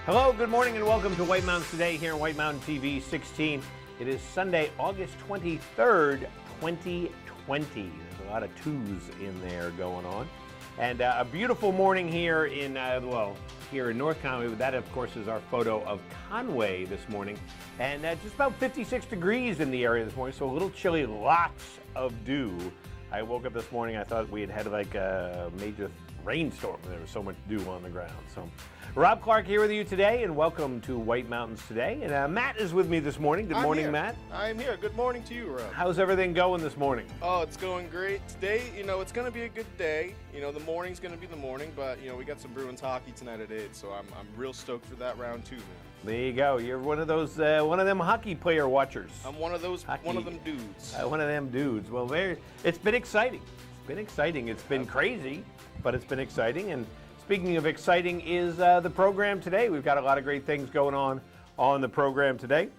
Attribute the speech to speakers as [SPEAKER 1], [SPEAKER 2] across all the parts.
[SPEAKER 1] Hello, good morning, and welcome to White Mountains Today here on White Mountain TV 16. It is Sunday, August 23rd, 2020. There's a lot of twos in there going on. And a beautiful morning here in, here in North Conway. That, of course, is our photo of Conway this morning. And just about 56 degrees in the area this morning, so a little chilly, lots of dew. I woke up this morning, I thought we had like a major rainstorm. There was so much dew on the ground. So, Rob Clark here with you today, and welcome to White Mountains Today. And Matt is with me this morning. Good morning, Matt.
[SPEAKER 2] I'm here. Good morning to you, Rob.
[SPEAKER 1] How's everything going this morning?
[SPEAKER 2] Oh, it's going great. Today, it's going to be a good day. The morning's going to be the morning, but, we got some Bruins hockey tonight at 8, so I'm real stoked for that round too, man.
[SPEAKER 1] There you go. You're one of those, one of them hockey player watchers.
[SPEAKER 2] I'm one of those, one of them dudes.
[SPEAKER 1] One of them dudes. Well, it's been exciting. It's been exciting. It's been crazy, but it's been exciting. And speaking of exciting is the program today. We've got a lot of great things going on the program today.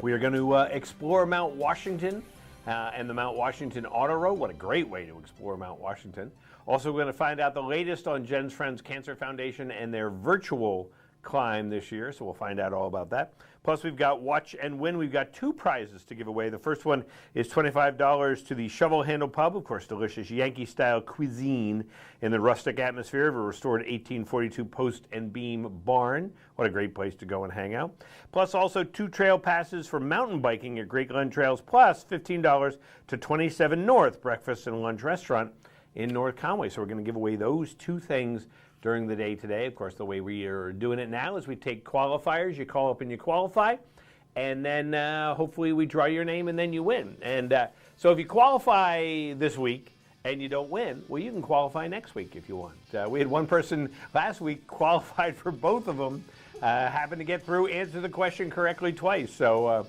[SPEAKER 1] We are going to explore Mount Washington and the Mount Washington Auto Road. What a great way to explore Mount Washington. Also, we're going to find out the latest on Jen's Friends Cancer Foundation and their virtual climb this year, so we'll find out all about that. Plus, we've got Watch and Win. We've got two prizes to give away. The first one is $25 to the Shovel Handle Pub, of course, delicious Yankee-style cuisine in the rustic atmosphere of a restored 1842 post and beam barn. What a great place to go and hang out. Plus, also two trail passes for mountain biking at Great Glen Trails, plus $15 to 27 North Breakfast and Lunch Restaurant in North Conway. So we're going to give away those two things during the day today. Of course, the way we are doing it now is we take qualifiers. You call up and you qualify, and then hopefully we draw your name and then you win. And so if you qualify this week and you don't win, well, you can qualify next week if you want. We had one person last week qualified for both of them, happened to get through, answer the question correctly twice. So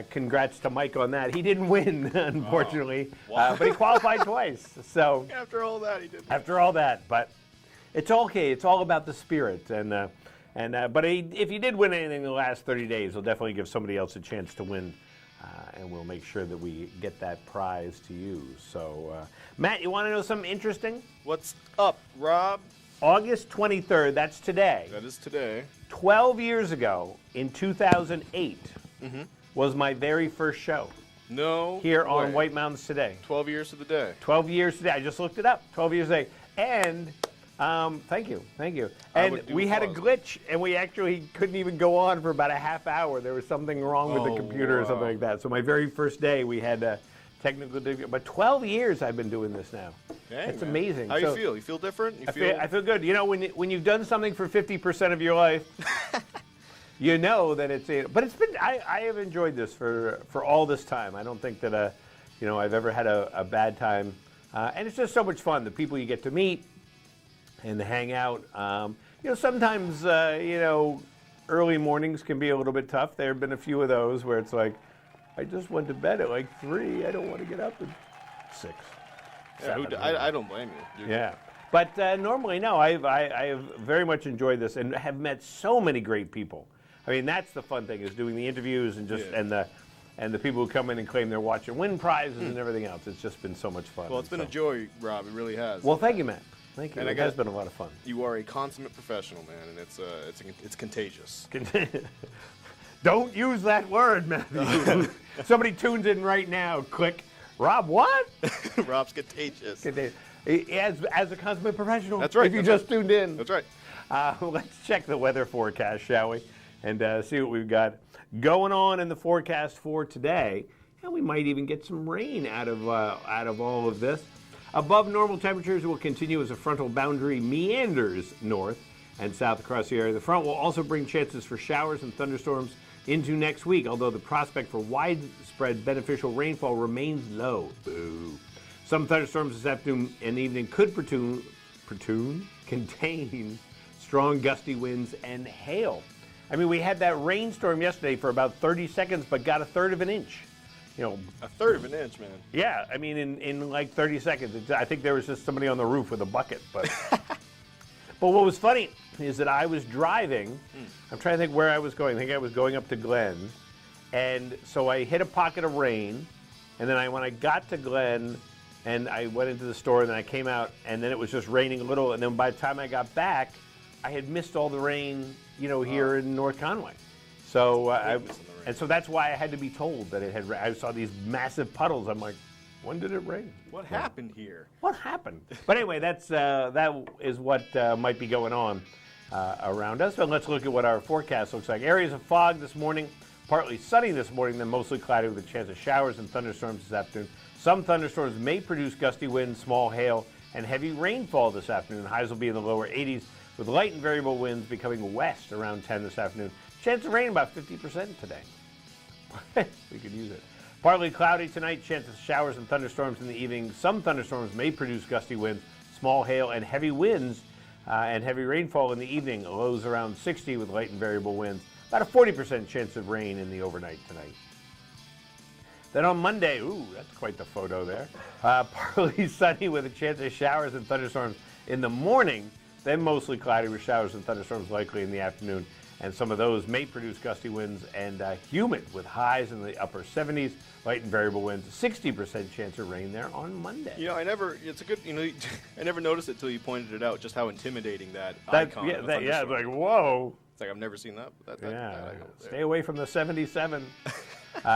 [SPEAKER 1] congrats to Mike on that. He didn't win, unfortunately, but he qualified twice. So
[SPEAKER 2] After all that, he did.
[SPEAKER 1] After all that, but it's okay. It's all about the spirit, but if you did win anything in the last 30 days, we'll definitely give somebody else a chance to win, and we'll make sure that we get that prize to you. So, Matt, you want to know something interesting?
[SPEAKER 2] What's up, Rob?
[SPEAKER 1] August 23rd. That's today.
[SPEAKER 2] That is today.
[SPEAKER 1] 12 years ago, in 2008, was my very first show.
[SPEAKER 2] No
[SPEAKER 1] here
[SPEAKER 2] way.
[SPEAKER 1] on White Mountains Today.
[SPEAKER 2] 12 years to the day.
[SPEAKER 1] 12 years today. I just looked it up. 12 years today, and. Thank you. And we had a glitch, and we actually couldn't even go on for about a half hour. There was something wrong with the computer or something like that. So my very first day, we had a technical difficulty. But 12 years I've been doing this now.
[SPEAKER 2] Dang,
[SPEAKER 1] it's
[SPEAKER 2] man.
[SPEAKER 1] amazing.
[SPEAKER 2] How you feel? You feel different?
[SPEAKER 1] I feel good. When you've done something for 50% of your life, you know that it's. But it's been. I have enjoyed this for all this time. I don't think that I've ever had a bad time, and it's just so much fun. The people you get to meet and to hang out. Sometimes, early mornings can be a little bit tough. There have been a few of those where it's like, I just went to bed at like 3. I don't want to get up at 6.
[SPEAKER 2] Yeah, I don't blame you.
[SPEAKER 1] Yeah. But normally, no, I have very much enjoyed this and have met so many great people. I mean, that's the fun thing, is doing the interviews and and the people who come in and claim their Watch and Win prizes and everything else. It's just been so much fun.
[SPEAKER 2] Well, it's been a joy, Rob. It really has.
[SPEAKER 1] Well, thank you, Matt. Thank you.
[SPEAKER 2] And
[SPEAKER 1] it has been a lot of fun.
[SPEAKER 2] You are a consummate professional, man, and it's contagious.
[SPEAKER 1] Don't use that word, Matthew. Somebody tunes in right now. Click. Rob, what?
[SPEAKER 2] Rob's contagious.
[SPEAKER 1] As a consummate professional.
[SPEAKER 2] That's right.
[SPEAKER 1] If you just tuned in.
[SPEAKER 2] That's right.
[SPEAKER 1] Let's check the weather forecast, shall we? And see what we've got going on in the forecast for today. And we might even get some rain out of all of this. Above normal temperatures will continue as a frontal boundary meanders north and south across the area. The front will also bring chances for showers and thunderstorms into next week, although the prospect for widespread beneficial rainfall remains low. Boo. Some thunderstorms this afternoon and evening could contain strong gusty winds and hail. I mean, we had that rainstorm yesterday for about 30 seconds, but got a third of an inch.
[SPEAKER 2] A third of an inch, man.
[SPEAKER 1] Yeah, I mean, in like 30 seconds. I think there was just somebody on the roof with a bucket. But but what was funny is that I was driving. I'm trying to think where I was going. I think I was going up to Glen. And so I hit a pocket of rain. And then when I got to Glen, and I went into the store, and then I came out, and then it was just raining a little. And then by the time I got back, I had missed all the rain, here in North Conway. So and so that's why I had to be told that it had. I saw these massive puddles. I'm like, when did it rain?
[SPEAKER 2] What happened here?
[SPEAKER 1] What happened? But anyway, that is what might be going on around us. But let's look at what our forecast looks like. Areas of fog this morning, partly sunny this morning, then mostly cloudy with a chance of showers and thunderstorms this afternoon. Some thunderstorms may produce gusty winds, small hail, and heavy rainfall this afternoon. Highs will be in the lower 80s with light and variable winds becoming west around 10 this afternoon. Chance of rain about 50% today. We could use it. Partly cloudy tonight, chance of showers and thunderstorms in the evening. Some thunderstorms may produce gusty winds, small hail, and heavy winds and heavy rainfall in the evening. Lows around 60 with light and variable winds. About a 40% chance of rain in the overnight tonight. Then on Monday, ooh, that's quite the photo there. Partly sunny with a chance of showers and thunderstorms in the morning. Then mostly cloudy with showers and thunderstorms likely in the afternoon. And some of those may produce gusty winds and humid with highs in the upper 70s, light and variable winds. 60% chance of rain there on Monday.
[SPEAKER 2] I never noticed it till you pointed it out, just how intimidating that icon of a thunderstorm.
[SPEAKER 1] It's like, whoa.
[SPEAKER 2] It's like, I've never seen that.
[SPEAKER 1] Stay away from the 77.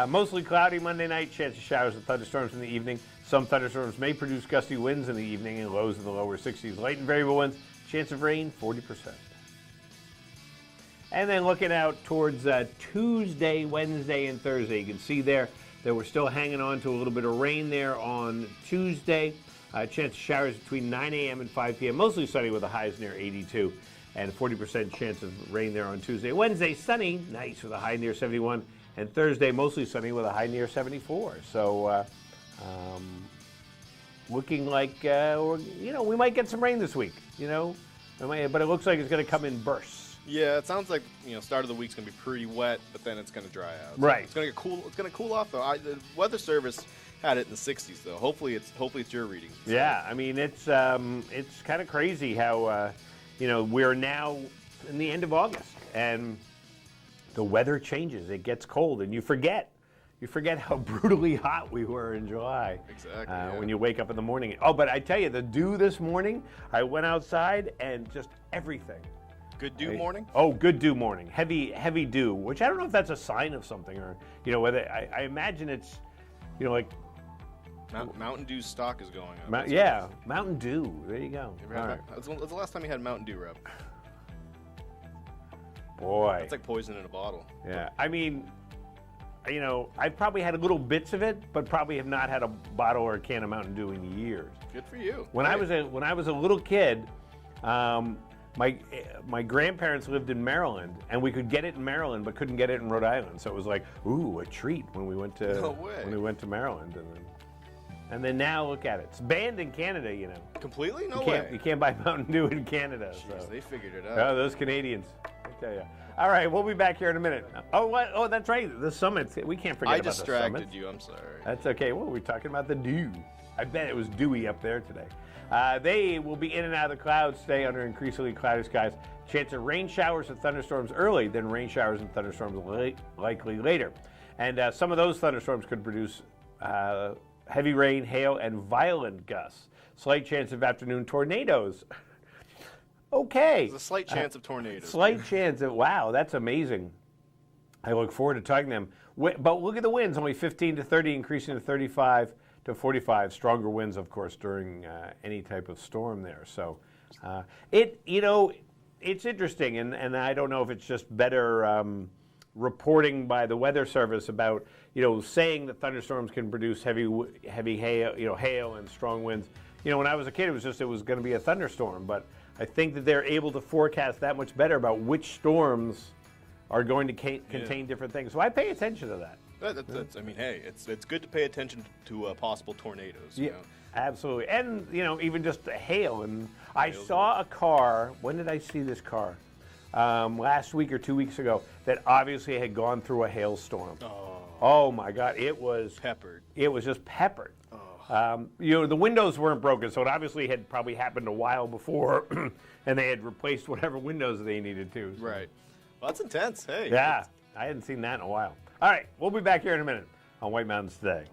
[SPEAKER 1] Mostly cloudy Monday night, chance of showers and thunderstorms in the evening. Some thunderstorms may produce gusty winds in the evening and lows in the lower 60s. Light and variable winds, chance of rain, 40%. And then looking out towards Tuesday, Wednesday, and Thursday, you can see there that we're still hanging on to a little bit of rain there on Tuesday. Chance of showers between 9 a.m. and 5 p.m. Mostly sunny with the highs near 82. And 40% chance of rain there on Tuesday. Wednesday, sunny, nice with a high near 71. And Thursday, mostly sunny with a high near 74. So looking like, we might get some rain this week, but it looks like it's going to come in bursts.
[SPEAKER 2] Yeah, it sounds like start of the week's gonna be pretty wet, but then it's gonna dry out. So
[SPEAKER 1] right.
[SPEAKER 2] It's gonna get cool. It's gonna cool off though. The Weather Service had it in the 60s though. Hopefully it's your reading. So.
[SPEAKER 1] Yeah, I mean it's kind of crazy how we're now in the end of August and the weather changes. It gets cold and you forget how brutally hot we were in July.
[SPEAKER 2] Exactly.
[SPEAKER 1] When you wake up in the morning. Oh, but I tell you, the dew this morning. I went outside and just everything.
[SPEAKER 2] Good dew morning?
[SPEAKER 1] Oh, good dew morning. Heavy dew, which I don't know if that's a sign of something or, whether I imagine it's, like.
[SPEAKER 2] Mountain Dew stock is going up.
[SPEAKER 1] Mountain Dew. There you go.
[SPEAKER 2] That's the last time you had Mountain Dew, Rep.
[SPEAKER 1] Boy.
[SPEAKER 2] It's like poison in a bottle.
[SPEAKER 1] Yeah. I mean, I've probably had little bits of it, but probably have not had a bottle or a can of Mountain Dew in years.
[SPEAKER 2] Good for you.
[SPEAKER 1] When I was a little kid, my grandparents lived in Maryland, and we could get it in Maryland, but couldn't get it in Rhode Island. So it was like, ooh, a treat when we went to Maryland, and then now look at it. It's banned in Canada,
[SPEAKER 2] Completely? No way.
[SPEAKER 1] You can't buy Mountain Dew in Canada.
[SPEAKER 2] Jeez,
[SPEAKER 1] so.
[SPEAKER 2] They figured it out.
[SPEAKER 1] Oh, those Canadians. I tell you. All right, we'll be back here in a minute. Oh, what? Oh, that's right. The summit. We can't forget about the summit.
[SPEAKER 2] I distracted you. I'm sorry.
[SPEAKER 1] That's okay. Well, we're talking about the dew. I bet it was dewy up there today. They will be in and out of the clouds today under increasingly cloudy skies. Chance of rain showers and thunderstorms early, then rain showers and thunderstorms likely later. And some of those thunderstorms could produce heavy rain, hail, and violent gusts. Slight chance of afternoon tornadoes. Okay.
[SPEAKER 2] There's a slight chance of tornadoes.
[SPEAKER 1] Slight chance of, wow, that's amazing. I look forward to talking to them. But look at the winds, only 15 to 30, increasing to 35 to 45. Stronger winds, of course, during any type of storm there. So it's interesting, and I don't know if it's just better reporting by the Weather Service about, saying that thunderstorms can produce heavy hail, hail and strong winds. When I was a kid, it was going to be a thunderstorm, but I think that they're able to forecast that much better about which storms are going to contain different things. So I pay attention to that.
[SPEAKER 2] Hey, it's good to pay attention to possible tornadoes.
[SPEAKER 1] Yeah, absolutely. And, even just hail. And I saw a car. When did I see this car? Last week or 2 weeks ago that obviously had gone through a hailstorm. Oh my God. It was
[SPEAKER 2] peppered.
[SPEAKER 1] It was just peppered. The windows weren't broken, so it obviously had probably happened a while before, and they had replaced whatever windows they needed to. So.
[SPEAKER 2] Right. Well, that's intense. Hey.
[SPEAKER 1] Yeah, I hadn't seen that in a while. All right, we'll be back here in a minute on White Mountains Today.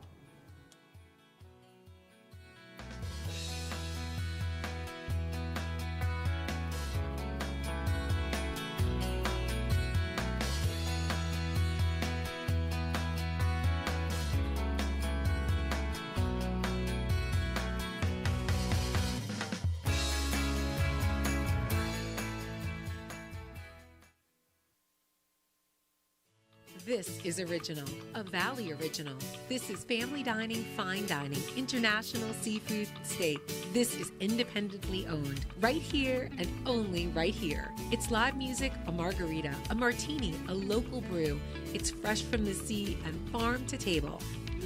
[SPEAKER 3] This is Original, a Valley Original. This is family dining, fine dining, international seafood, steak. This is independently owned, right here and only right here. It's live music, a margarita, a martini, a local brew. It's fresh from the sea and farm to table.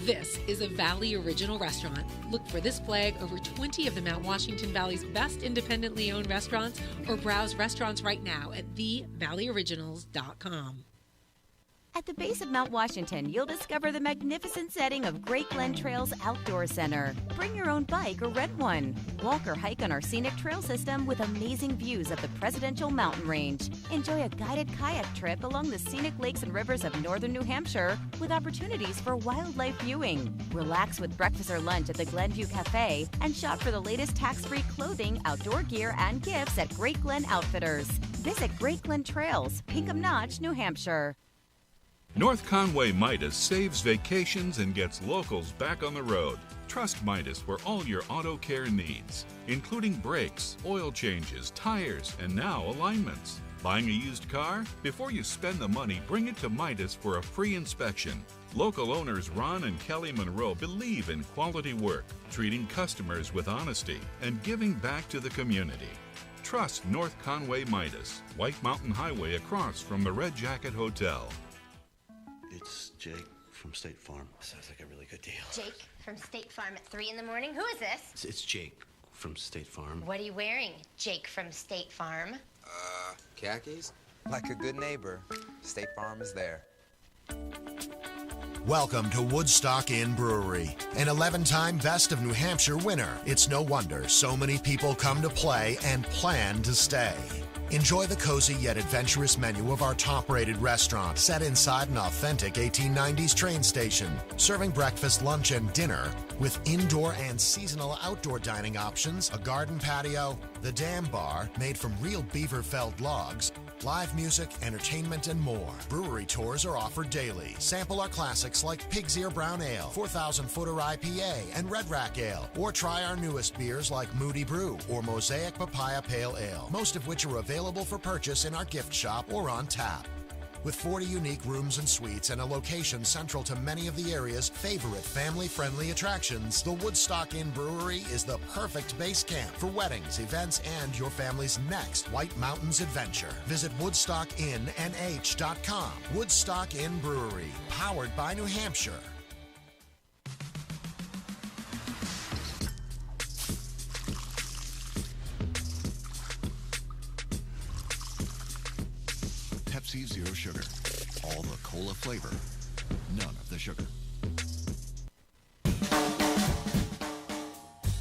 [SPEAKER 3] This is a Valley Original restaurant. Look for this flag over 20 of the Mount Washington Valley's best independently owned restaurants, or browse restaurants right now at thevalleyoriginals.com.
[SPEAKER 4] At the base of Mount Washington, you'll discover the magnificent setting of Great Glen Trails Outdoor Center. Bring your own bike or rent one. Walk or hike on our scenic trail system with amazing views of the Presidential Mountain Range. Enjoy a guided kayak trip along the scenic lakes and rivers of northern New Hampshire with opportunities for wildlife viewing. Relax with breakfast or lunch at the Glenview Cafe and shop for the latest tax-free clothing, outdoor gear, and gifts at Great Glen Outfitters. Visit Great Glen Trails, Pinkham Notch, New Hampshire.
[SPEAKER 5] North Conway Midas saves vacations and gets locals back on the road. Trust Midas for all your auto care needs, including brakes, oil changes, tires, and now alignments. Buying a used car? Before you spend the money, bring it to Midas for a free inspection. Local owners Ron and Kelly Monroe believe in quality work, treating customers with honesty, and giving back to the community. Trust North Conway Midas, White Mountain Highway across from the Red Jacket Hotel.
[SPEAKER 6] It's Jake from State Farm. Sounds like a really good deal.
[SPEAKER 7] Jake from State Farm at 3 in the morning. Who is this?
[SPEAKER 6] It's Jake from State Farm.
[SPEAKER 7] What are you wearing, Jake from State Farm?
[SPEAKER 8] Khakis? Like a good neighbor, State Farm is there.
[SPEAKER 9] Welcome to Woodstock Inn Brewery, an 11-time Best of New Hampshire winner. It's no wonder so many people come to play and plan to stay. Enjoy the cozy yet adventurous menu of our top-rated restaurant set inside an authentic 1890s train station, serving breakfast, lunch, and dinner with indoor and seasonal outdoor dining options, a garden patio, the Dam Bar made from real beaver-felled logs, live music, entertainment, and more. Brewery tours are offered daily. Sample our classics like Pig's Ear Brown Ale, 4,000-footer IPA, and Red Rack Ale. Or try our newest beers like Moody Brew or Mosaic Papaya Pale Ale, most of which are available for purchase in our gift shop or on tap. With 40 unique rooms and suites and a location central to many of the area's favorite family-friendly attractions, the Woodstock Inn Brewery is the perfect base camp for weddings, events, and your family's next White Mountains adventure. Visit WoodstockInnNH.com. Woodstock Inn Brewery, powered by New Hampshire.
[SPEAKER 10] Pepsi Zero Sugar. All the cola flavor, none of the sugar.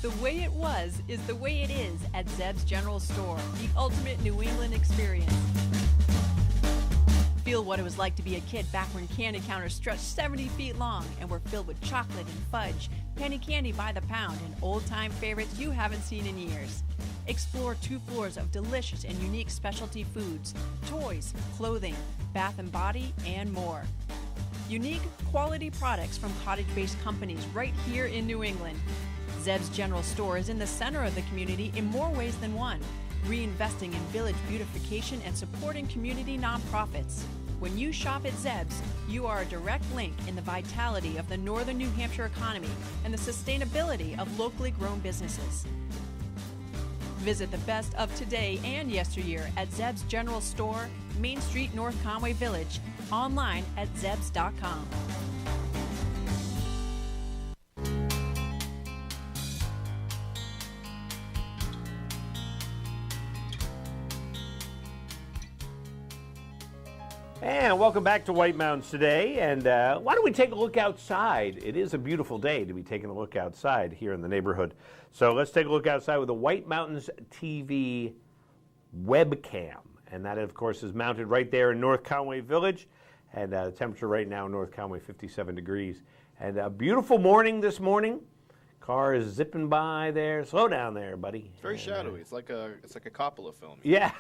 [SPEAKER 11] The way it was is the way it is at Zeb's General Store, the ultimate New England experience. Feel what it was like to be a kid back when candy counters stretched 70 feet long and were filled with chocolate and fudge, penny candy by the pound, and old-time favorites you haven't seen in years. Explore 2 floors of delicious and unique specialty foods, toys, clothing, bath and body, and more. Unique, quality products from cottage-based companies right here in New England. Zeb's General Store is in the center of the community in more ways than one, reinvesting in village beautification and supporting community nonprofits. When you shop at Zeb's, you are a direct link in the vitality of the northern New Hampshire economy and the sustainability of locally grown businesses. Visit the best of today and yesteryear at Zeb's General Store, Main Street, North Conway Village, online at zebs.com.
[SPEAKER 1] And welcome back to White Mountains today. And why don't we take a look outside? It is a beautiful day to be taking a look outside here in the neighborhood. So let's take a look outside with the White Mountains TV webcam. And that, of course, is mounted right there in North Conway Village. And the temperature right now in North Conway, 57 degrees. And a beautiful morning this morning. Car is zipping by there. Slow down there, buddy.
[SPEAKER 2] It's very shadowy. It's like a Coppola film.
[SPEAKER 1] Yeah.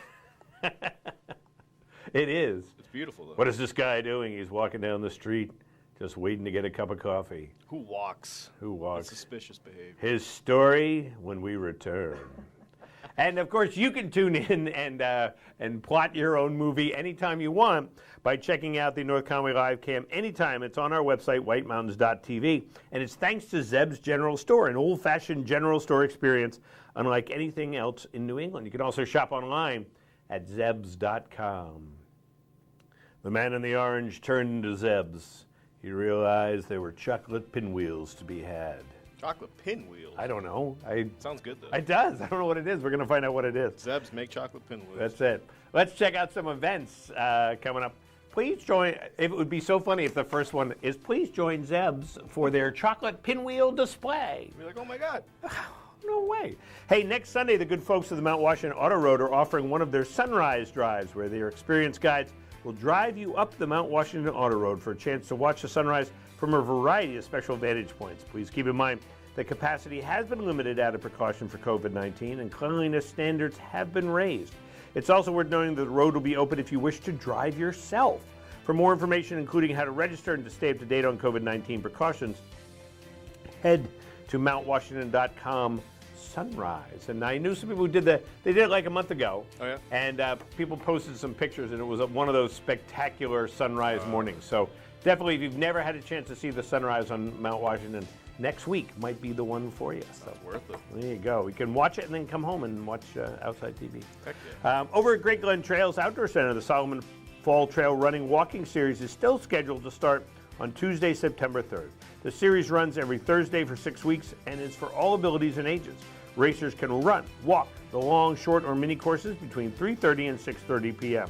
[SPEAKER 1] It is.
[SPEAKER 2] It's beautiful, though.
[SPEAKER 1] What is this guy doing? He's walking down the street, just waiting to get a cup of coffee.
[SPEAKER 2] Who walks?
[SPEAKER 1] Who walks?
[SPEAKER 2] That's suspicious behavior.
[SPEAKER 1] His story when we return. And of course, you can tune in and plot your own movie anytime you want by checking out the North Conway Live Cam anytime. It's on our website, whitemountains.tv. And it's thanks to Zeb's General Store, an old-fashioned general store experience unlike anything else in New England. You can also shop online at zebs.com. The man in the orange turned to Zeb's. He realized there were chocolate pinwheels to be had.
[SPEAKER 2] Chocolate pinwheels?
[SPEAKER 1] I don't know.
[SPEAKER 2] Sounds good, though.
[SPEAKER 1] It does. I don't know what it is. We're going to find out what it is.
[SPEAKER 2] Zeb's make chocolate pinwheels.
[SPEAKER 1] That's it. Let's check out some events coming up. Please join. It would be so funny if the first one is please join Zeb's for their chocolate pinwheel display.
[SPEAKER 2] You're like, oh my God.
[SPEAKER 1] No way. Hey, next Sunday, the good folks of the Mount Washington Auto Road are offering one of their sunrise drives where their experienced guides will drive you up the Mount Washington Auto Road for a chance to watch the sunrise from a variety of special vantage points. Please keep in mind that capacity has been limited out of precaution for COVID-19 and cleanliness standards have been raised. It's also worth noting that the road will be open if you wish to drive yourself. For more information, including how to register and to stay up to date on COVID-19 precautions, head to mountwashington.com sunrise. And I knew some people who did that. They did it like a month ago.
[SPEAKER 2] Oh, yeah?
[SPEAKER 1] And people posted some pictures, and it was one of those spectacular sunrise mornings. So definitely, if you've never had a chance to see the sunrise on Mount Washington, next week might be the one for you. So
[SPEAKER 2] that's worth it.
[SPEAKER 1] There you go. You can watch it and then come home and watch Outside TV.
[SPEAKER 2] Heck yeah.
[SPEAKER 1] Over at Great Glen Trails Outdoor Center, the Solomon Fall Trail Running Walking Series is still scheduled to start on Tuesday, September 3rd. The series runs every Thursday for 6 weeks and is for all abilities and ages. Racers can run, walk the long, short, or mini courses between 3:30 and 6:30 p.m.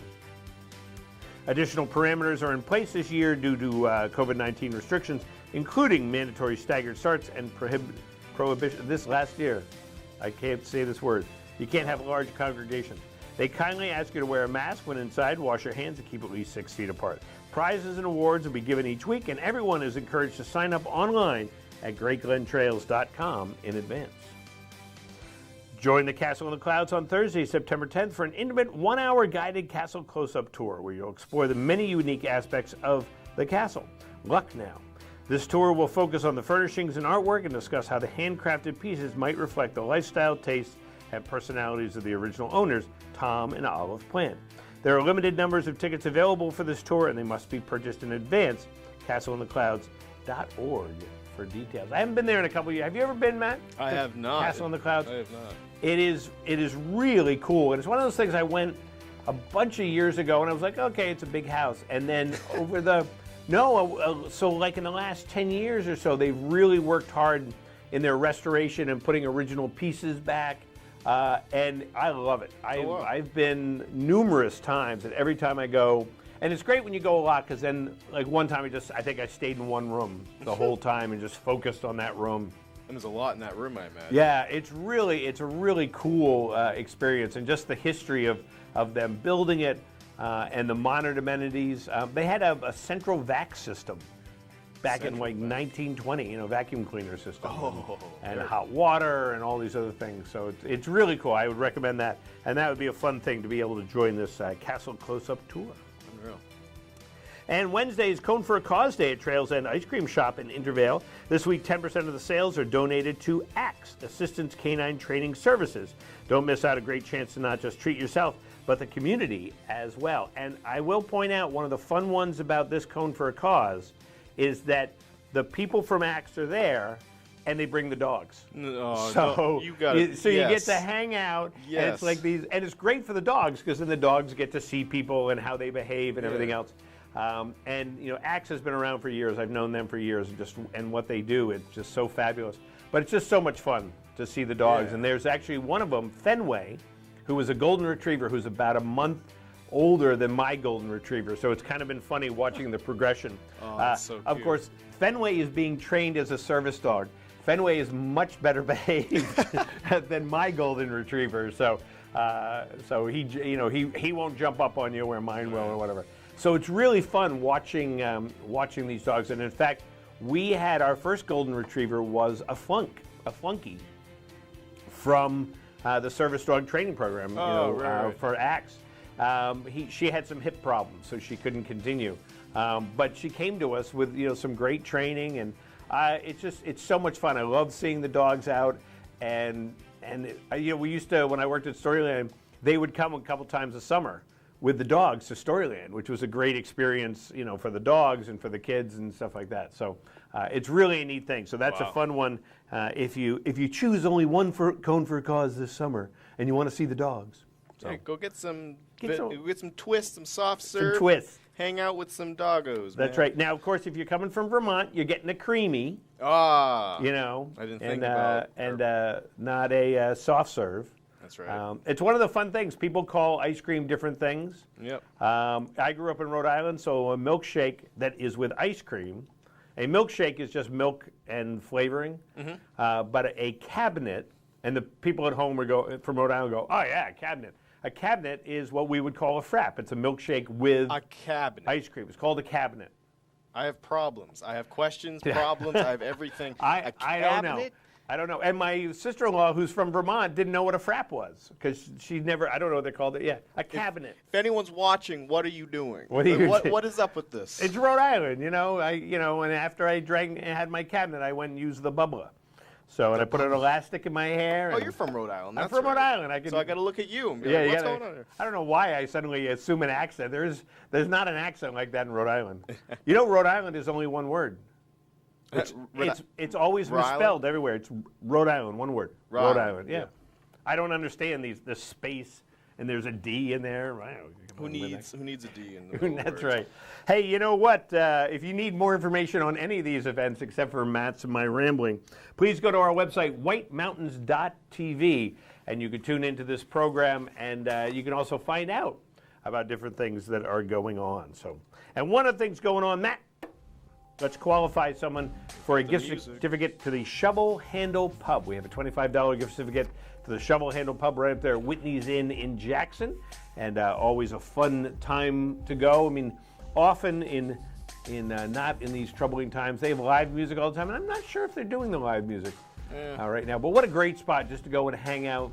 [SPEAKER 1] Additional parameters are in place this year due to COVID-19 restrictions, including mandatory staggered starts and prohibition. This last year, I can't say this word, you can't have large congregations. They kindly ask you to wear a mask when inside, wash your hands, and keep at least 6 feet apart. Prizes and awards will be given each week, and everyone is encouraged to sign up online at greatglentrails.com in advance. Join the Castle in the Clouds on Thursday, September 10th for an intimate 1-hour guided castle close-up tour where you'll explore the many unique aspects of the castle. Lucknow. This tour will focus on the furnishings and artwork and discuss how the handcrafted pieces might reflect the lifestyle, tastes, and personalities of the original owners, Tom and Olive Plant. There are limited numbers of tickets available for this tour and they must be purchased in advance. CastleInTheClouds.org for details. I haven't been there in a couple of years. Have you ever been, Matt?
[SPEAKER 2] I have not.
[SPEAKER 1] Castle in the Clouds?
[SPEAKER 2] I have not.
[SPEAKER 1] It is really cool. And it's one of those things I went a bunch of years ago and I was like, okay, it's a big house. And then so like in the last 10 years or so, they've really worked hard in their restoration and putting original pieces back. And I love it. I've been numerous times, and every time I go, and it's great when you go a lot because then, like one time, I think I stayed in one room the whole time and just focused on that room.
[SPEAKER 2] And there's a lot in that room, I imagine.
[SPEAKER 1] Yeah, it's a really cool experience, and just the history of them building it and the modern amenities. They had a central vac system back in like 1920, vacuum cleaner system, and hot water and all these other things. So it's really cool. I would recommend that, and that would be a fun thing to be able to join this Castle Close-Up Tour.
[SPEAKER 2] Unreal.
[SPEAKER 1] And Wednesday is Cone for a Cause Day at Trails End Ice Cream Shop in Intervale. This week, 10% of the sales are donated to ACTS, Assistance Canine Training Services. Don't miss out a great chance to not just treat yourself, but the community as well. And I will point out one of the fun ones about this Cone for a Cause is that the people from ACTS are there and they bring the dogs.
[SPEAKER 2] So you get
[SPEAKER 1] to hang out, and it's like these, and it's great for the dogs because then the dogs get to see people and how they behave and everything else. And ACTS has been around for years. I've known them for years, and what they do, it's just so fabulous. But it's just so much fun to see the dogs. And there's actually one of them, Fenway, who was a golden retriever who's about a month older than my golden retriever, so it's kind of been funny watching the progression.
[SPEAKER 2] That's so cute. Of
[SPEAKER 1] course, Fenway is being trained as a service dog. Fenway is much better behaved than my golden retriever, so he won't jump up on you where mine will or whatever. So it's really fun watching these dogs. And in fact, we had our first golden retriever was a flunky from the service dog training program for ACTS. She had some hip problems, so she couldn't continue. But she came to us with some great training, and it's so much fun. I love seeing the dogs out, and And we used to, when I worked at Storyland, they would come a couple times a summer with the dogs to Storyland, which was a great experience, for the dogs and for the kids and stuff like that. So it's really a neat thing. So that's a fun one. If you choose only one cone for a cause this summer and you want to see the dogs. So
[SPEAKER 2] go get some twists, some soft serve.
[SPEAKER 1] Some twists.
[SPEAKER 2] Hang out with some doggos.
[SPEAKER 1] That's right. Now, of course, if you're coming from Vermont, you're getting a creamy.
[SPEAKER 2] I
[SPEAKER 1] didn't
[SPEAKER 2] think about
[SPEAKER 1] and not a soft serve.
[SPEAKER 2] That's right.
[SPEAKER 1] It's one of the fun things. People call ice cream different things.
[SPEAKER 2] Yep.
[SPEAKER 1] I grew up in Rhode Island, so a milkshake that is with ice cream. A milkshake is just milk and flavoring. But a cabinet, and the people at home from Rhode Island go, oh yeah, a cabinet. A cabinet is what we would call a frap. It's a milkshake with
[SPEAKER 2] a cabinet
[SPEAKER 1] ice cream. It's called a cabinet.
[SPEAKER 2] I have problems. I have questions, problems. I have everything.
[SPEAKER 1] I don't know. I don't know. And my sister-in-law, who's from Vermont, didn't know what a frap was because she never. I don't know what they called it. Yeah, a cabinet.
[SPEAKER 2] If anyone's watching, what are you doing?
[SPEAKER 1] What
[SPEAKER 2] is up with this?
[SPEAKER 1] It's Rhode Island, And after I drank and had my cabinet, I went and used the bubbler. So and I put an elastic in my hair.
[SPEAKER 2] Oh, you're from Rhode Island.
[SPEAKER 1] I'm from Rhode Island.
[SPEAKER 2] So I got to look at you and be like, what's going on here?
[SPEAKER 1] I don't know why I suddenly assume an accent. There's not an accent like that in Rhode Island. Rhode Island is only one word. It's always misspelled everywhere. It's Rhode Island, one word. Rhode Island, yeah. I don't understand the space, and there's a D in there.
[SPEAKER 2] Who needs a D in the
[SPEAKER 1] That's right. Hey, you know what? If you need more information on any of these events, except for Matt's and my rambling, please go to our website, whitemountains.tv, and you can tune into this program, and you can also find out about different things that are going on. And one of the things going on, Matt, let's qualify someone for a gift certificate to the Shovel Handle Pub. We have a $25 gift certificate to the Shovel Handle Pub right up there at Whitney's Inn in Jackson, and always a fun time to go. I mean, often not in these troubling times, they have live music all the time, and I'm not sure if they're doing the live music right now. But what a great spot just to go and hang out,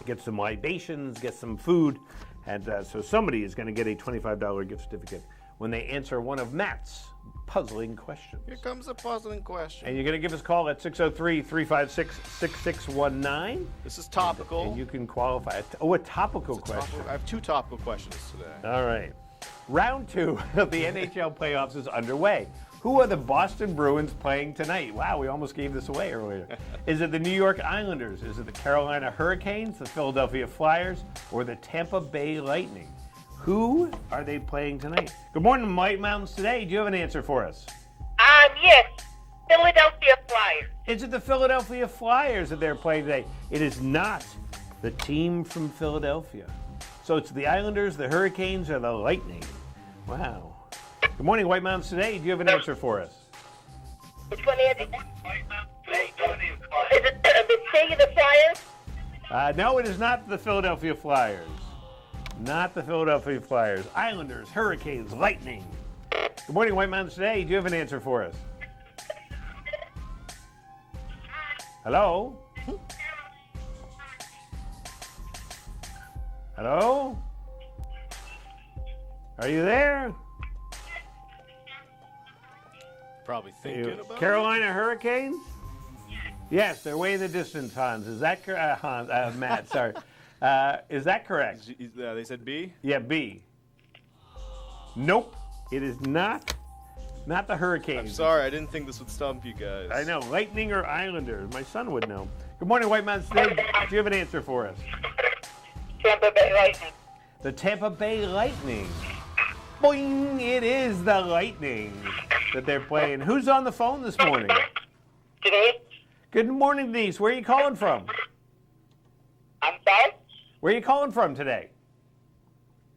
[SPEAKER 1] get some libations, get some food, and so somebody is going to get a $25 gift certificate when they answer one of Matt's puzzling questions.
[SPEAKER 2] Here comes a puzzling question.
[SPEAKER 1] And you're going to give us a call at 603-356-6619.
[SPEAKER 2] This is topical.
[SPEAKER 1] And you can qualify. A topical question.
[SPEAKER 2] I have two topical questions today.
[SPEAKER 1] All right. Round 2 of the NHL playoffs is underway. Who are the Boston Bruins playing tonight? Wow, we almost gave this away earlier. Is it the New York Islanders? Is it the Carolina Hurricanes, the Philadelphia Flyers, or the Tampa Bay Lightning? Who are they playing tonight? Good morning, White Mountains Today. Do you have an answer for us?
[SPEAKER 12] Yes. Philadelphia Flyers.
[SPEAKER 1] Is it the Philadelphia Flyers that they're playing today? It is not the team from Philadelphia. So it's the Islanders, the Hurricanes, or the Lightning. Wow. Good morning, White Mountains Today. Do you have an answer for us?
[SPEAKER 12] Which one is it? Is it the King of the Flyers?
[SPEAKER 1] No, it is not the Philadelphia Flyers. Not the Philadelphia Flyers. Islanders, Hurricanes, Lightning. Good morning, White Mountains Today. Do you have an answer for us? Hello? Hello? Are you there?
[SPEAKER 2] Probably thinking about
[SPEAKER 1] Carolina Hurricanes? Yes, they're way in the distance, Hans. Is that correct? Matt, sorry. Is that correct?
[SPEAKER 2] They said B?
[SPEAKER 1] Yeah, B. Nope, it is not the Hurricanes.
[SPEAKER 2] I'm sorry, I didn't think this would stump you guys.
[SPEAKER 1] I know, Lightning or Islanders. My son would know. Good morning, White Mountains Today. Do you have an answer for us?
[SPEAKER 12] Tampa Bay Lightning.
[SPEAKER 1] The Tampa Bay Lightning. Boing! It is the Lightning that they're playing. Who's on the phone this morning?
[SPEAKER 12] Denise.
[SPEAKER 1] Good morning, Denise. Where are you calling from?
[SPEAKER 12] I'm sorry?
[SPEAKER 1] Where are you calling from today?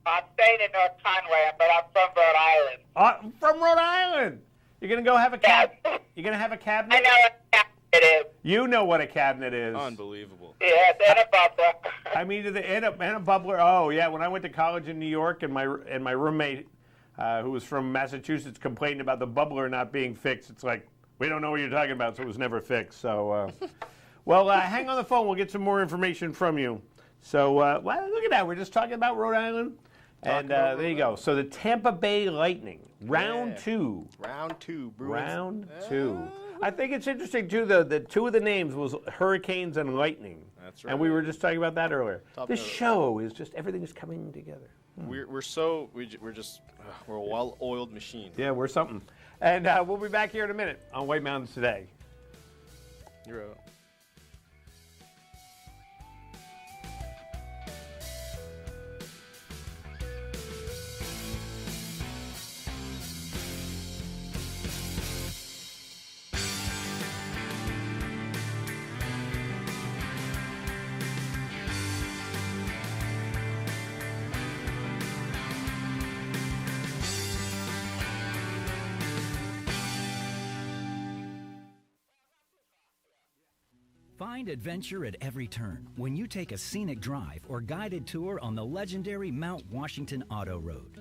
[SPEAKER 12] I'm staying in North Conway, but I'm from Rhode Island.
[SPEAKER 1] From Rhode Island. You're gonna go have a cabinet. You're gonna have a cabinet.
[SPEAKER 12] I know what a cabinet is.
[SPEAKER 1] You know what a cabinet is.
[SPEAKER 2] Unbelievable.
[SPEAKER 12] Yes, and a bubbler.
[SPEAKER 1] I mean, and a bubbler. Oh yeah, when I went to college in New York, and my roommate, who was from Massachusetts, complained about the bubbler not being fixed. It's like, we don't know what you're talking about, so it was never fixed. So, well, hang on the phone. We'll get some more information from you. So, well, look at that. We're just talking about Rhode Island. And there you go. So the Tampa Bay Lightning, round 2.
[SPEAKER 2] Round 2, Bruins.
[SPEAKER 1] Round 2. I think it's interesting too. The two of the names was hurricanes and lightning.
[SPEAKER 2] That's right.
[SPEAKER 1] And we were just talking about that earlier. This
[SPEAKER 2] note.
[SPEAKER 1] show is just everything is coming together.
[SPEAKER 2] We're a well-oiled machine.
[SPEAKER 1] Yeah, we're something. And we'll be back here in a minute on White Mountains Today.
[SPEAKER 2] You're out.
[SPEAKER 13] Find adventure at every turn when you take a scenic drive or guided tour on the legendary Mount Washington Auto Road.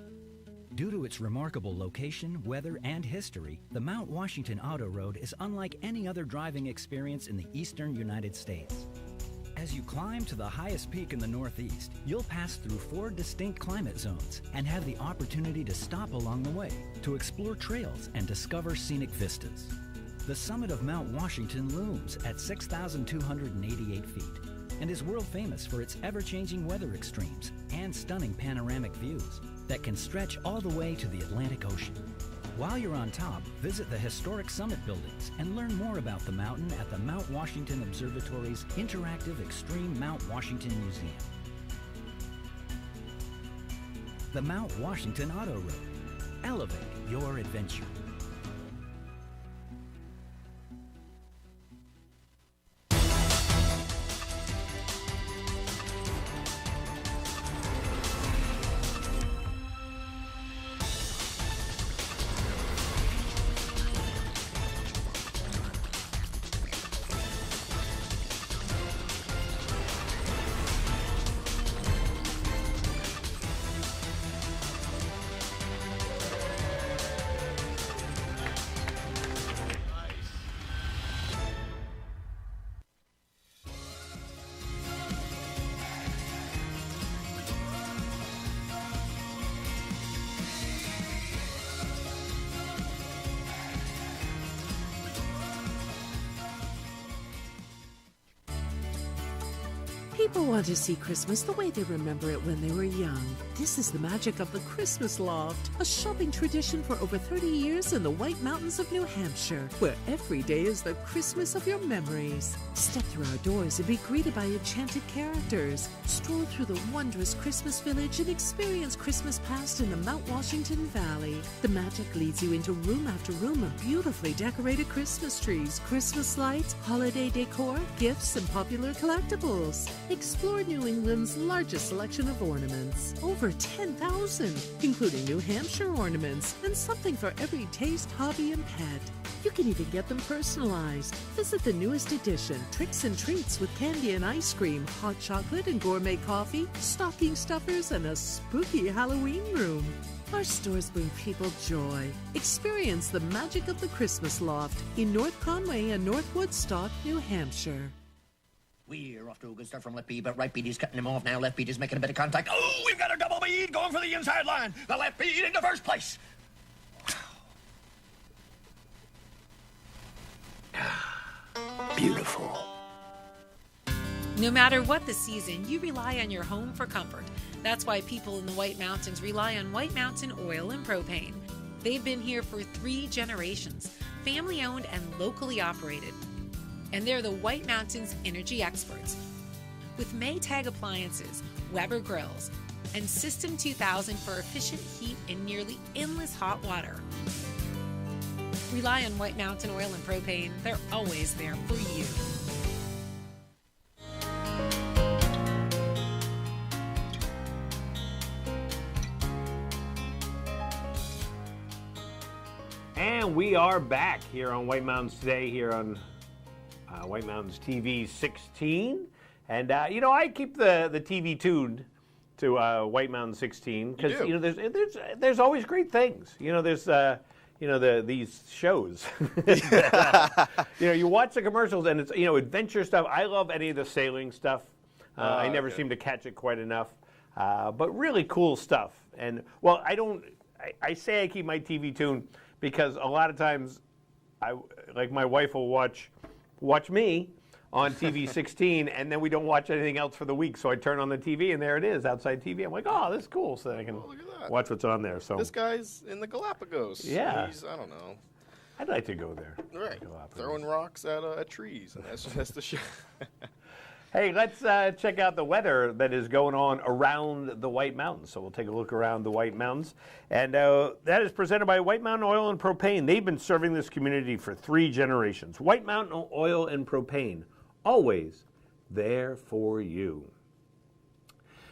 [SPEAKER 13] Due to its remarkable location, weather, and history, the Mount Washington Auto Road is unlike any other driving experience in the eastern United States. As you climb to the highest peak in the Northeast, you'll pass through 4 distinct climate zones and have the opportunity to stop along the way to explore trails and discover scenic vistas. The summit of Mount Washington looms at 6,288 feet and is world famous for its ever-changing weather extremes and stunning panoramic views that can stretch all the way to the Atlantic Ocean. While you're on top, visit the historic summit buildings and learn more about the mountain at the Mount Washington Observatory's interactive Extreme Mount Washington Museum. The Mount Washington Auto Road. Elevate your adventure.
[SPEAKER 14] People want to see Christmas the way they remember it when they were young. This is the magic of the Christmas Loft, a shopping tradition for over 30 years in the White Mountains of New Hampshire, where every day is the Christmas of your memories. Step through our doors and be greeted by enchanted characters. Stroll through the wondrous Christmas village and experience Christmas past in the Mount Washington Valley. The magic leads you into room after room of beautifully decorated Christmas trees, Christmas lights, holiday decor, gifts, and popular collectibles. Explore New England's largest selection of ornaments, over 10,000, including New Hampshire ornaments, and something for every taste, hobby, and pet. You can even get them personalized. Visit the newest edition, Tricks and Treats with candy and ice cream, hot chocolate and gourmet coffee, stocking stuffers, and a spooky Halloween room. Our stores bring people joy. Experience the magic of the Christmas Loft in North Conway and North Woodstock, New Hampshire.
[SPEAKER 15] We're off to a good start from left bead, but right bead is cutting him off now. Left bead is making a bit of contact. Oh, we've got a double bead going for the inside line. The left bead into first place.
[SPEAKER 14] Beautiful.
[SPEAKER 3] No matter what the season, you rely on your home for comfort. That's why people in the White Mountains rely on White Mountain Oil and Propane. They've been here for 3 generations, family owned and locally operated. And they're the White Mountains energy experts. With Maytag appliances, Weber grills, and System 2000 for efficient heat and nearly endless hot water. Rely on White Mountain Oil and Propane. They're always there for you.
[SPEAKER 1] And we are back here on White Mountains Today, here on White Mountains TV 16. And, you know, I keep the TV tuned to White Mountains 16 because, you know, there's always great things. You know, there's, you know, these shows. You know, you watch the commercials and it's, you know, adventure stuff. I love any of the sailing stuff. I never seem to catch it quite enough. But really cool stuff. And, well, I say I keep my TV tuned because a lot of times like my wife will watch me on TV 16, and then we don't watch anything else for the week. So I turn on the TV, and there it is, outside TV. I'm like, oh, this is cool. So I can watch what's on there. So
[SPEAKER 2] this guy's in the Galapagos.
[SPEAKER 1] Yeah.
[SPEAKER 2] He's, I don't know.
[SPEAKER 1] I'd like to go there.
[SPEAKER 2] Right. Throwing rocks at trees, and that's the show.
[SPEAKER 1] Hey, let's check out the weather that is going on around the White Mountains. So we'll take a look around the White Mountains. And that is presented by White Mountain Oil and Propane. They've been serving this community for 3 generations. White Mountain Oil and Propane, always there for you.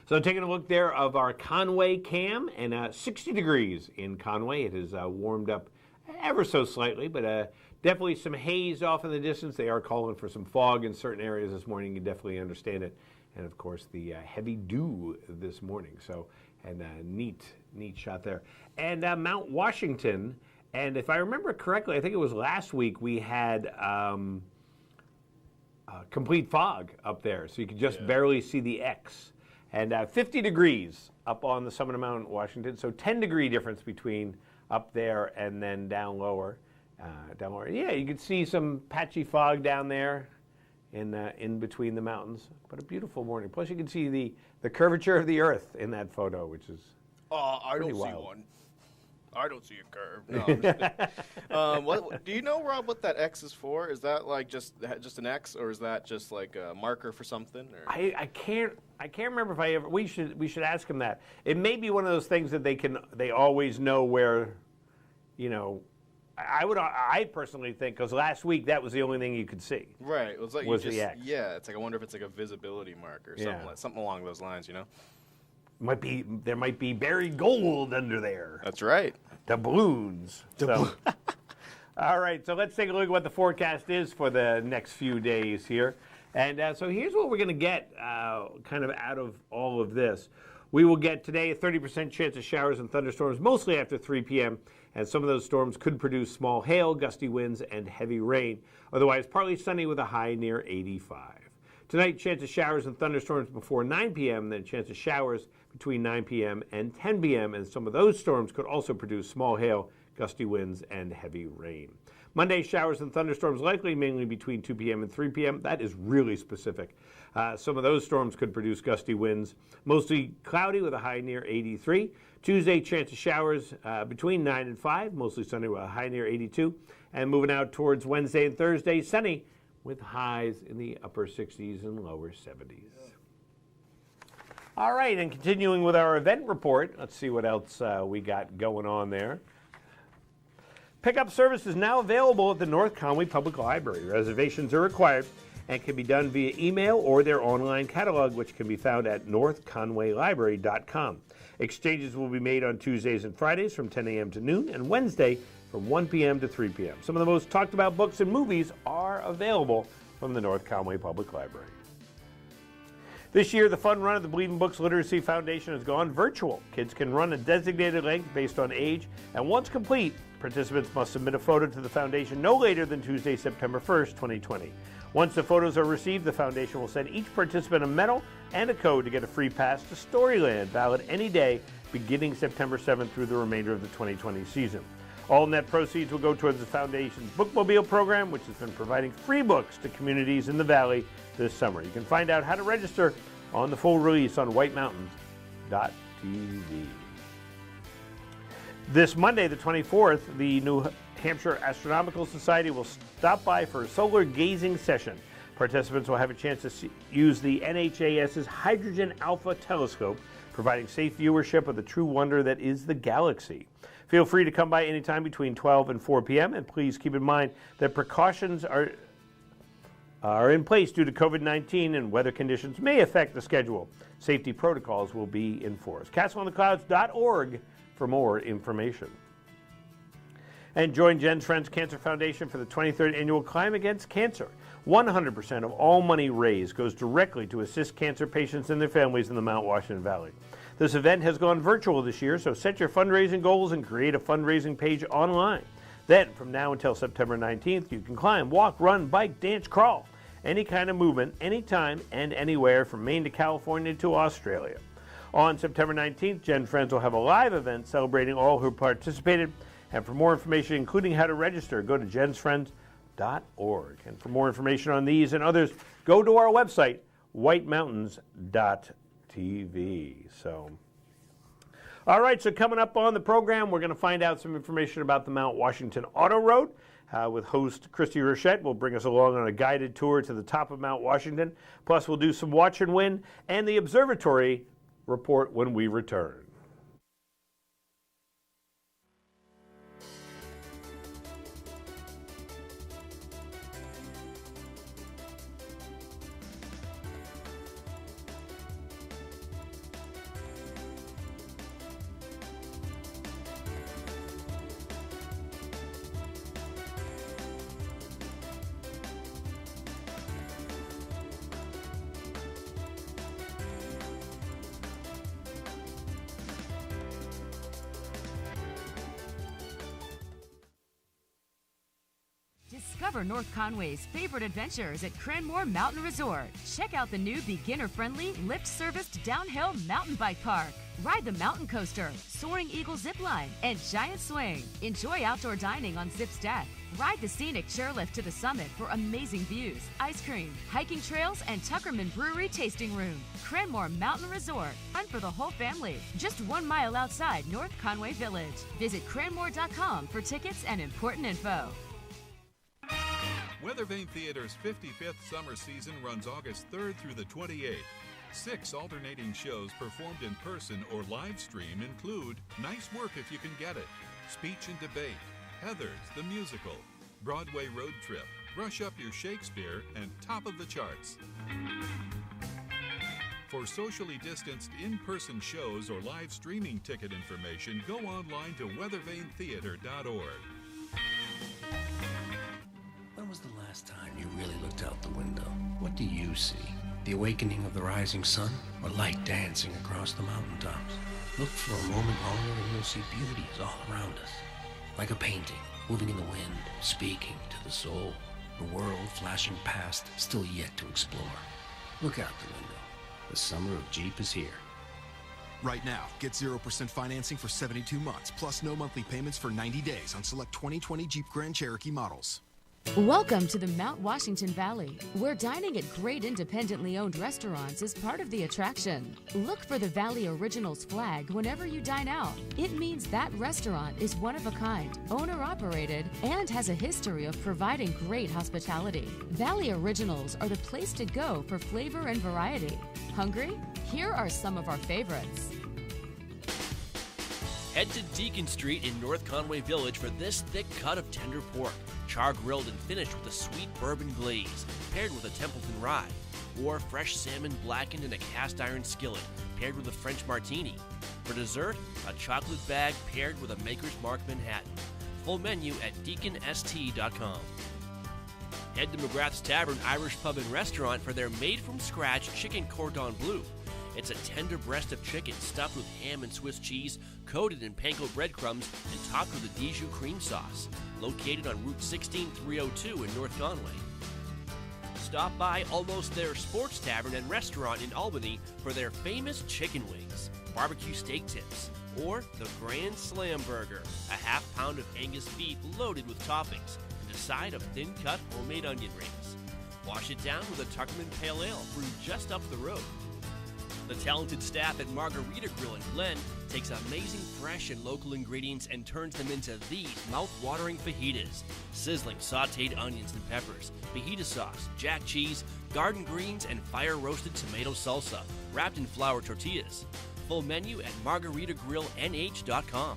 [SPEAKER 1] So taking a look there of our Conway cam, and 60 degrees in Conway. It has warmed up ever so slightly, but definitely some haze off in the distance. They are calling for some fog in certain areas this morning. You definitely understand it. And of course, the heavy dew this morning. So, and neat shot there. And Mount Washington, and if I remember correctly, I think it was last week we had complete fog up there. So you could just barely see the X. And 50 degrees up on the summit of Mount Washington. So 10-degree difference between up there and then down lower. Yeah, you can see some patchy fog down there in between the mountains. But a beautiful morning. Plus, you can see the curvature of the Earth in that photo, which is
[SPEAKER 2] I don't
[SPEAKER 1] wild.
[SPEAKER 2] see one. I don't see a curve. No, I'm just what, do you know, Rob, what that X is for? Is that like just an X, or is that just like a marker for something? Or?
[SPEAKER 1] I can't remember if I ever. We should ask him that. It may be one of those things that they always know where, you know. I personally think, because last week that was the only thing you could see.
[SPEAKER 2] Right. It was like
[SPEAKER 1] the X.
[SPEAKER 2] Yeah. It's like I wonder if it's like a visibility marker, or something along those lines. You know.
[SPEAKER 1] There might be buried gold under there.
[SPEAKER 2] That's right.
[SPEAKER 1] Doubloons. All right, so let's take a look at what the forecast is for the next few days here. And so here's what we're going to get kind of out of all of this. We will get today a 30% chance of showers and thunderstorms, mostly after 3 p.m., and some of those storms could produce small hail, gusty winds, and heavy rain. Otherwise, partly sunny with a high near 85. Tonight, chance of showers and thunderstorms before 9 p.m., then chance of showers between 9 p.m. and 10 p.m., and some of those storms could also produce small hail, gusty winds, and heavy rain. Monday, showers and thunderstorms likely mainly between 2 p.m. and 3 p.m. That is really specific. Some of those storms could produce gusty winds, mostly cloudy with a high near 83. Tuesday, chance of showers between 9 and 5, mostly sunny with a high near 82. And moving out towards Wednesday and Thursday, sunny with highs in the upper 60s and lower 70s. All right, and continuing with our event report, let's see what else we got going on there. Pickup service is now available at the North Conway Public Library. Reservations are required and can be done via email or their online catalog, which can be found at northconwaylibrary.com. Exchanges will be made on Tuesdays and Fridays from 10 a.m. to noon, and Wednesday from 1 p.m. to 3 p.m. Some of the most talked about books and movies are available from the North Conway Public Library. This year, the fun run of the Believing Books Literacy Foundation has gone virtual. Kids can run a designated length based on age, and once complete, participants must submit a photo to the foundation no later than Tuesday, September 1st, 2020. Once the photos are received, the foundation will send each participant a medal and a code to get a free pass to Storyland, valid any day beginning September 7th through the remainder of the 2020 season. All net proceeds will go towards the foundation's Bookmobile program, which has been providing free books to communities in the Valley this summer. You can find out how to register on the full release on whitemountains.tv. This Monday, the 24th, the New Hampshire Astronomical Society will stop by for a solar gazing session. Participants will have a chance to use the NHAS's Hydrogen Alpha telescope, providing safe viewership of the true wonder that is the galaxy. Feel free to come by anytime between 12 and 4 p.m., and please keep in mind that precautions are in place due to COVID-19 and weather conditions may affect the schedule. Safety protocols will be enforced. CastleOnTheClouds.org for more information. And join Jen's Friends Cancer Foundation for the 23rd Annual Climb Against Cancer. 100% of all money raised goes directly to assist cancer patients and their families in the Mount Washington Valley. This event has gone virtual this year, so set your fundraising goals and create a fundraising page online. Then, from now until September 19th, you can climb, walk, run, bike, dance, crawl. Any kind of movement, anytime and anywhere from Maine to California to Australia. On September 19th, Jen Friends will have a live event celebrating all who participated And for more information, including how to register, go to jensfriends.org. And for more information on these and others, go to our website, whitemountains.tv. So, all right, so coming up on the program, we're going to find out some information about the Mount Washington Auto Road with host Christy Rochette. Will bring us along on a guided tour to the top of Mount Washington. Plus, we'll do some watch and win and the observatory report when we return.
[SPEAKER 16] Discover North Conway's favorite adventures at Cranmore Mountain Resort. Check out the new beginner-friendly, lift-serviced downhill mountain bike park. Ride the mountain coaster, Soaring Eagle zip line, and giant swing. Enjoy outdoor dining on Zip's deck. Ride the scenic chairlift to the summit for amazing views, ice cream, hiking trails, and Tuckerman Brewery tasting room. Cranmore Mountain Resort. Fun for the whole family. Just 1 mile outside North Conway Village. Visit cranmore.com for tickets and important info.
[SPEAKER 5] Weathervane Theater's 55th summer season runs August 3rd through the 28th. 6 alternating shows performed in person or live stream include Nice Work If You Can Get It, Speech and Debate, Heathers the Musical, Broadway Road Trip, Brush Up Your Shakespeare, and Top of the Charts. For socially distanced in-person shows or live streaming ticket information, go online to weathervanetheater.org.
[SPEAKER 17] When was the last time you really looked out the window? What do you see? The awakening of the rising sun, or light dancing across the mountaintops? Look for a moment longer and you'll see beauties all around us. Like a painting, moving in the wind, speaking to the soul. The world flashing past, still yet to explore. Look out the window. The summer of Jeep is here.
[SPEAKER 10] Right now, get 0% financing for 72 months, plus no monthly payments for 90 days on select 2020 Jeep Grand Cherokee models.
[SPEAKER 16] Welcome to the Mount Washington Valley, where dining at great independently owned restaurants is part of the attraction. Look for the Valley Originals flag whenever you dine out. It means that restaurant is one of a kind, owner-operated, and has a history of providing great hospitality. Valley Originals are the place to go for flavor and variety. Hungry? Here are some of our favorites.
[SPEAKER 18] Head to Deacon Street in North Conway Village for this thick cut of tender pork, char-grilled and finished with a sweet bourbon glaze, paired with a Templeton rye, or fresh salmon blackened in a cast-iron skillet, paired with a French martini. For dessert, a chocolate bag paired with a Maker's Mark Manhattan. Full menu at deaconst.com. Head to McGrath's Tavern Irish Pub and Restaurant for their made-from-scratch chicken cordon bleu. It's a tender breast of chicken stuffed with ham and Swiss cheese, coated in panko breadcrumbs, and topped with a Dijon cream sauce. Located on Route 16302 in North Conway. Stop by Almost There Sports Tavern and Restaurant in Albany for their famous chicken wings, barbecue steak tips, or the Grand Slam Burger, a half pound of Angus beef loaded with toppings, and a side of thin-cut homemade onion rings. Wash it down with a Tuckerman Pale Ale brewed just up the road. The talented staff at Margarita Grill in Glen takes amazing fresh and local ingredients and turns them into these mouth-watering fajitas. Sizzling sautéed onions and peppers, fajita sauce, jack cheese, garden greens, and fire-roasted tomato salsa, wrapped in flour tortillas. Full menu at margaritagrilLNH.com.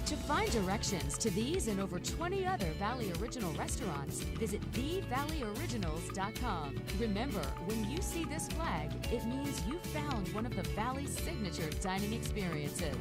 [SPEAKER 16] To find directions to these and over 20 other Valley Original restaurants, visit thevalleyoriginals.com. Remember, when you see this flag, it means you found one of the Valley's signature dining experiences.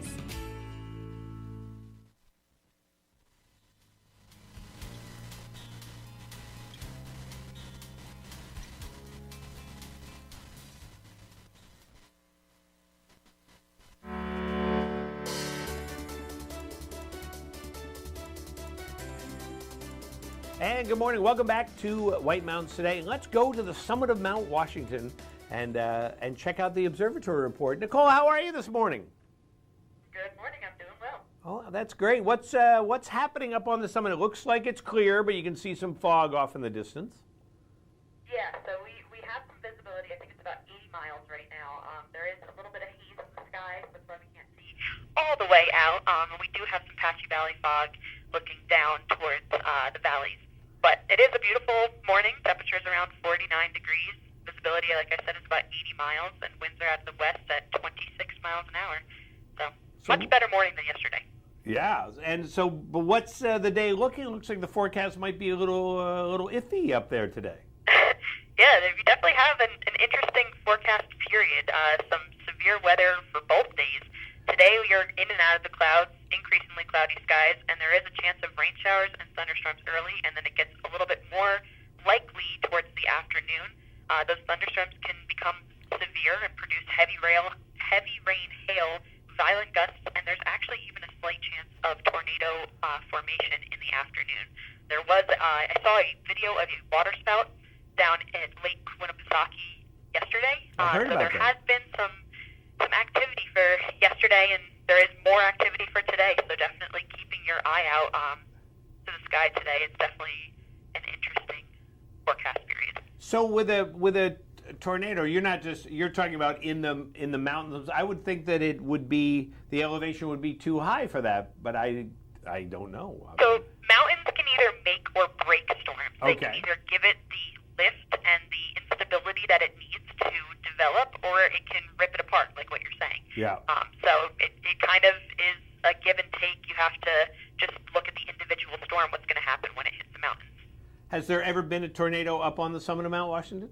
[SPEAKER 1] And good morning. Welcome back to White Mountains Today. Let's go to the summit of Mount Washington and check out the observatory report. Nicole, how are you this morning?
[SPEAKER 19] Good morning. I'm doing well.
[SPEAKER 1] Oh, that's great. What's happening up on the summit? It looks like it's clear, but you can see some fog off in the distance.
[SPEAKER 19] Yeah, so we have some visibility. I think it's about 80 miles right now. There is a little bit of haze in the sky, so that's why we can't see all the way out. And we do have some patchy valley fog looking down towards the valleys. But it is a beautiful morning. Temperatures around 49 degrees. Visibility, like I said, is about 80 miles, and winds are out of the west at 26 miles an hour. So much better morning than yesterday.
[SPEAKER 1] Yeah, and so, but what's the day looking? It looks like the forecast might be a little iffy up there today.
[SPEAKER 19] Yeah, we definitely have an interesting forecast period. Some severe weather for both days. Today we are in and out of the clouds, increasingly cloudy skies, and there is a chance of rain showers and thunderstorms early, and then it gets a little bit more likely towards the afternoon. Those thunderstorms can become severe and produce heavy rain, hail, violent gusts, and there's actually even a slight chance of tornado formation in the afternoon. There was, I saw a video of a water spout down at Lake Winnipesaukee yesterday.
[SPEAKER 1] I heard about
[SPEAKER 19] there
[SPEAKER 1] that.
[SPEAKER 19] has been some activity for yesterday, and there is more activity for today. So definitely keeping your eye out to the sky today. It's definitely an interesting forecast period.
[SPEAKER 1] So with a tornado, you're talking about in the mountains. I would think that the elevation would be too high for that, but I don't know.
[SPEAKER 19] So mountains can either make or break storms. They
[SPEAKER 1] Okay.
[SPEAKER 19] can either give it the lift and the instability that it needs to develop, or it can rip it apart, like what you're saying.
[SPEAKER 1] Yeah.
[SPEAKER 19] So it kind of is a give and take. You have to just look at the individual storm, what's going to happen when it hits the mountains.
[SPEAKER 1] Has there ever been a tornado up on the summit of Mount Washington?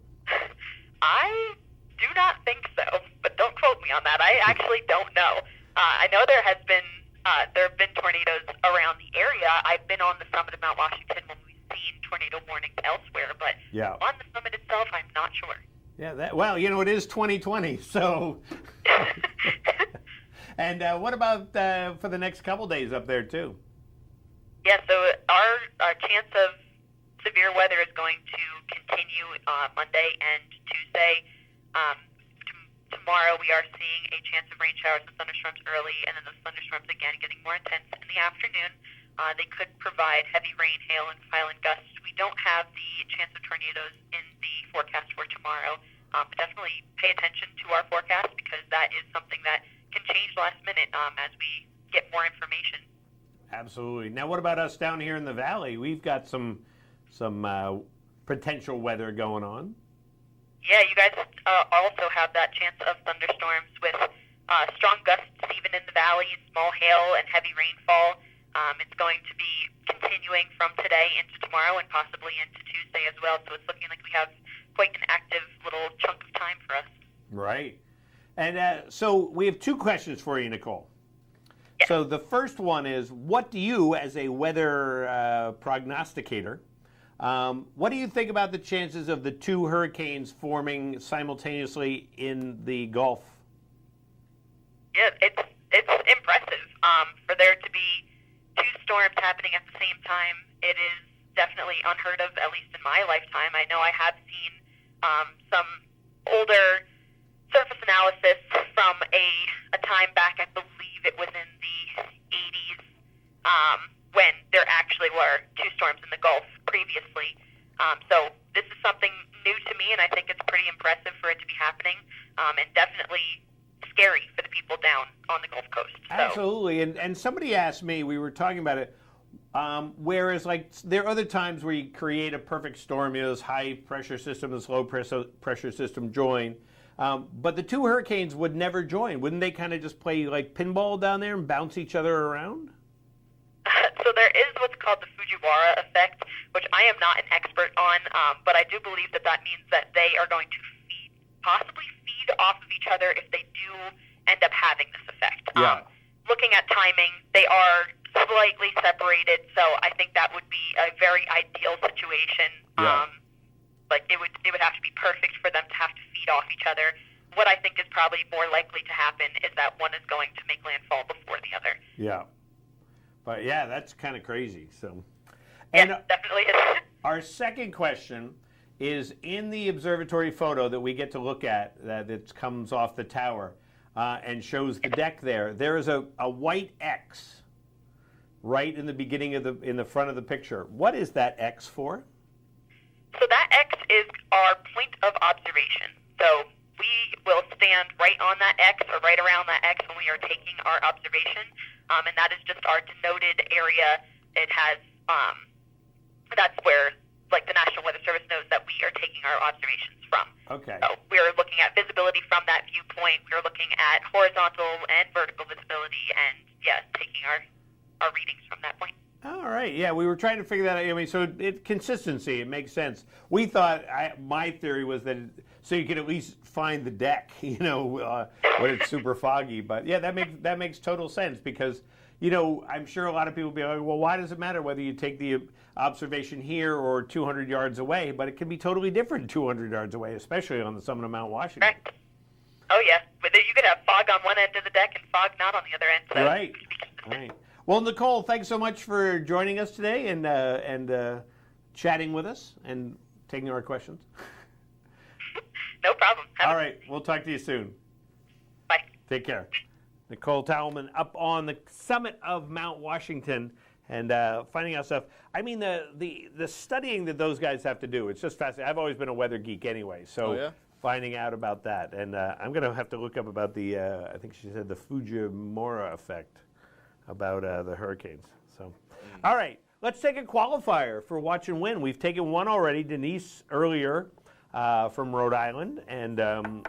[SPEAKER 19] I do not think so, but don't quote me on that. I actually don't know. I know there have been tornadoes around the area. I've been on the summit of Mount Washington when we've seen tornado warnings elsewhere, but
[SPEAKER 1] Yeah.
[SPEAKER 19] on the summit itself, I'm not sure.
[SPEAKER 1] Yeah. Well, it is 2020, so. And what about for the next couple days up there too?
[SPEAKER 19] Yeah, so our chance of severe weather is going to continue Monday and Tuesday. Tomorrow we are seeing a chance of rain showers and thunderstorms early, and then those thunderstorms again getting more intense in the afternoon. They could provide heavy rain, hail, and violent gusts. We don't have the chance of tornadoes in the forecast for tomorrow, but definitely pay attention to our forecast because that is something that can change last minute as we get more information.
[SPEAKER 1] Absolutely. Now, what about us down here in the valley? We've got some potential weather going on.
[SPEAKER 19] Yeah, you guys also have that chance of thunderstorms with strong gusts even in the valley, small hail, and heavy rainfall. It's going to be continuing from today into tomorrow and possibly into Tuesday as well. So it's looking like we have quite an active little chunk of time for us.
[SPEAKER 1] Right. And so we have two questions for you, Nicole. Yeah. So the first one is, what do you, as a weather prognosticator, what do you think about the chances of the two hurricanes forming simultaneously in the Gulf?
[SPEAKER 19] Yeah, it's impressive. For there to be two storms happening at the same time, it is definitely unheard of, at least in my lifetime. I know I have seen some older surface analysis from a time back, I believe it was in the 80s, when there actually were two storms in the Gulf previously. So this is something new to me, and I think it's pretty impressive for it to be happening, and definitely scary for the people down on the Gulf Coast. So.
[SPEAKER 1] Absolutely, and somebody asked me, we were talking about it, whereas like there are other times where you create a perfect storm, this high pressure system, this low pressure system join, but the two hurricanes would never join. Wouldn't they kind of just play like pinball down there and bounce each other around?
[SPEAKER 19] So there is what's called the Fujiwara effect, which I am not an expert on, but I do believe that means that they are going to possibly feed off of each other if they do end up having this effect.
[SPEAKER 1] Yeah.
[SPEAKER 19] Looking at timing, they are slightly separated, so I think that would be a very ideal situation.
[SPEAKER 1] Yeah.
[SPEAKER 19] Like it would have to be perfect for them to have to feed off each other. What I think is probably more likely to happen is that one is going to make landfall before the other.
[SPEAKER 1] Yeah. But yeah, that's kind of crazy. So, and
[SPEAKER 19] yeah, definitely is.
[SPEAKER 1] Our second question is in the observatory photo that we get to look at that comes off the tower and shows the deck there. There is a white X right in the beginning in the front of the picture. What is that X for?
[SPEAKER 19] So that X is our point of observation. So we will stand right on that X or right around that X when we are taking our observation, and that is just our denoted area. It has, that's where, like, the National Weather Service knows that we are taking our observations from.
[SPEAKER 1] Okay.
[SPEAKER 19] So we're looking at visibility from that viewpoint. We're looking at horizontal and vertical visibility, and taking our readings from that point.
[SPEAKER 1] All right. Yeah, we were trying to figure that out. I mean, so consistency, it makes sense. We thought, my theory was that so you could at least find the deck, when it's super foggy. But yeah, that makes total sense because, I'm sure a lot of people will be like, well, why does it matter whether you take the observation here or 200 yards away? But it can be totally different 200 yards away, especially on the summit of Mount Washington.
[SPEAKER 19] Correct. Oh, yeah. But you could have fog on one end of the deck and fog not on the other end. So
[SPEAKER 1] Right. Well, Nicole, thanks so much for joining us today and chatting with us and taking our questions.
[SPEAKER 19] No problem.
[SPEAKER 1] All right. We'll talk to you soon.
[SPEAKER 19] Bye.
[SPEAKER 1] Take care. Nicole Talman up on the summit of Mount Washington and finding out stuff. I mean, the studying that those guys have to do, it's just fascinating. I've always been a weather geek anyway, so finding out about that. And I'm going to have to look up about the, I think she said the Fujimura effect about the hurricanes. So, all right. Let's take a qualifier for Watch and Win. We've taken one already, Denise earlier from Rhode Island, and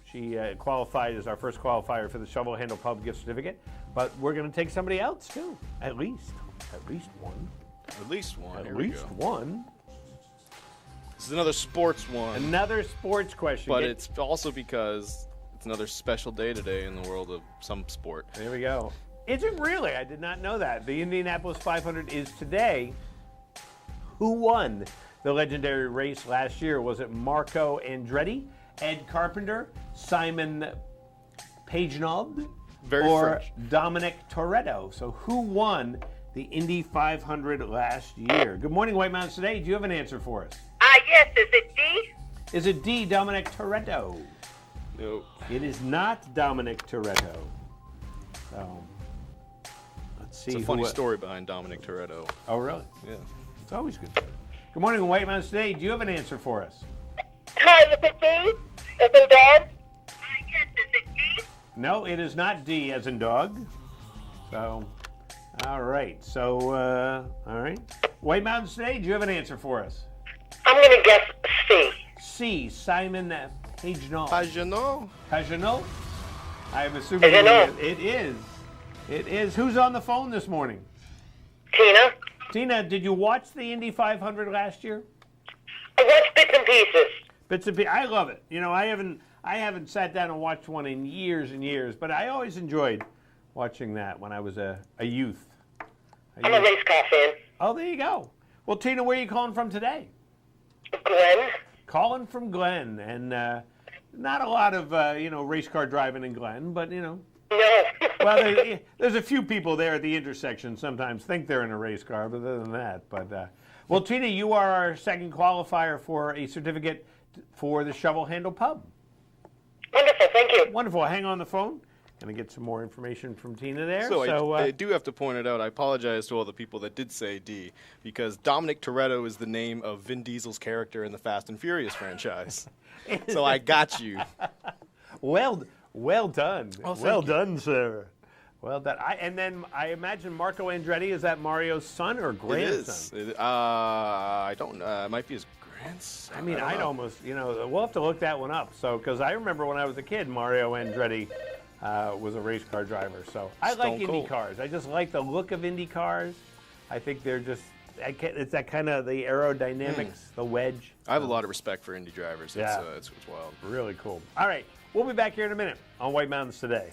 [SPEAKER 1] she qualified as our first qualifier for the Shovel Handle Pub gift certificate. But we're going to take somebody else too, at least one.
[SPEAKER 2] At least one.
[SPEAKER 1] At least one.
[SPEAKER 2] This is another sports one.
[SPEAKER 1] Another sports question.
[SPEAKER 2] But it's also because it's another special day today in the world of some sport.
[SPEAKER 1] There we go. Is it really? I did not know that. The Indianapolis 500 is today. Who won the legendary race last year? Was it Marco Andretti, Ed Carpenter, Simon Pagenaud, or
[SPEAKER 2] French.
[SPEAKER 1] Dominic Toretto? So who won the Indy 500 last year? Good morning, White Mountains Today. Do you have an answer for us?
[SPEAKER 12] Yes. Is it D?
[SPEAKER 1] Is it D, Dominic Toretto?
[SPEAKER 2] No.
[SPEAKER 1] It is not Dominic Toretto. So, let's see.
[SPEAKER 2] It's a funny story behind Dominic Toretto.
[SPEAKER 1] Oh, really?
[SPEAKER 2] Yeah.
[SPEAKER 1] It's always good. Good morning, White Mountains Today. Do you have an answer for us?
[SPEAKER 12] Hi, is it D? Is it dog? Yes. Is it D?
[SPEAKER 1] No, it is not D as in dog. So, all right. So, all right. White Mountains Today, do you have an answer for us?
[SPEAKER 12] I'm going to guess C.
[SPEAKER 1] C, Simon Pagenaud.
[SPEAKER 2] Pagenaud?
[SPEAKER 1] I'm assuming it is. It is. Who's on the phone this morning?
[SPEAKER 12] Tina.
[SPEAKER 1] Tina, did you watch the Indy 500 last year?
[SPEAKER 12] I watched bits and pieces.
[SPEAKER 1] Bits and pieces. I love it. I haven't sat down and watched one in years and years, but I always enjoyed watching that when I was a youth.
[SPEAKER 12] I'm a race car fan.
[SPEAKER 1] Oh, there you go. Well, Tina, where are you calling from today?
[SPEAKER 12] Glenn.
[SPEAKER 1] Calling from Glenn, and not a lot of race car driving in Glenn, but
[SPEAKER 12] No.
[SPEAKER 1] well, there's a few people there at the intersection sometimes think they're in a race car, but other than that, well, Tina, you are our second qualifier for a certificate for the Shovel Handle Pub.
[SPEAKER 12] Wonderful, thank you.
[SPEAKER 1] Wonderful. Hang on the phone. Going to get some more information from Tina there.
[SPEAKER 2] So I do have to point it out. I apologize to all the people that did say D, because Dominic Toretto is the name of Vin Diesel's character in the Fast and Furious franchise. So I got you.
[SPEAKER 1] Well done.
[SPEAKER 2] Oh,
[SPEAKER 1] well done, sir. Well done. And then I imagine Marco Andretti, is that Mario's son or grandson?
[SPEAKER 2] It is. I don't know. It might be his grandson.
[SPEAKER 1] I mean, I'd almost, we'll have to look that one up. So, because I remember when I was a kid, Mario Andretti was a race car driver. So I like Indy cars. I just like the look of Indy cars. I think they're just, it's that kind of the aerodynamics, the wedge.
[SPEAKER 2] I have a lot of respect for Indy drivers.
[SPEAKER 1] Yeah.
[SPEAKER 2] It's wild.
[SPEAKER 1] Really cool. All right. We'll be back here in a minute on White Mountains Today.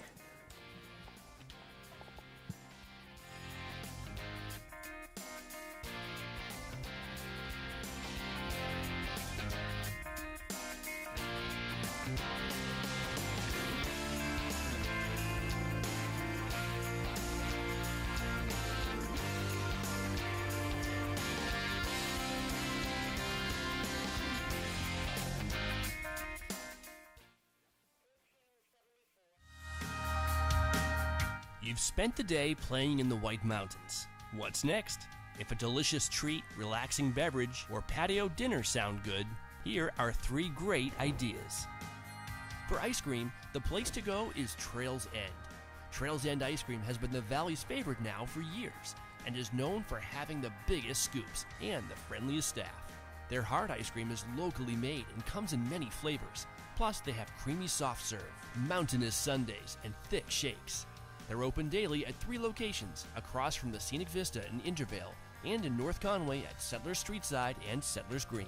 [SPEAKER 18] You've spent the day playing in the White Mountains. What's next? If a delicious treat, relaxing beverage, or patio dinner sound good, here are 3 great ideas. For ice cream, the place to go is Trails End. Trails End ice cream has been the Valley's favorite now for years and is known for having the biggest scoops and the friendliest staff. Their hard ice cream is locally made and comes in many flavors. Plus, they have creamy soft serve, mountainous sundaes, and thick shakes. They're open daily at 3 locations across from the Scenic Vista in Intervale and in North Conway at Settlers Streetside and Settlers Green.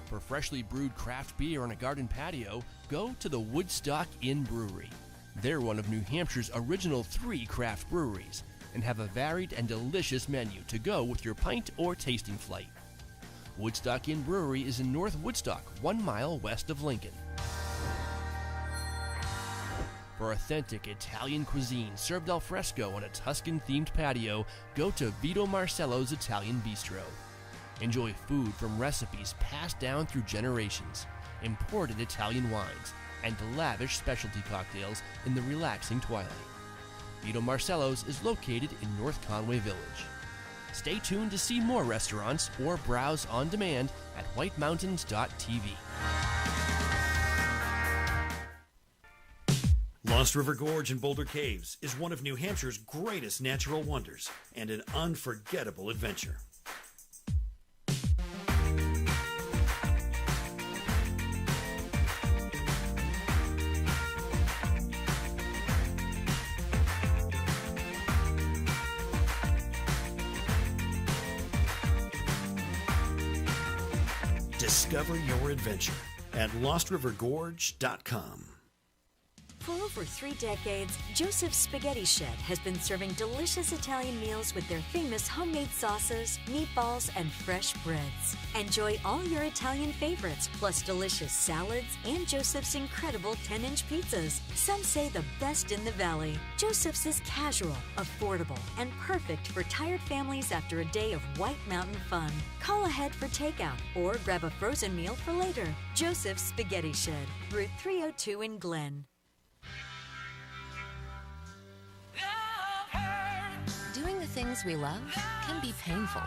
[SPEAKER 18] For freshly brewed craft beer on a garden patio, go to the Woodstock Inn Brewery. They're one of New Hampshire's original 3 craft breweries and have a varied and delicious menu to go with your pint or tasting flight. Woodstock Inn Brewery is in North Woodstock, 1 mile west of Lincoln. For authentic Italian cuisine served al fresco on a Tuscan-themed patio, go to Vito Marcello's Italian Bistro. Enjoy food from recipes passed down through generations, imported Italian wines, and lavish specialty cocktails in the relaxing twilight. Vito Marcello's is located in North Conway Village. Stay tuned to see more restaurants or browse on demand at whitemountains.tv.
[SPEAKER 20] Lost River Gorge in Boulder Caves is one of New Hampshire's greatest natural wonders and an unforgettable adventure. Discover your adventure at LostRiverGorge.com.
[SPEAKER 21] For over 3 decades, Joseph's Spaghetti Shed has been serving delicious Italian meals with their famous homemade sauces, meatballs, and fresh breads. Enjoy all your Italian favorites, plus delicious salads and Joseph's incredible 10-inch pizzas. Some say the best in the valley. Joseph's is casual, affordable, and perfect for tired families after a day of White Mountain fun. Call ahead for takeout or grab a frozen meal for later. Joseph's Spaghetti Shed, Route 302 in Glen.
[SPEAKER 22] Doing the things we love can be painful.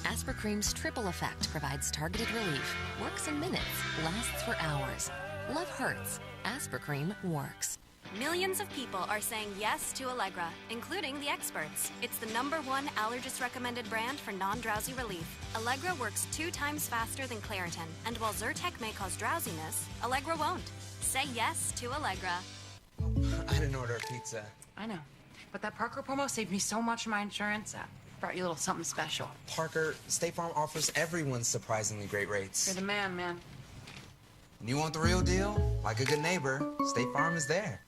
[SPEAKER 22] Aspercream's triple effect provides targeted relief, works in minutes, lasts for hours. Love hurts. Aspercream works.
[SPEAKER 23] Millions of people are saying yes to Allegra, including the experts. It's the #1 allergist-recommended brand for non-drowsy relief. Allegra works 2 times faster than Claritin, and while Zyrtec may cause drowsiness, Allegra won't. Say yes to Allegra.
[SPEAKER 8] I didn't order a pizza.
[SPEAKER 24] I know. But that Parker promo saved me so much on my insurance. Brought you a little something special.
[SPEAKER 8] Parker, State Farm offers everyone surprisingly great rates.
[SPEAKER 24] You're the man, man.
[SPEAKER 8] And you want the real deal? Like a good neighbor, State Farm is there.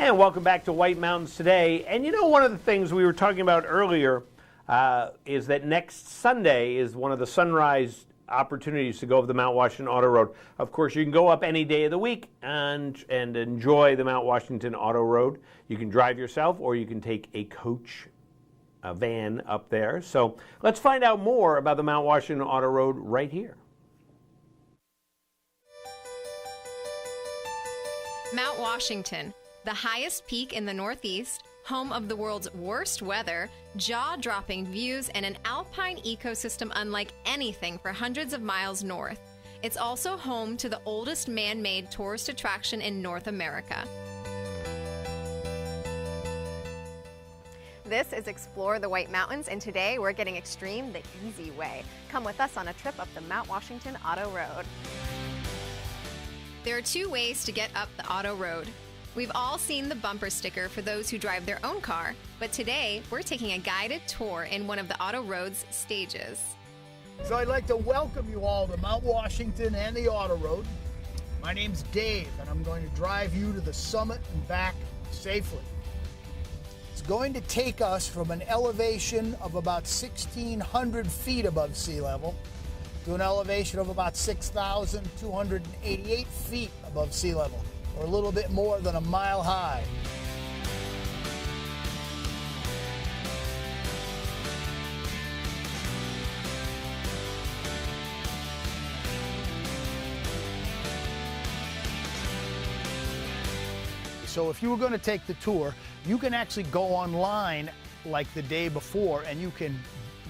[SPEAKER 1] And welcome back to White Mountains Today. And you know, one of the things we were talking about earlier is that next Sunday is one of the sunrise opportunities to go up the Mount Washington Auto Road. Of course, you can go up any day of the week and enjoy the Mount Washington Auto Road. You can drive yourself or you can take a coach, a van up there. So let's find out more about the Mount Washington Auto Road right here.
[SPEAKER 4] Mount Washington, the highest peak in the Northeast, home of the world's worst weather, jaw-dropping views, and an alpine ecosystem unlike anything for hundreds of miles north. It's also home to the oldest man-made tourist attraction in North America.
[SPEAKER 6] This is Explore the White Mountains, and today we're getting extreme the easy way. Come with us on a trip up the Mount Washington Auto Road.
[SPEAKER 4] There are two ways to get up the Auto Road. We've all seen the bumper sticker for those who drive their own car, but today we're taking a guided tour in one of the Auto Road's stages.
[SPEAKER 7] So I'd like to welcome you all to Mount Washington and the Auto Road. My name's Dave, and I'm going to drive you to the summit and back safely. It's going to take us from an elevation of about 1,600 feet above sea level to an elevation of about 6,288 feet above sea level, or a little bit more than a mile high. So if you were going to take the tour, you can actually go online like the day before and you can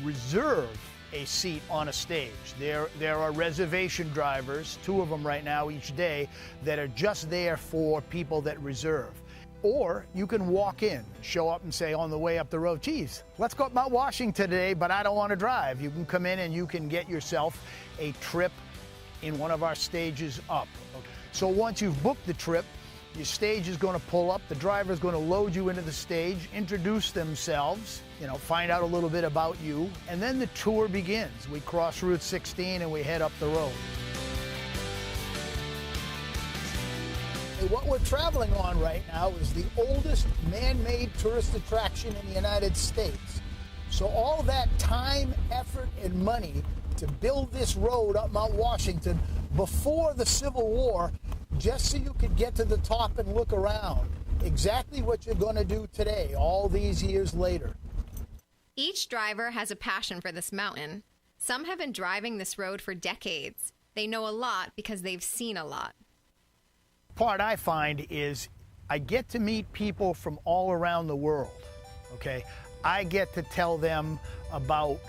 [SPEAKER 7] reserve a seat on a stage. There are reservation drivers, 2 of them right now each day, that are just there for people that reserve. Or you can walk in, show up and say on the way up the road, geez, let's go up Mount Washington today, but I don't want to drive. You can come in and you can get yourself a trip in one of our stages up. So once you've booked the trip, your stage is going to pull up, the driver is going to load you into the stage, introduce themselves, find out a little bit about you, and then the tour begins. We cross Route 16 and we head up the road. What we're traveling on right now is the oldest man-made tourist attraction in the United States. So all that time, effort, and money to build this road up Mount Washington before the Civil War, just so you could get to the top and look around. Exactly what you're going to do today, all these years later.
[SPEAKER 4] Each driver has a passion for this mountain. Some have been driving this road for decades. They know a lot because they've seen a lot.
[SPEAKER 7] Part I find is I get to meet people from all around the world, okay? I get to tell them about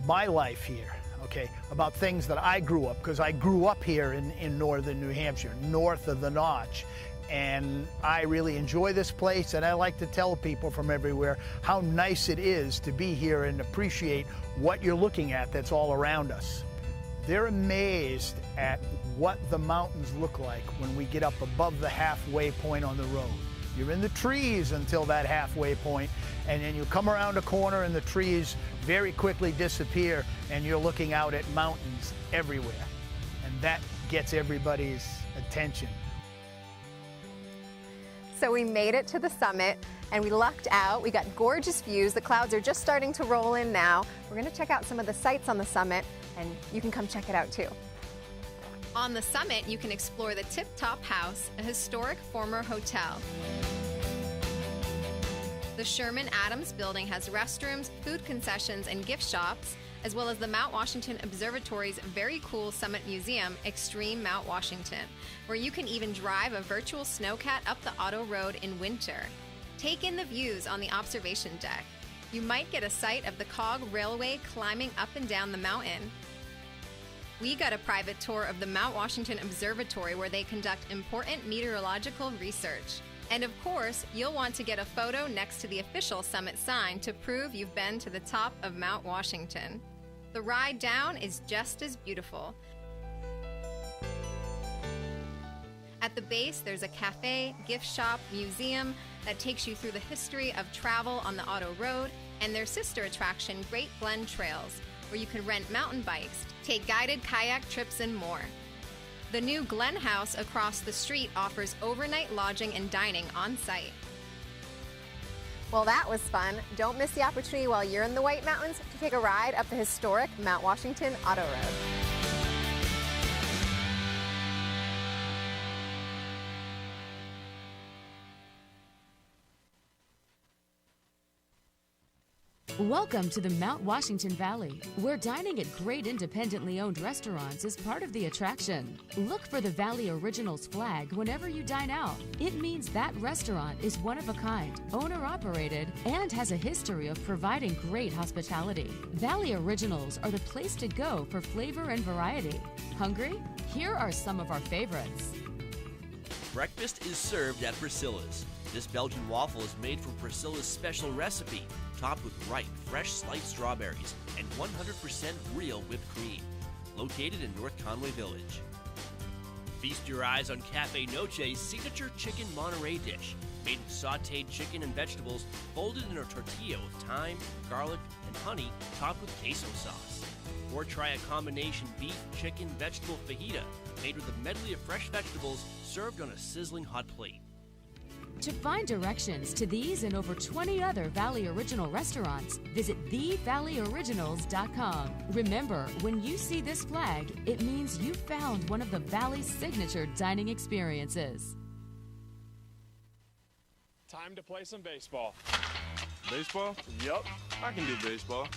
[SPEAKER 7] my life here, okay, about things that I grew up, because I grew up here in northern New Hampshire, north of the Notch. And I really enjoy this place, and I like to tell people from everywhere how nice it is to be here and appreciate what you're looking at that's all around us. They're amazed at what the mountains look like when we get up above the halfway point on the road. You're in the trees until that halfway point, and then you come around a corner and the trees very quickly disappear, and you're looking out at mountains everywhere. And that gets everybody's attention.
[SPEAKER 6] So we made it to the summit and we lucked out. We got gorgeous views. The clouds are just starting to roll in now. We're going to check out some of the sights on the summit, and you can come check it out too.
[SPEAKER 4] On the summit, you can explore the Tip Top House, a historic former hotel. The Sherman Adams building has restrooms, food concessions, and gift shops, as well as the Mount Washington Observatory's very cool Summit Museum, Extreme Mount Washington, where you can even drive a virtual snowcat up the Auto Road in winter. Take in the views on the observation deck. You might get a sight of the Cog Railway climbing up and down the mountain. We got a private tour of the Mount Washington Observatory, where they conduct important meteorological research. And of course, you'll want to get a photo next to the official summit sign to prove you've been to the top of Mount Washington. The ride down is just as beautiful. At the base, there's a cafe, gift shop, museum that takes you through the history of travel on the Auto Road, and their sister attraction, Great Glen Trails, where you can rent mountain bikes, take guided kayak trips, and more. The new Glen House across the street offers overnight lodging and dining on site.
[SPEAKER 6] Well, that was fun. Don't miss the opportunity while you're in the White Mountains to take a ride up the historic Mount Washington Auto Road.
[SPEAKER 16] Welcome to the Mount Washington Valley, where dining at great independently owned restaurants is part of the attraction. Look for the Valley Originals flag whenever you dine out. It means that restaurant is one of a kind, owner-operated, and has a history of providing great hospitality. Valley Originals are the place to go for flavor and variety. Hungry? Here are some of our favorites.
[SPEAKER 18] Breakfast is served at Priscilla's. This Belgian waffle is made from Priscilla's special recipe, topped with ripe, fresh sliced strawberries and 100% real whipped cream. Located in North Conway Village. Feast your eyes on Cafe Noche's signature chicken Monterey dish, made with sautéed chicken and vegetables folded in a tortilla with thyme, garlic, and honey, topped with queso sauce. Or try a combination beef, chicken, vegetable fajita, made with a medley of fresh vegetables served on a sizzling hot plate.
[SPEAKER 16] To find directions to these and over 20 other Valley Original restaurants, visit thevalleyoriginals.com. Remember, when you see this flag, it means you found one of the Valley's signature dining experiences.
[SPEAKER 9] Time to play some baseball.
[SPEAKER 11] Baseball?
[SPEAKER 9] Yup.
[SPEAKER 11] I can do baseball.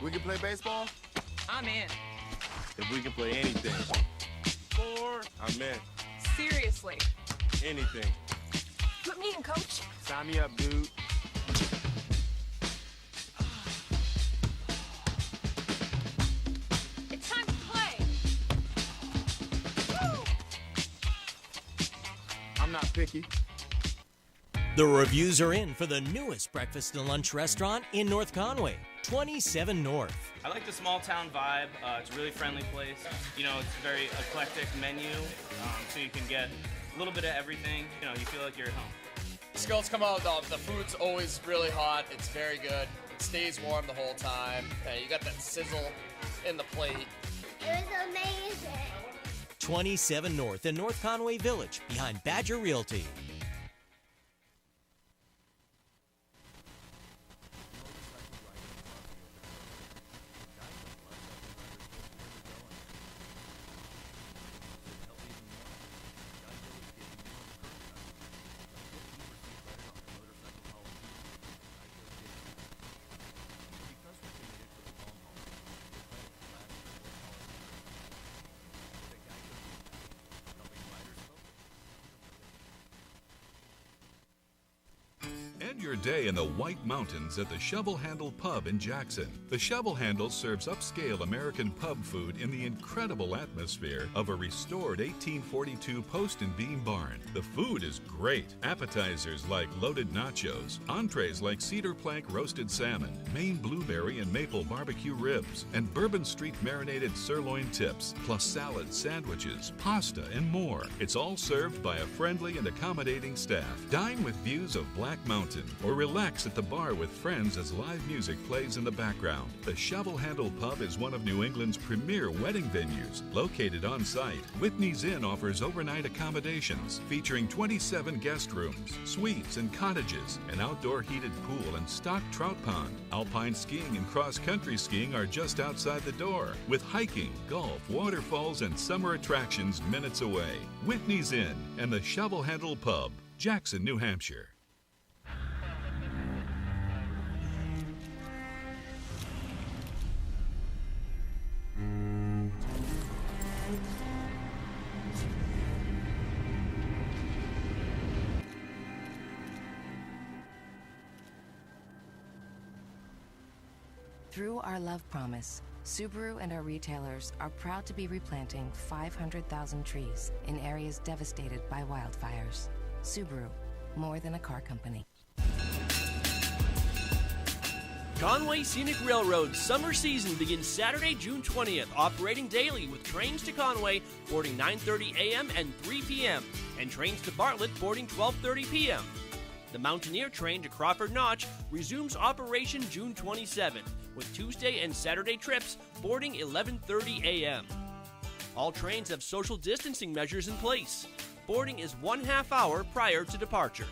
[SPEAKER 11] We can play baseball?
[SPEAKER 13] I'm in.
[SPEAKER 11] If we can play anything.
[SPEAKER 13] Four.
[SPEAKER 11] I'm in.
[SPEAKER 13] Seriously.
[SPEAKER 11] Anything.
[SPEAKER 13] Put me in, coach.
[SPEAKER 11] Sign me up, dude.
[SPEAKER 13] It's time to play. Woo!
[SPEAKER 11] I'm not picky.
[SPEAKER 15] The reviews are in for the newest breakfast and lunch restaurant in North Conway, 27 North.
[SPEAKER 25] I like the small town vibe. It's a really friendly place. You know, it's a very eclectic menu, so you can get a little bit of everything. You know, you feel like you're at home.
[SPEAKER 26] Skills come out, the food's always really hot. It's very good. It stays warm the whole time. You got that sizzle in the plate.
[SPEAKER 12] It was amazing.
[SPEAKER 15] 27 North in North Conway Village, behind Badger Realty.
[SPEAKER 5] End your day in the White Mountains at the Shovel Handle Pub in Jackson. The Shovel Handle serves upscale American pub food in the incredible atmosphere of a restored 1842 post and beam barn. The food is great. Appetizers like loaded nachos, entrees like cedar plank roasted salmon, Maine blueberry and maple barbecue ribs, and Bourbon Street marinated sirloin tips, plus salads, sandwiches, pasta, and more. It's all served by a friendly and accommodating staff. Dine with views of Black Mountain, or relax at the bar with friends as live music plays in the background. The Shovel Handle Pub is one of New England's premier wedding venues. Located on site, Whitney's Inn offers overnight accommodations featuring 27 guest rooms, suites, and cottages, an outdoor heated pool and stocked trout pond. Alpine skiing and cross-country skiing are just outside the door, with hiking, golf, waterfalls, and summer attractions minutes away. Whitney's Inn and the Shovel Handle Pub, Jackson, New Hampshire.
[SPEAKER 22] Through our love promise, Subaru and our retailers are proud to be replanting 500,000 trees in areas devastated by wildfires. Subaru, more than a car company.
[SPEAKER 18] Conway Scenic Railroad summer season begins Saturday, June 20th, operating daily with trains to Conway boarding 9:30 a.m. and 3 p.m. and trains to Bartlett boarding 12:30 p.m. The Mountaineer train to Crawford Notch resumes operation June 27th, with Tuesday and Saturday trips boarding 11:30 a.m. All trains have social distancing measures in place. Boarding is 1/2 hour prior to departure.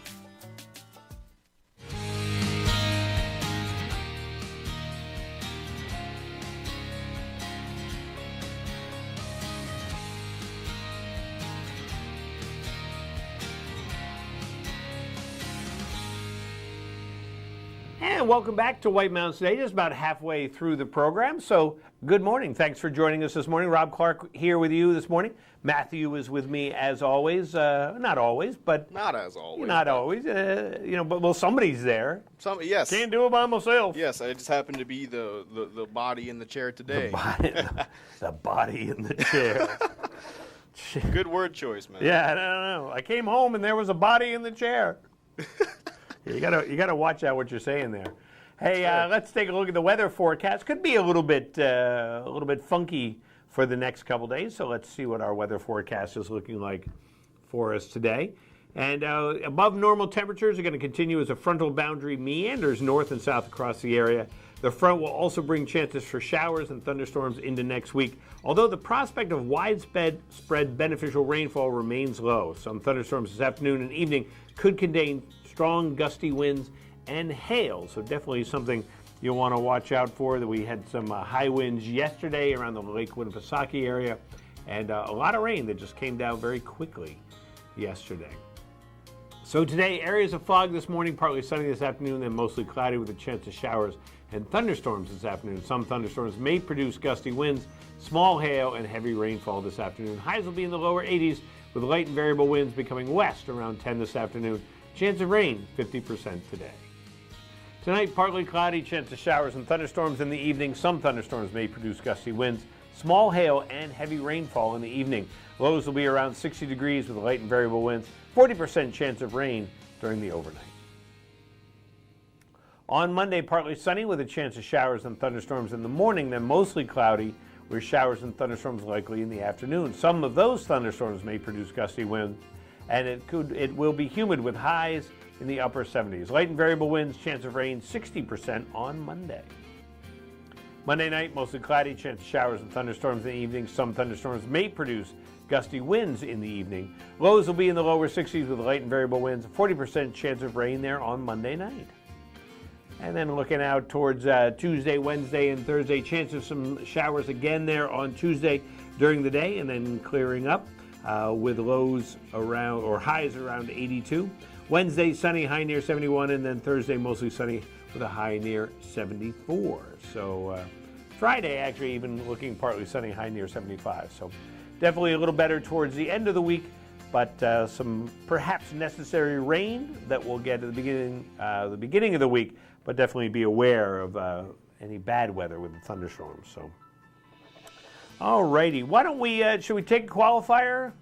[SPEAKER 1] And welcome back to White Mountains Today, just about halfway through the program. So good morning. Thanks for joining us this morning. Rob Clark here with you this morning. Matthew is with me as always. Not always, but...
[SPEAKER 2] Not as always.
[SPEAKER 1] Not always. But somebody's there.
[SPEAKER 2] Yes.
[SPEAKER 1] Can't do it by myself.
[SPEAKER 2] Yes, I just happen to be the body in the chair today.
[SPEAKER 1] The body in the chair.
[SPEAKER 2] Good word choice, man.
[SPEAKER 1] Yeah, I don't know. I came home and there was a body in the chair. You gotta watch out what you're saying there. Hey, let's take a look at the weather forecast. Could be a little bit funky for the next couple days. So let's see what our weather forecast is looking like for us today. And above normal temperatures are going to continue as a frontal boundary meanders north and south across the area. The front will also bring chances for showers and thunderstorms into next week, although the prospect of widespread beneficial rainfall remains low. Some thunderstorms this afternoon and evening could contain strong gusty winds and hail, so definitely something you'll want to watch out for. That we had some high winds yesterday around the Lake Winnipesaukee area, and a lot of rain that just came down very quickly yesterday. So today, areas of fog this morning, partly sunny this afternoon, then mostly cloudy with a chance of showers and thunderstorms this afternoon. Some thunderstorms may produce gusty winds, small hail, and heavy rainfall this afternoon. Highs will be in the lower 80s with light and variable winds becoming west around 10 this afternoon. Chance of rain, 50% today. Tonight, partly cloudy, chance of showers and thunderstorms in the evening. Some thunderstorms may produce gusty winds, small hail, and heavy rainfall in the evening. Lows will be around 60 degrees with light and variable winds. 40% chance of rain during the overnight. On Monday, partly sunny with a chance of showers and thunderstorms in the morning, then mostly cloudy with showers and thunderstorms likely in the afternoon. Some of those thunderstorms may produce gusty winds, and it will be humid with highs in the upper 70s. Light and variable winds, chance of rain 60% on Monday. Monday night, mostly cloudy, chance of showers and thunderstorms in the evening. Some thunderstorms may produce gusty winds in the evening. Lows will be in the lower 60s with light and variable winds. 40% chance of rain there on Monday night. And then looking out towards Tuesday, Wednesday, and Thursday, chance of some showers again there on Tuesday during the day, and then clearing up with lows around or highs around 82. Wednesday, sunny, high near 71, and then Thursday, mostly sunny with a high near 74. So Friday, actually, even looking partly sunny, high near 75. So definitely a little better towards the end of the week, but some perhaps necessary rain that we'll get at the beginning of the week, but definitely be aware of any bad weather with the thunderstorms. So, all righty. Why don't we, should we take a qualifier?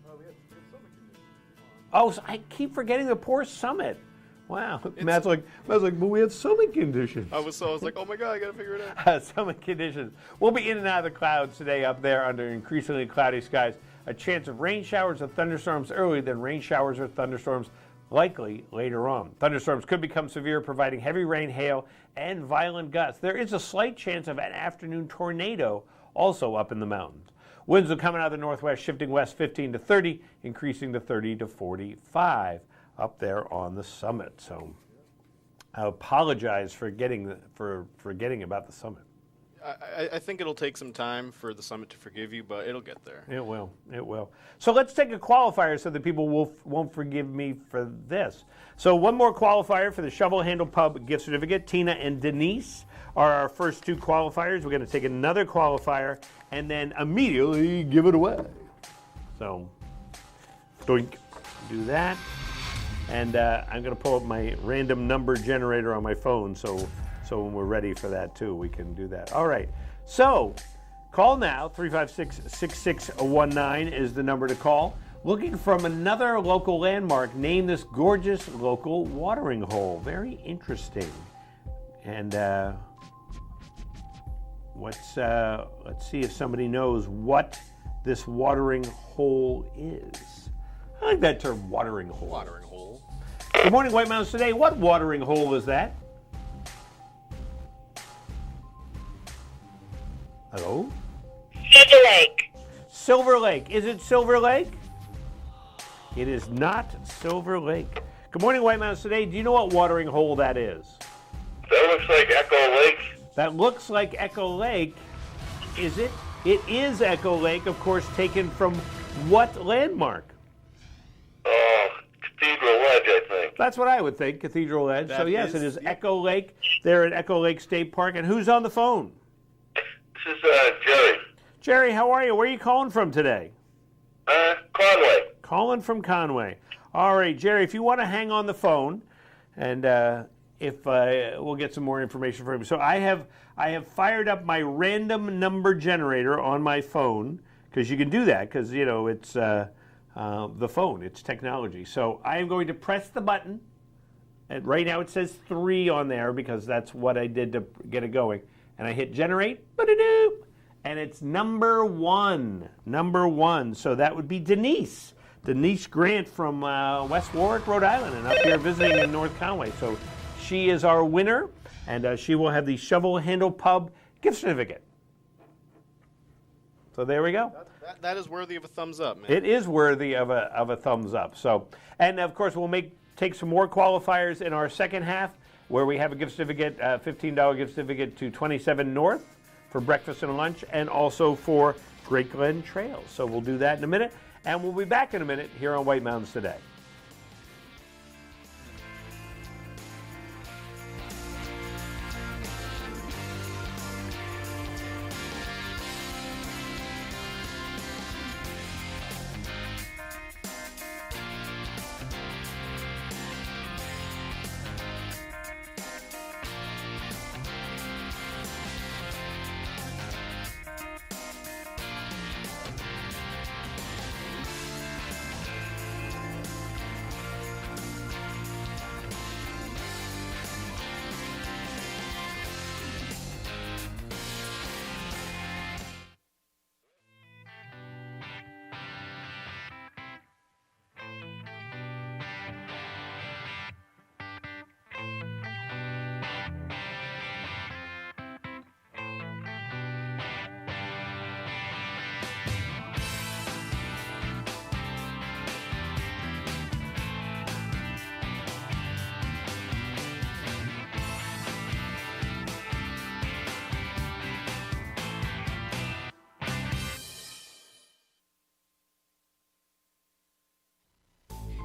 [SPEAKER 1] Oh, so I keep forgetting the poor Summit. Wow. Matt's like, but we have summit conditions.
[SPEAKER 2] I was like, oh my God, I got to figure it out.
[SPEAKER 1] Summit conditions. We'll be in and out of the clouds today up there under increasingly cloudy skies. A chance of rain showers and thunderstorms early, then rain showers or thunderstorms likely later on. Thunderstorms could become severe, providing heavy rain, hail, and violent gusts. There is a slight chance of an afternoon tornado also up in the mountains. Winds will come out of the northwest, shifting west 15 to 30, increasing to 30 to 45 up there on the summit. So I apologize for forgetting about the summit.
[SPEAKER 2] I think it'll take some time for the summit to forgive you, but it'll get there.
[SPEAKER 1] It will. It will. So let's take a qualifier so that people won't forgive me for this. So one more qualifier for the Shovel Handle Pub gift certificate. Tina and Denise are our first two qualifiers. We're going to take another qualifier and then immediately give it away. So, doink, do that. And I'm going to pull up my random number generator on my phone, so when we're ready for that too, we can do that. All right. So, call now. 356-6619 is the number to call. Looking from another local landmark, name this gorgeous local watering hole. Very interesting. And let's see if somebody knows what this watering hole is. I like that term, watering hole.
[SPEAKER 2] Watering hole.
[SPEAKER 1] Good morning, White Mountains Today. What watering hole is that? Hello?
[SPEAKER 12] Silver Lake.
[SPEAKER 1] Silver Lake. Is it Silver Lake? It is not Silver Lake. Good morning, White Mountains Today. Do you know what watering hole that is?
[SPEAKER 12] That looks like Echo Lake.
[SPEAKER 1] That looks like Echo Lake. Is it? It is Echo Lake, of course, taken from what landmark?
[SPEAKER 12] Cathedral Ledge, I think.
[SPEAKER 1] That's what I would think, Cathedral Ledge. So yes, it is Echo Lake. there at Echo Lake State Park. And who's on the phone?
[SPEAKER 12] This is Jerry.
[SPEAKER 1] Jerry, how are you? Where are you calling from today?
[SPEAKER 12] Conway.
[SPEAKER 1] Calling from Conway. All right, Jerry, if you want to hang on the phone, and we'll get some more information from you. So I have fired up my random number generator on my phone, because you can do that, because, you know, it's the phone. It's technology. So I am going to press the button. And right now it says 3 on there, because that's what I did to get it going. And I hit generate. And it's number 1. Number 1. So that would be Denise. Denise Grant from West Warwick, Rhode Island, and up here visiting in North Conway. So she is our winner, and she will have the Shovel Handle Pub gift certificate. So there we go.
[SPEAKER 2] That is worthy of a thumbs up, man.
[SPEAKER 1] It is worthy of a thumbs up. So, and of course we'll take some more qualifiers in our second half, where we have a gift certificate, $15 gift certificate to 27 North for breakfast and lunch, and also for Great Glen Trails. So we'll do that in a minute, and we'll be back in a minute here on White Mountains Today.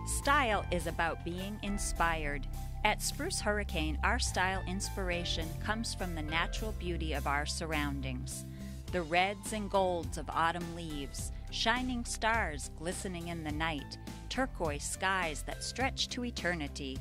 [SPEAKER 3] Style is about being inspired. At Spruce Hurricane, our style inspiration comes from the natural beauty of our surroundings. The reds and golds of autumn leaves, shining stars glistening in the night, turquoise skies that stretch to eternity.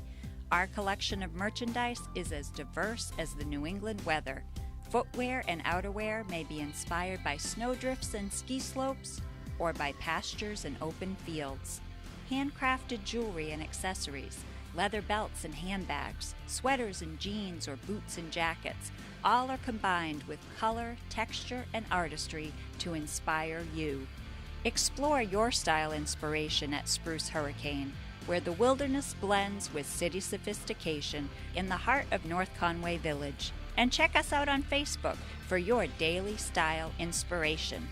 [SPEAKER 3] Our collection of merchandise is as diverse as the New England weather. Footwear and outerwear may be inspired by snowdrifts and ski slopes, or by pastures and open fields. Handcrafted jewelry and accessories, leather belts and handbags, sweaters and jeans or boots and jackets, all are combined with color, texture, and artistry to inspire you. Explore your style inspiration at Spruce Hurricane, where the wilderness blends with city sophistication in the heart of North Conway Village. And check us out on Facebook for your daily style inspiration.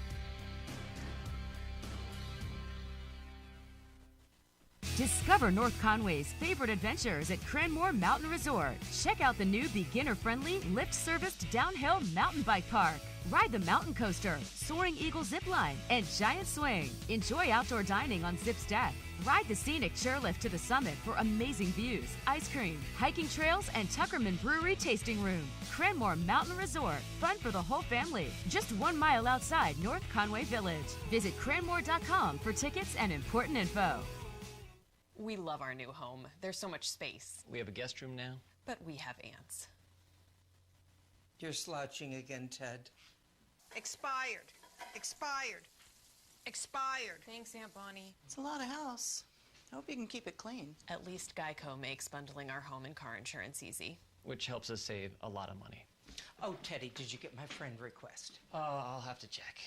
[SPEAKER 16] Discover North Conway's favorite adventures at Cranmore Mountain Resort. Check out the new beginner-friendly, lift-serviced downhill mountain bike park. Ride the mountain coaster, Soaring Eagle zip line, and giant swing. Enjoy outdoor dining on Zip's deck. Ride the scenic chairlift to the summit for amazing views, ice cream, hiking trails, and Tuckerman Brewery tasting room. Cranmore Mountain Resort, fun for the whole family. Just 1 mile outside North Conway Village. Visit cranmore.com for tickets and important info.
[SPEAKER 10] We love our new home. There's so much space.
[SPEAKER 14] We have a guest room now.
[SPEAKER 10] But we have ants.
[SPEAKER 17] You're slouching again, Ted.
[SPEAKER 13] Expired. Expired. Expired.
[SPEAKER 10] Thanks, Aunt Bonnie.
[SPEAKER 13] It's a lot of house. I hope you can keep it clean.
[SPEAKER 10] At least Geico makes bundling our home and car insurance easy.
[SPEAKER 14] Which helps us save a lot of money.
[SPEAKER 17] Oh, Teddy, did you get my friend request?
[SPEAKER 14] I'll have to check.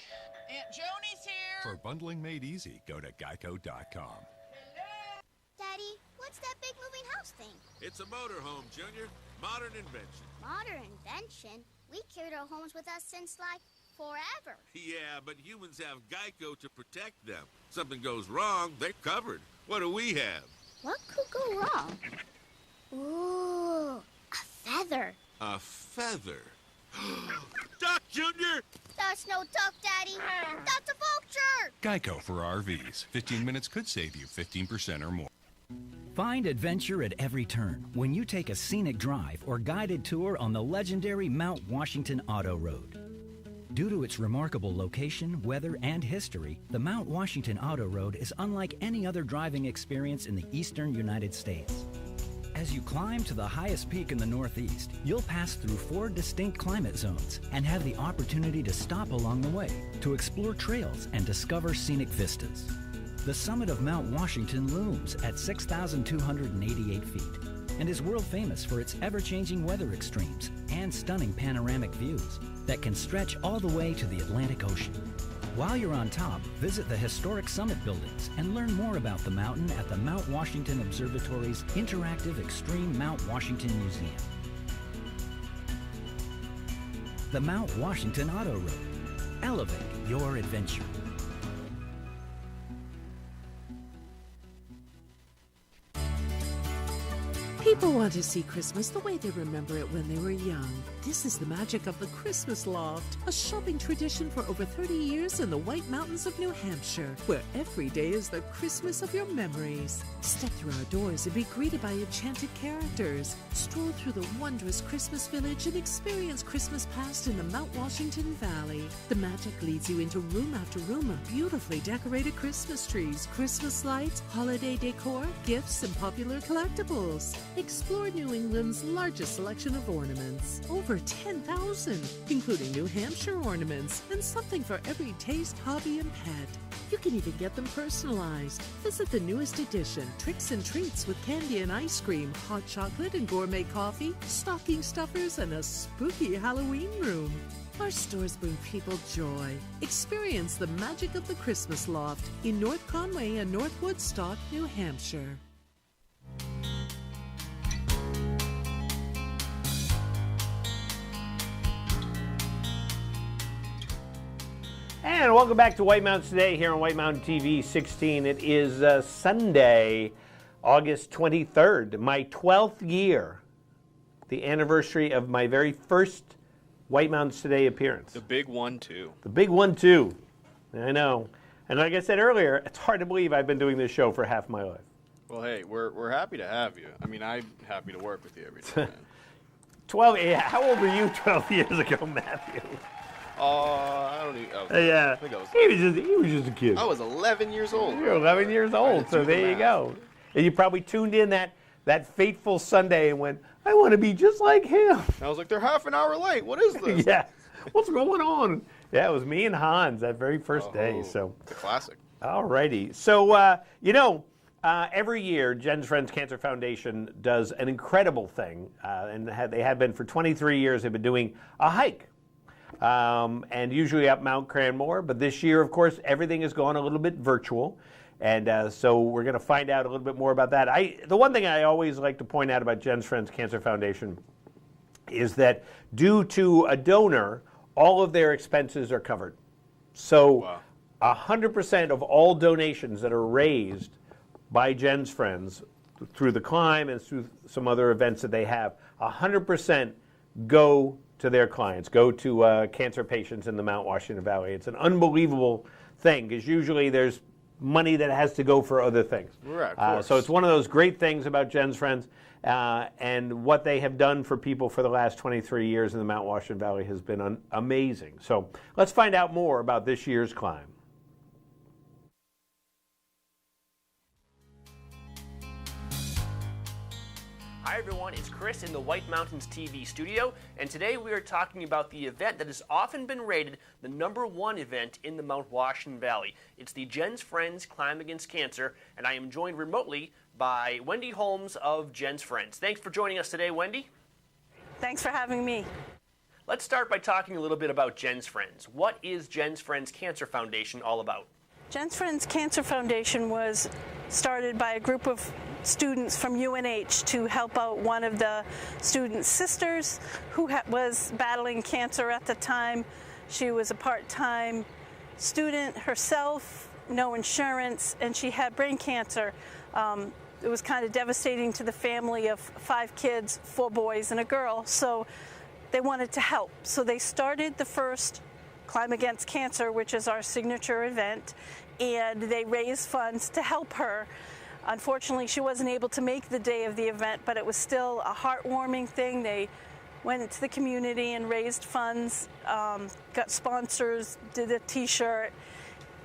[SPEAKER 13] Aunt Joni's here.
[SPEAKER 19] For bundling made easy, go to geico.com.
[SPEAKER 20] Daddy, what's that big moving house thing?
[SPEAKER 11] It's a motorhome, Junior. Modern invention.
[SPEAKER 20] Modern invention? We carried our homes with us since, like, forever.
[SPEAKER 11] Yeah, but humans have Geico to protect them. Something goes wrong, they're covered. What do we have?
[SPEAKER 20] What could go wrong? Ooh, a feather.
[SPEAKER 11] A feather. Duck, Junior!
[SPEAKER 20] That's no duck, Daddy. That's a vulture!
[SPEAKER 19] Geico for RVs. 15 minutes could save you 15% or more.
[SPEAKER 4] Find adventure at every turn when you take a scenic drive or guided tour on the legendary Mount Washington Auto Road. Due to its remarkable location, weather, and history, the Mount Washington Auto Road is unlike any other driving experience in the eastern United States. As you climb to the highest peak in the Northeast, you'll pass through 4 distinct climate zones and have the opportunity to stop along the way to explore trails and discover scenic vistas. The summit of Mount Washington looms at 6,288 feet and is world famous for its ever-changing weather extremes and stunning panoramic views that can stretch all the way to the Atlantic Ocean. While you're on top, visit the historic summit buildings and learn more about the mountain at the Mount Washington Observatory's interactive Extreme Mount Washington Museum. The Mount Washington Auto Road. Elevate your adventure.
[SPEAKER 7] People want to see Christmas the way they remember it when they were young. This is the magic of the Christmas Loft, a shopping tradition for over 30 years in the White Mountains of New Hampshire, where every day is the Christmas of your memories. Step through our doors and be greeted by enchanted characters. Stroll through the wondrous Christmas village and experience Christmas past in the Mount Washington Valley. The magic leads you into room after room of beautifully decorated Christmas trees, Christmas lights, holiday decor, gifts, and popular collectibles. Explore New England's largest selection of ornaments, over 10,000, including New Hampshire ornaments, and something for every taste, hobby, and pet. You can even get them personalized. Visit the newest edition, Tricks and Treats with candy and ice cream, hot chocolate and gourmet coffee, stocking stuffers, and a spooky Halloween room. Our stores bring people joy. Experience the magic of the Christmas Loft in North Conway and North Woodstock, New Hampshire.
[SPEAKER 1] And welcome back to White Mountains Today here on White Mountain TV 16. It is Sunday, August 23rd, my 12th year, the anniversary of my very first White Mountains Today appearance.
[SPEAKER 2] The big one, too.
[SPEAKER 1] The big one, too. I know. And like I said earlier, it's hard to believe I've been doing this show for half my life.
[SPEAKER 2] Well, hey, we're happy to have you. I mean, I'm happy to work with you every day.
[SPEAKER 1] 12, yeah, how old were you 12 years ago, Matthew?
[SPEAKER 2] I don't even.
[SPEAKER 1] Yeah,
[SPEAKER 2] I think I was,
[SPEAKER 1] he was just a kid.
[SPEAKER 2] I was 11 years old.
[SPEAKER 1] You were 11 years old, so there you go. And you probably tuned in that fateful Sunday and went, I want to be just like him.
[SPEAKER 2] I was like, they're half an hour late. What is this?
[SPEAKER 1] Yeah, what's going on? Yeah, it was me and Hans that very first day. So
[SPEAKER 2] it's a classic.
[SPEAKER 1] All righty. So, every year, Jen's Friends Cancer Foundation does an incredible thing, and they have been for 23 years. They've been doing a hike. And usually up Mount Cranmore, but this year, of course, everything has gone a little bit virtual, and so we're going to find out a little bit more about that. The one thing I always like to point out about Jen's Friends Cancer Foundation is that due to a donor, all of their expenses are covered. So 100% of all donations that are raised by Jen's Friends through the climb and through some other events that they have, 100% go to their clients, go to cancer patients in the Mount Washington Valley. It's an unbelievable thing because usually there's money that has to go for other things.
[SPEAKER 2] Right, of course.
[SPEAKER 1] So it's one of those great things about Jen's Friends, and what they have done for people for the last 23 years in the Mount Washington Valley has been amazing. So let's find out more about this year's climb.
[SPEAKER 8] Hi everyone, it's Chris in the White Mountains TV studio, and today we are talking about the event that has often been rated the #1 event in the Mount Washington Valley. It's the Jen's Friends Climb Against Cancer, and I am joined remotely by Wendy Holmes of Jen's Friends. Thanks for joining us today, Wendy.
[SPEAKER 21] Thanks for having me.
[SPEAKER 8] Let's start by talking a little bit about Jen's Friends. What is Jen's Friends Cancer Foundation all about?
[SPEAKER 21] Jen's Friends Cancer Foundation was started by a group of students from UNH to help out one of the students' sisters who was battling cancer at the time. She was a part-time student herself, no insurance, and she had brain cancer. It was kind of devastating to the family of 5 kids, 4 boys and a girl, so they wanted to help. So they started the first Climb Against Cancer, which is our signature event, and they raised funds to help her. Unfortunately, she wasn't able to make the day of the event, but it was still a heartwarming thing. They went into the community and raised funds, got sponsors, did a t-shirt,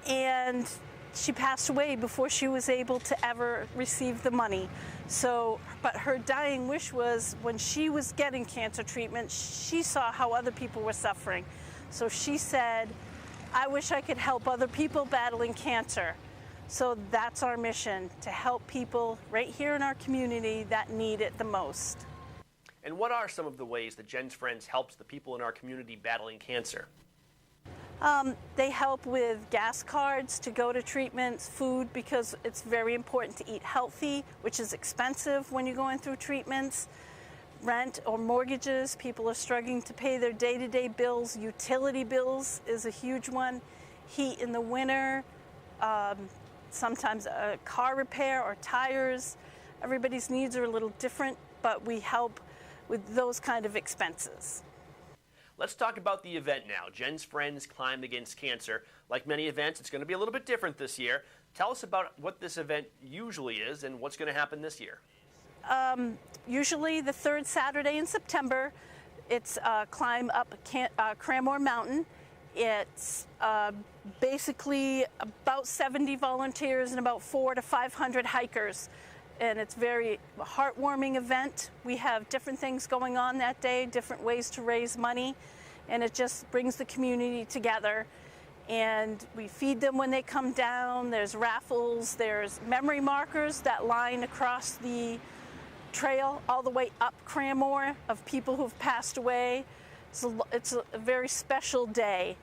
[SPEAKER 21] and she passed away before she was able to ever receive the money. So, but her dying wish was when she was getting cancer treatment, she saw how other people were suffering. So she said, I wish I could help other people battling cancer. So that's our mission, to help people right here in our community that need it the most.
[SPEAKER 8] And what are some of the ways that Jen's Friends helps the people in our community battling cancer?
[SPEAKER 21] They help with gas cards to go to treatments, food, because it's very important to eat healthy, which is expensive when you're going through treatments. Rent or mortgages, people are struggling to pay their day-to-day bills. Utility bills is a huge one. Heat in the winter, sometimes a car repair or tires. Everybody's needs are a little different, but we help with those kind of expenses.
[SPEAKER 8] Let's talk about the event now. Jen's Friends Climb Against Cancer. Like many events, it's going to be a little bit different this year. Tell us about what this event usually is and what's going to happen this year.
[SPEAKER 21] Usually the third Saturday in September, it's climb up Cranmore Mountain. It's basically about 70 volunteers and about 400 to 500 hikers. And it's a very heartwarming event. We have different things going on that day, different ways to raise money, and it just brings the community together. And we feed them when they come down. There's raffles, there's memory markers that line across the trail all the way up Cranmore of people who've passed away. It's a very special day.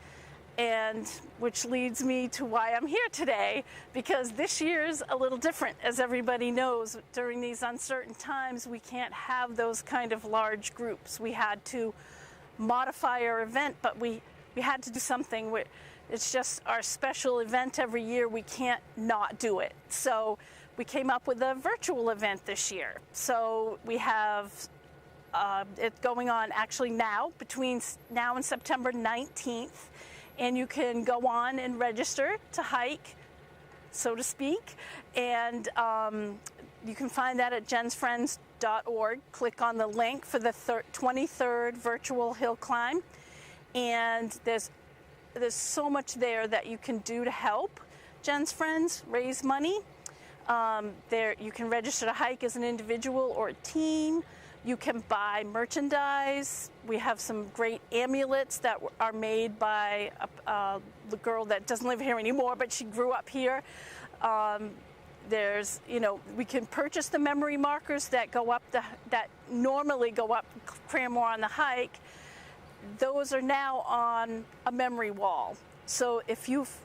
[SPEAKER 21] And which leads me to why I'm here today, because this year's a little different. As everybody knows, during these uncertain times, we can't have those kind of large groups. We had to modify our event, but we had to do something. It's just our special event every year. We can't not do it. So we came up with a virtual event this year. So we have it going on actually now, between now and September 19th. And you can go on and register to hike, so to speak. And you can find that at jensfriends.org. Click on the link for the 23rd virtual hill climb. And there's so much there that you can do to help Jen's Friends raise money. There you can register to hike as an individual or a team. You can buy merchandise. We have some great amulets that are made by the girl that doesn't live here anymore, but she grew up here. There's, we can purchase the memory markers that go up that normally go up Cranmore on the hike. Those are now on a memory wall. So if you've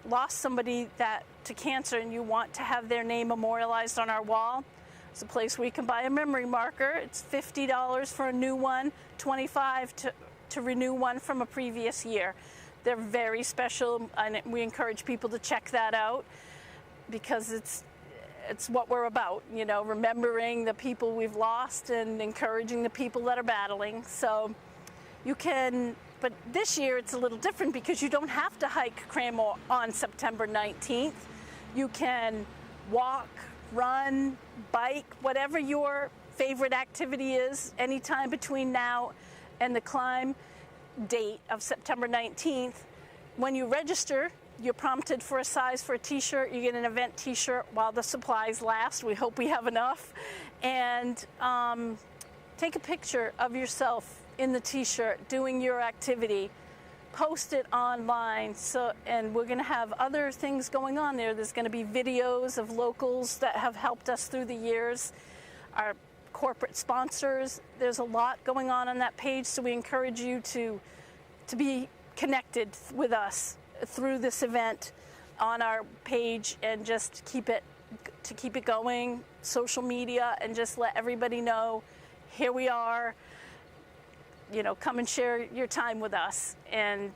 [SPEAKER 21] lost somebody to cancer and you want to have their name memorialized on our wall, it's a place where you can buy a memory marker. It's $50 for a new one, $25 to renew one from a previous year. They're very special, and we encourage people to check that out because it's what we're about, remembering the people we've lost and encouraging the people that are battling. So you can, but this year it's a little different because you don't have to hike Cranmore on September 19th. You can walk, run, bike, whatever your favorite activity is, anytime between now and the climb date of September 19th. When you register, you're prompted for a size for a t-shirt. You get an event t-shirt while the supplies last. We hope we have enough. And take a picture of yourself in the t-shirt doing your activity. Post it online, and we're going to have other things going on there. There's going to be videos of locals that have helped us through the years, our corporate sponsors. There's a lot going on that page, so we encourage you to be connected with us through this event on our page and just keep it going, social media, and just let everybody know, here we are. Come and share your time with us and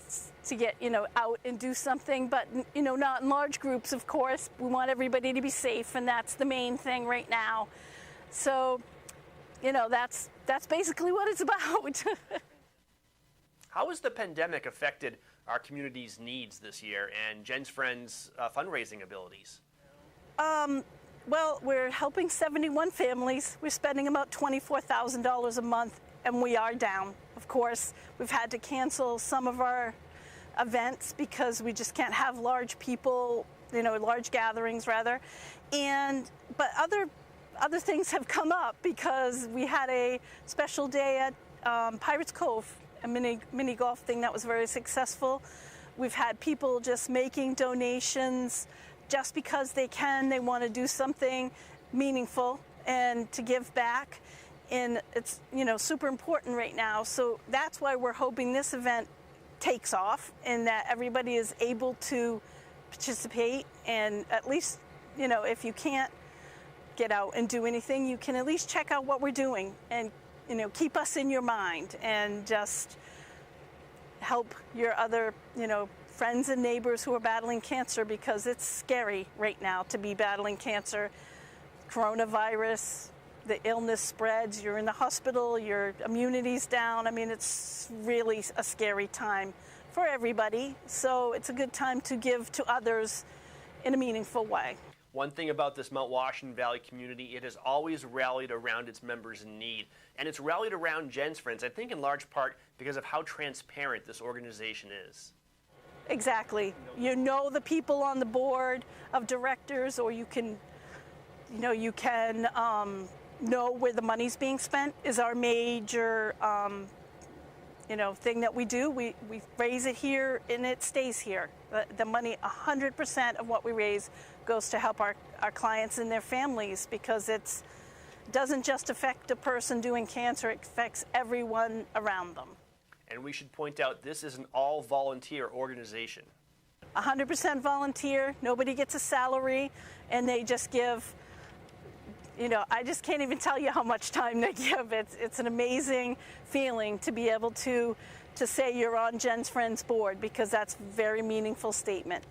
[SPEAKER 21] to get, out and do something, but, not in large groups, of course. We want everybody to be safe, and that's the main thing right now. So, that's basically what it's about.
[SPEAKER 8] How has the pandemic affected our community's needs this year and Jen's Friends' fundraising abilities?
[SPEAKER 21] Well, we're helping 71 families. We're spending about $24,000 a month, and we are down. Of course, we've had to cancel some of our events because we just can't have large people, large gatherings rather. But other things have come up because we had a special day at Pirates Cove, a mini golf thing that was very successful. We've had people just making donations just because they want to do something meaningful and to give back. And it's, super important right now. So that's why we're hoping this event takes off and that everybody is able to participate. And at least, if you can't get out and do anything, you can at least check out what we're doing and, keep us in your mind and just help your other, friends and neighbors who are battling cancer, because it's scary right now to be battling cancer. Coronavirus, the illness spreads, you're in the hospital, your immunity's down. I mean, it's really a scary time for everybody. So it's a good time to give to others in a meaningful way.
[SPEAKER 8] One thing about this Mount Washington Valley community, it has always rallied around its members in need. And it's rallied around Jen's Friends, I think in large part because of how transparent this organization is.
[SPEAKER 21] Exactly. You know the people on the board of directors, or you can, know where the money's being spent is our major, thing that we do. We raise it here and it stays here. The money, 100% of what we raise goes to help our clients and their families, because it doesn't just affect a person doing cancer, it affects everyone around them.
[SPEAKER 8] And we should point out, this is an all-volunteer organization.
[SPEAKER 21] 100% volunteer, nobody gets a salary, and they just give, I just can't even tell you how much time they give. It's an amazing feeling to be able to say you're on Jen's Friends board, because that's a very meaningful statement.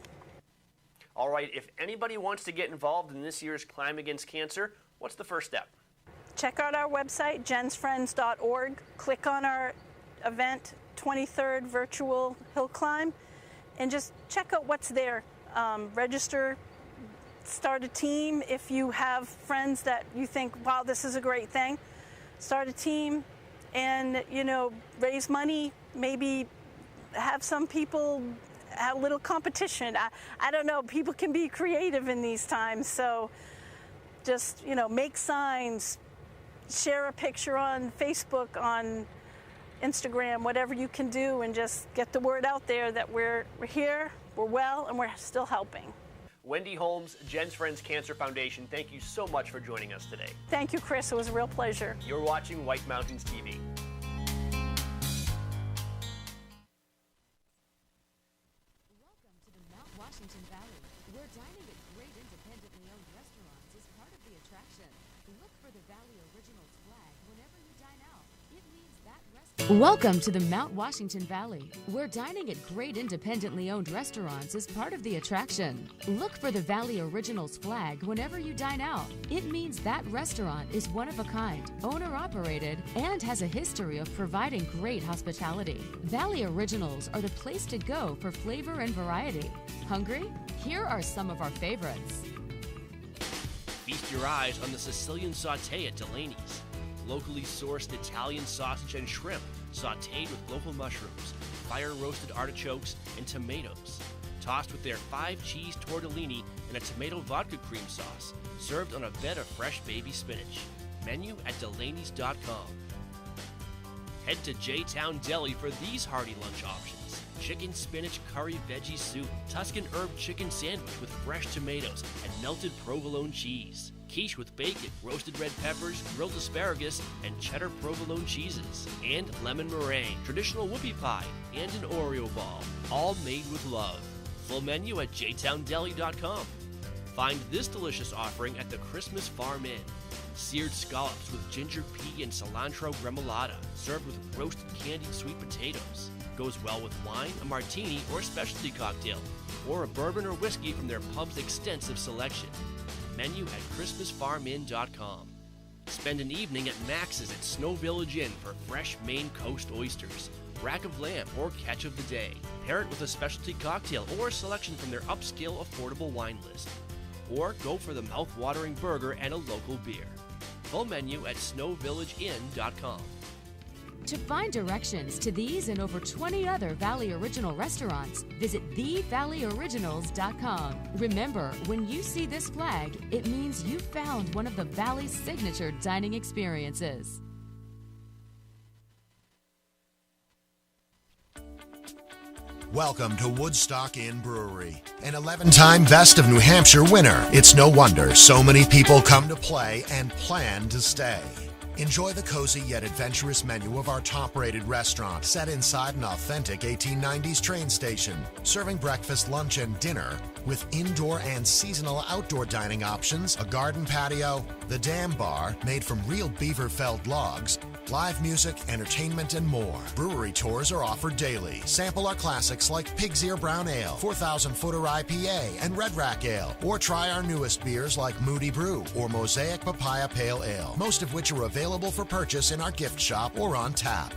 [SPEAKER 8] All right, if anybody wants to get involved in this year's Climb Against Cancer, what's the first step?
[SPEAKER 21] Check out our website, jensfriends.org. Click on our event, 23rd Virtual Hill Climb, and just check out what's there. Register, start a team. If you have friends that you think, wow, this is a great thing, start a team and, raise money. Maybe have some people have a little competition. I don't know. People can be creative in these times. So just, make signs, share a picture on Facebook, on Instagram, whatever you can do, and just get the word out there that we're here, we're well, and we're still helping.
[SPEAKER 8] Wendy Holmes, Jen's Friends Cancer Foundation, thank you so much for joining us today.
[SPEAKER 21] Thank you, Chris. It was a real pleasure.
[SPEAKER 8] You're watching White Mountains TV.
[SPEAKER 16] Welcome to the Mount Washington Valley, where dining at great independently owned restaurants is part of the attraction. Look for the Valley Originals flag whenever you dine out. It means that restaurant. Welcome to the Mount Washington Valley, where dining at great independently owned restaurants is part of the attraction. Look for the Valley Originals flag whenever you dine out. It means that restaurant is one of a kind, owner-operated, and has a history of providing great hospitality. Valley Originals are the place to go for flavor and variety. Hungry? Here are some of our favorites.
[SPEAKER 18] Feast your eyes on the Sicilian Sauté at Delaney's. Locally sourced Italian sausage and shrimp, sautéed with local mushrooms, fire-roasted artichokes, and tomatoes. Tossed with their 5-cheese tortellini and a tomato vodka cream sauce, served on a bed of fresh baby spinach. Menu at Delaney's.com. Head to J-Town Deli for these hearty lunch options. Chicken spinach curry veggie soup, Tuscan herb chicken sandwich with fresh tomatoes and melted provolone cheese. Quiche with bacon, roasted red peppers, grilled asparagus, and cheddar provolone cheeses. And lemon meringue, traditional whoopie pie, and an Oreo ball, all made with love. Full menu at jtowndeli.com. Find this delicious offering at the Christmas Farm Inn. Seared scallops with ginger pea and cilantro gremolata, served with roasted candied sweet potatoes. Goes well with wine, a martini, or a specialty cocktail, or a bourbon or whiskey from their pub's extensive selection. Menu at ChristmasFarmInn.com. Spend an evening at Max's at Snow Village Inn for fresh Maine Coast oysters, rack of lamb, or catch of the day. Pair it with a specialty cocktail or a selection from their upscale affordable wine list. or go for the mouth-watering burger and a local beer. Full menu at snowvillageinn.com.
[SPEAKER 16] To find directions to these and over 20 other Valley Original restaurants, visit thevalleyoriginals.com. Remember, when you see this flag, it means you found one of the Valley's signature dining experiences.
[SPEAKER 6] Welcome to Woodstock Inn Brewery, an 11-time Best of New Hampshire winner. It's no wonder so many people come to play and plan to stay. Enjoy the cozy yet adventurous menu of our top-rated restaurant set inside an authentic 1890s train station, serving breakfast, lunch, and dinner with indoor and seasonal outdoor dining options, a garden patio, the Dam Bar made from real beaver-felled logs, live music, entertainment, and more. Brewery tours are offered daily. Sample our classics like Pig's Ear Brown Ale, 4,000-footer IPA, and Red Rack Ale. Or try our newest beers like Moody Brew or Mosaic Papaya Pale Ale, most of which are available for purchase in our gift shop or on tap.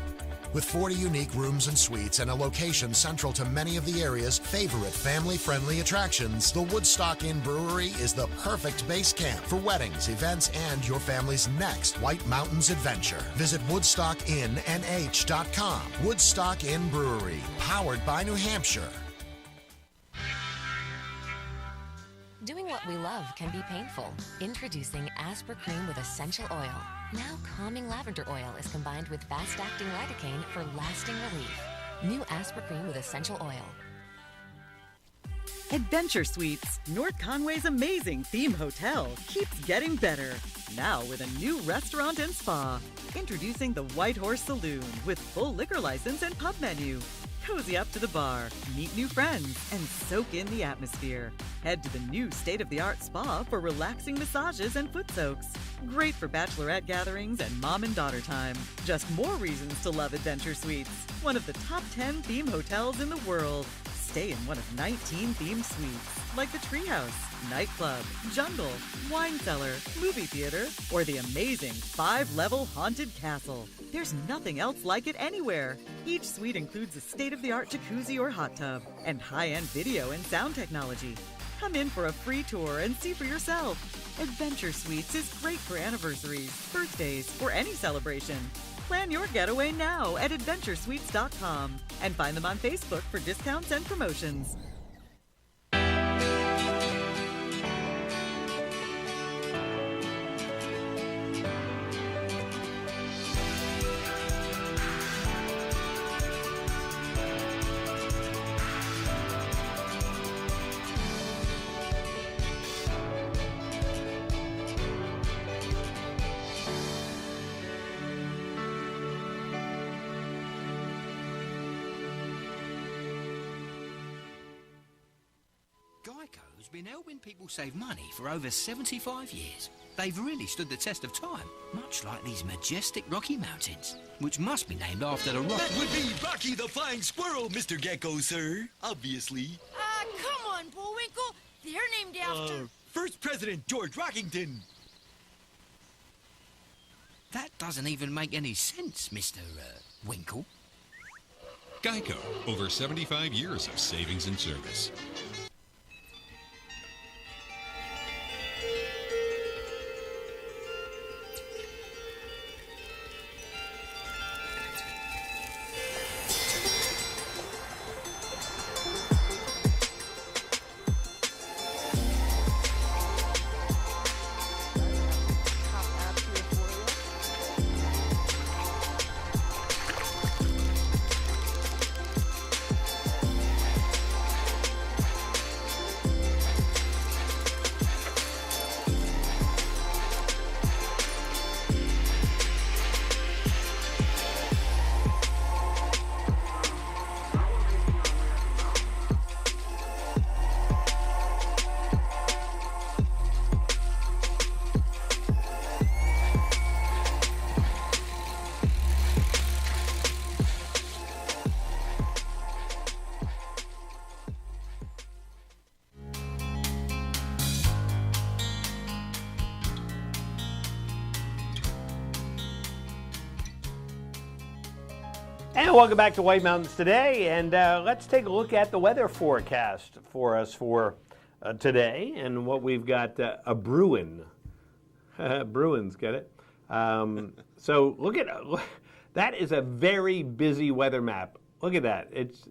[SPEAKER 6] With 40 unique rooms and suites and a location central to many of the area's favorite family-friendly attractions, the Woodstock Inn Brewery is the perfect base camp for weddings, events, and your family's next White Mountains adventure. Visit WoodstockinnNH.com. Woodstock Inn Brewery, powered by New Hampshire.
[SPEAKER 22] Doing what we love can be painful. Introducing Aspercreme with essential oil. Now calming lavender oil is combined with fast-acting lidocaine for lasting relief. New Aspercreme with essential oil.
[SPEAKER 9] Adventure Suites, North Conway's amazing theme hotel, keeps getting better. Now with a new restaurant and spa. Introducing the White Horse Saloon with full liquor license and pub menu. Cozy up to the bar, meet new friends, and soak in the atmosphere. Head to the new state-of-the-art spa for relaxing massages and foot soaks. Great for bachelorette gatherings and mom and daughter time. Just more reasons to love Adventure Suites, one of the top 10 theme hotels in the world. Stay in one of 19 theme suites, like the Treehouse, Nightclub, Jungle, Wine Cellar, Movie Theater, or the amazing 5-level Haunted Castle. There's nothing else like it anywhere. Each suite includes a state-of-the-art jacuzzi or hot tub, and high-end video and sound technology. Come in for a free tour and see for yourself. Adventure Suites is great for anniversaries, birthdays, or any celebration. Plan your getaway now at AdventureSuites.com and find them on Facebook for discounts and promotions.
[SPEAKER 23] Geico's been helping people save money for over 75 years. They've really stood the test of time, much like these majestic Rocky Mountains, which must be named after the Rocky...
[SPEAKER 24] That would be Rocky the Flying Squirrel, Mr. Gecko, sir. Obviously.
[SPEAKER 25] Come on, Bullwinkle. They're named after...
[SPEAKER 24] First President George Rockington.
[SPEAKER 23] That doesn't even make any sense, Mr. Winkle.
[SPEAKER 5] Geico, over 75 years of savings and service.
[SPEAKER 1] And welcome back to White Mountains Today, and let's take a look at the weather forecast for us for today, and what we've got, a Bruin. Bruins, get it? So look at that is a very busy weather map. Look at that. It's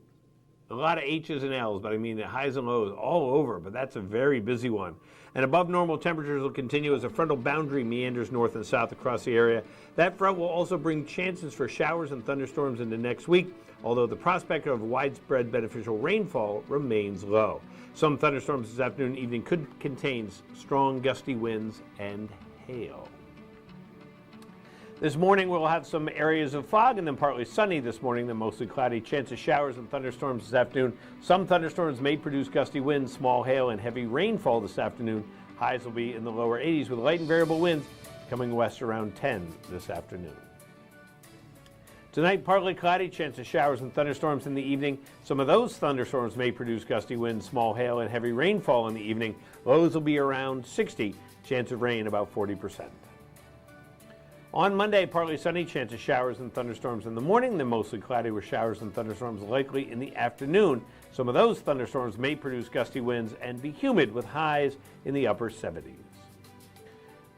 [SPEAKER 1] a lot of H's and L's, but I mean the highs and lows all over, but that's a very busy one. And above normal temperatures will continue as a frontal boundary meanders north and south across the area. That front will also bring chances for showers and thunderstorms into next week, although the prospect of widespread beneficial rainfall remains low. Some thunderstorms this afternoon and evening could contain strong gusty winds and hail. This morning we'll have some areas of fog and then partly sunny this morning, then mostly cloudy. Chance of showers and thunderstorms this afternoon. Some thunderstorms may produce gusty winds, small hail, and heavy rainfall this afternoon. Highs will be in the lower 80s with light and variable winds coming west around 10 this afternoon. Tonight, partly cloudy, chance of showers and thunderstorms in the evening. Some of those thunderstorms may produce gusty winds, small hail, and heavy rainfall in the evening. Lows will be around 60, chance of rain about 40%. On Monday, partly sunny, chance of showers and thunderstorms in the morning, then mostly cloudy with showers and thunderstorms likely in the afternoon. Some of those thunderstorms may produce gusty winds and be humid with highs in the upper 70s.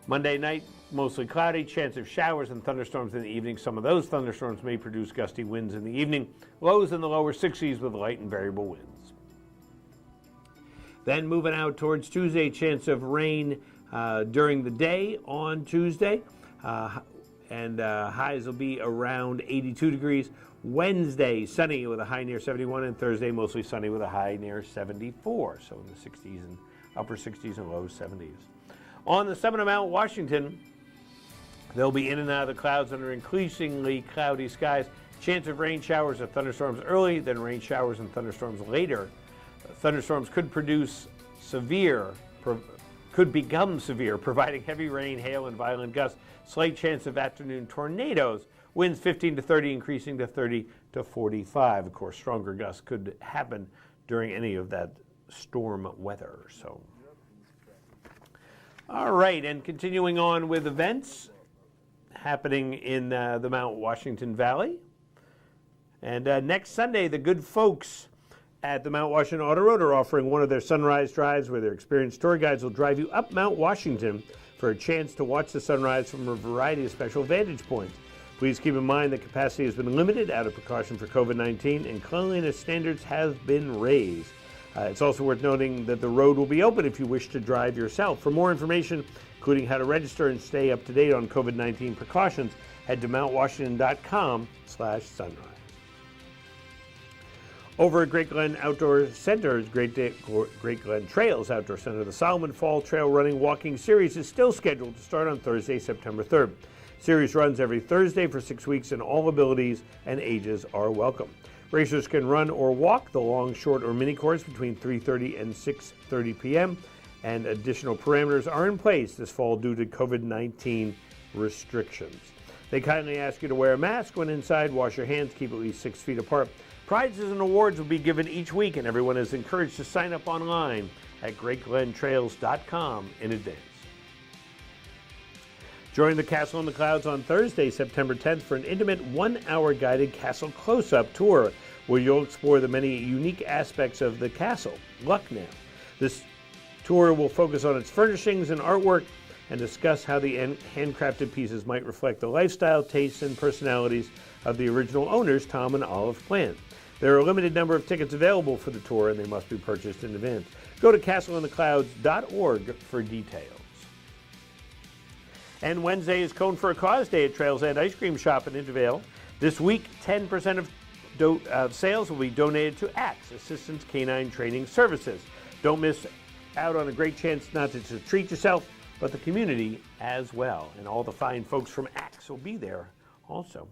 [SPEAKER 1] Monday night, mostly cloudy, chance of showers and thunderstorms in the evening. Some of those thunderstorms may produce gusty winds in the evening. Lows in the lower 60s with light and variable winds. Then moving out towards Tuesday, chance of rain during the day on Tuesday. Highs will be around 82 degrees. Wednesday, sunny with a high near 71, and Thursday, mostly sunny with a high near 74. So in the 60s and upper 60s and low 70s. On the summit of Mount Washington, they'll be in and out of the clouds under increasingly cloudy skies. Chance of rain showers or thunderstorms early, then rain showers and thunderstorms later. Thunderstorms could become severe, providing heavy rain, hail, and violent gusts. Slight chance of afternoon tornadoes. Winds 15 to 30, increasing to 30 to 45. Of course, stronger gusts could happen during any of that storm weather. So, all right, and continuing on with events happening in the Mount Washington Valley. And next Sunday, the good folks at the Mount Washington Auto Road are offering one of their sunrise drives where their experienced tour guides will drive you up Mount Washington for a chance to watch the sunrise from a variety of special vantage points. Please keep in mind that capacity has been limited out of precaution for COVID-19 and cleanliness standards have been raised. It's also worth noting that the road will be open if you wish to drive yourself. For more information, including how to register and stay up to date on COVID-19 precautions, head to mountwashington.com/sunrise. Over at Great Glen Outdoor Center's Great Glen Trails Outdoor Center, the Solomon Fall Trail Running Walking Series is still scheduled to start on Thursday, September 3rd. Series runs every Thursday for 6 weeks, and all abilities and ages are welcome. Racers can run or walk the long, short, or mini course between 3:30 and 6:30 p.m., and additional parameters are in place this fall due to COVID-19 restrictions. They kindly ask you to wear a mask when inside, wash your hands, keep at least 6 feet apart. Prizes and awards will be given each week, and everyone is encouraged to sign up online at greatglentrails.com in advance. Join the Castle in the Clouds on Thursday, September 10th for an intimate 1-hour guided castle close-up tour where you'll explore the many unique aspects of the castle, Lucknow. This tour will focus on its furnishings and artwork and discuss how the handcrafted pieces might reflect the lifestyle, tastes, and personalities of the original owners, Tom and Olive Plant. There are a limited number of tickets available for the tour, and they must be purchased in advance. Go to castleintheclouds.org for details. And Wednesday is Cone for a Cause Day at Trails End Ice Cream Shop in Intervale. This week, 10% of sales will be donated to ACTS, Assistance Canine Training Services. Don't miss out on a great chance not to just treat yourself, but the community as well. And all the fine folks from ACTS will be there also.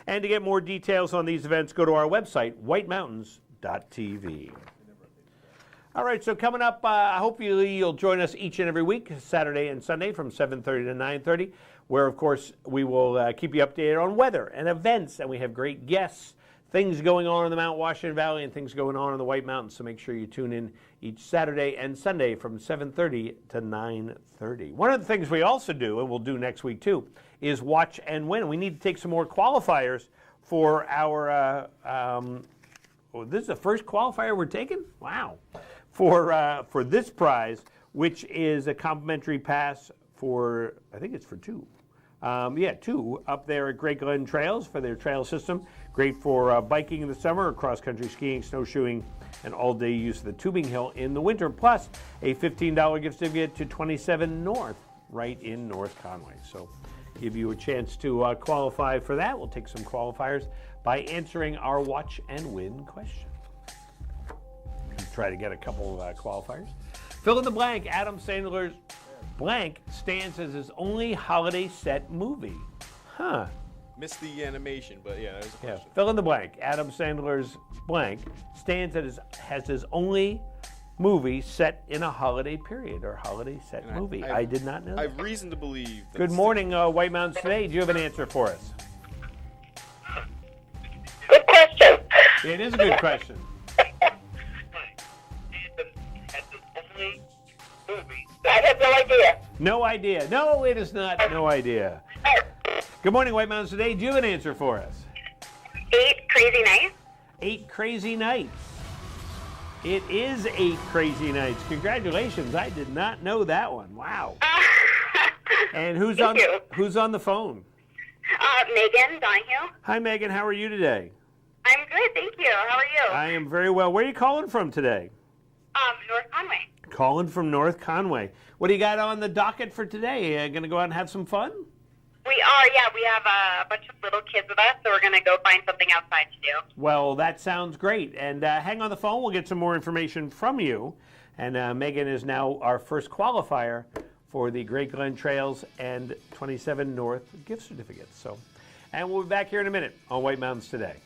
[SPEAKER 1] And to get more details on these events, go to our website, whitemountains.tv. All right, so coming up, hopefully you'll join us each and every week, Saturday and Sunday from 7:30 to 9:30, where, of course, we will keep you updated on weather and events, and we have great guests, things going on in the Mount Washington Valley and things going on in the White Mountains, so make sure you tune in each Saturday and Sunday from 7:30 to 9:30. One of the things we also do, and we'll do next week too, is watch and win. We need to take some more qualifiers for our, this is the first qualifier we're taking? Wow. for this prize, which is a complimentary pass for, I think it's for two. Two up there at Great Glen Trails for their trail system. Great for biking in the summer, cross-country skiing, snowshoeing, and all-day use of the tubing hill in the winter. Plus, a $15 gift certificate to 27 North, right in North Conway. So, give you a chance to qualify for that. We'll take some qualifiers by answering our Watch and Win question. Try to get a couple of qualifiers. Fill in the blank. Adam Sandler's blank stands as his only holiday set movie. Huh.
[SPEAKER 2] Missed the animation, but yeah, that was a question.
[SPEAKER 1] Fill in the blank. Adam Sandler's blank stands as his only movie set in a holiday period or holiday set movie. I did not know
[SPEAKER 2] I have reason to believe.
[SPEAKER 1] Good morning, White Mountains Today. Do you have an answer for us?
[SPEAKER 3] Good question.
[SPEAKER 1] It is a good question.
[SPEAKER 3] I have no idea.
[SPEAKER 1] No idea. No, it is not. No idea. Good morning, White Mountains Today. Do you have an answer for us?
[SPEAKER 3] 8 Crazy Nights.
[SPEAKER 1] 8 Crazy Nights. It is 8 Crazy Nights. Congratulations. I did not know that one. Wow. And who's on the phone?
[SPEAKER 3] Megan Donahue.
[SPEAKER 1] Hi, Megan. How are you today?
[SPEAKER 3] I'm good, thank you. How are you?
[SPEAKER 1] I am very well. Where are you calling from today?
[SPEAKER 3] North Conway.
[SPEAKER 1] Calling from North Conway. What do you got on the docket for today? Going to go out and have some fun?
[SPEAKER 3] We are, yeah. We have a bunch of little kids with us, so we're going to go find something outside to do.
[SPEAKER 1] Well, that sounds great. And hang on the phone. We'll get some more information from you. And Megan is now our first qualifier for the Great Glen Trails and 27 North gift certificates. So, and we'll be back here in a minute on White Mountains Today.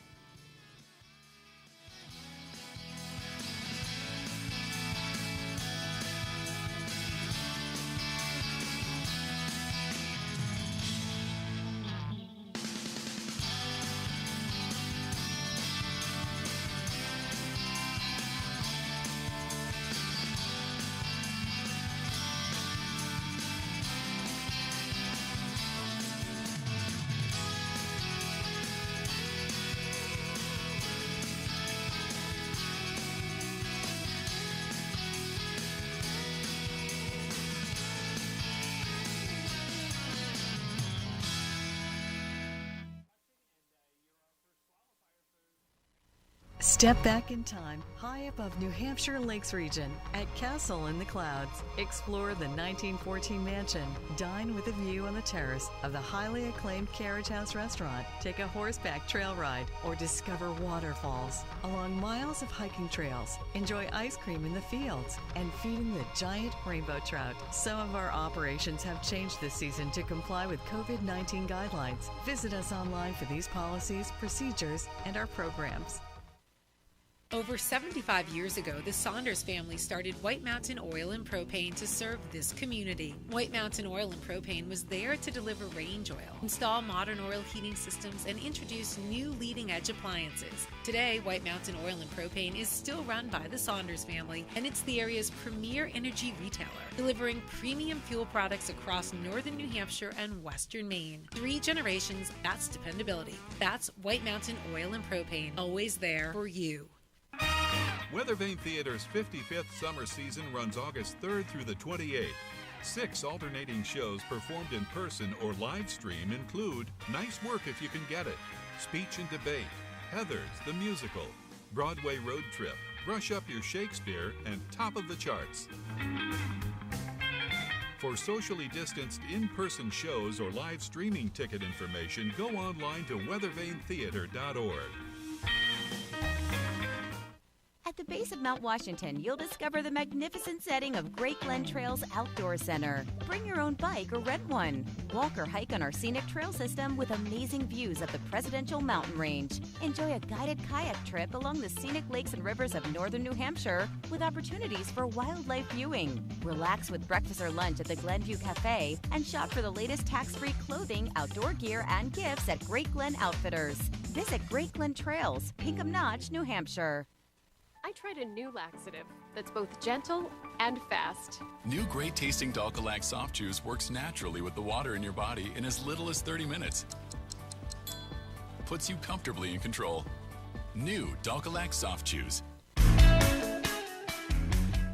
[SPEAKER 9] Step back in time, high above New Hampshire Lakes region at Castle in the Clouds. Explore the 1914 mansion. Dine with a view on the terrace of the highly acclaimed Carriage House restaurant. Take a horseback trail ride or discover waterfalls. Along miles of hiking trails, enjoy ice cream in the fields and feeding the giant rainbow trout. Some of our operations have changed this season to comply with COVID-19 guidelines. Visit us online for these policies, procedures, and our programs.
[SPEAKER 10] Over 75 years ago, the Saunders family started White Mountain Oil and Propane to serve this community. White Mountain Oil and Propane was there to deliver range oil, install modern oil heating systems, and introduce new leading-edge appliances. Today, White Mountain Oil and Propane is still run by the Saunders family, and it's the area's premier energy retailer, delivering premium fuel products across northern New Hampshire and western Maine. 3 generations, that's dependability. That's White Mountain Oil and Propane, always there for you.
[SPEAKER 5] Weathervane Theater's 55th summer season runs August 3rd through the 28th. 6 alternating shows performed in person or live stream include Nice Work If You Can Get It, Speech and Debate, Heathers the Musical, Broadway Road Trip, Brush Up Your Shakespeare, and Top of the Charts. For socially distanced in-person shows or live streaming ticket information, go online to weathervanetheater.org.
[SPEAKER 12] At the base of Mount Washington, you'll discover the magnificent setting of Great Glen Trails Outdoor Center. Bring your own bike or rent one. Walk or hike on our scenic trail system with amazing views of the Presidential Mountain Range. Enjoy a guided kayak trip along the scenic lakes and rivers of northern New Hampshire with opportunities for wildlife viewing. Relax with breakfast or lunch at the Glenview Cafe and shop for the latest tax-free clothing, outdoor gear, and gifts at Great Glen Outfitters. Visit Great Glen Trails, Pinkham Notch, New Hampshire.
[SPEAKER 15] I tried a new laxative that's both gentle and fast.
[SPEAKER 17] New great tasting Dalcolac soft juice works naturally with the water in your body in as little as 30 minutes. Puts you comfortably in control. New Dalcolac soft juice.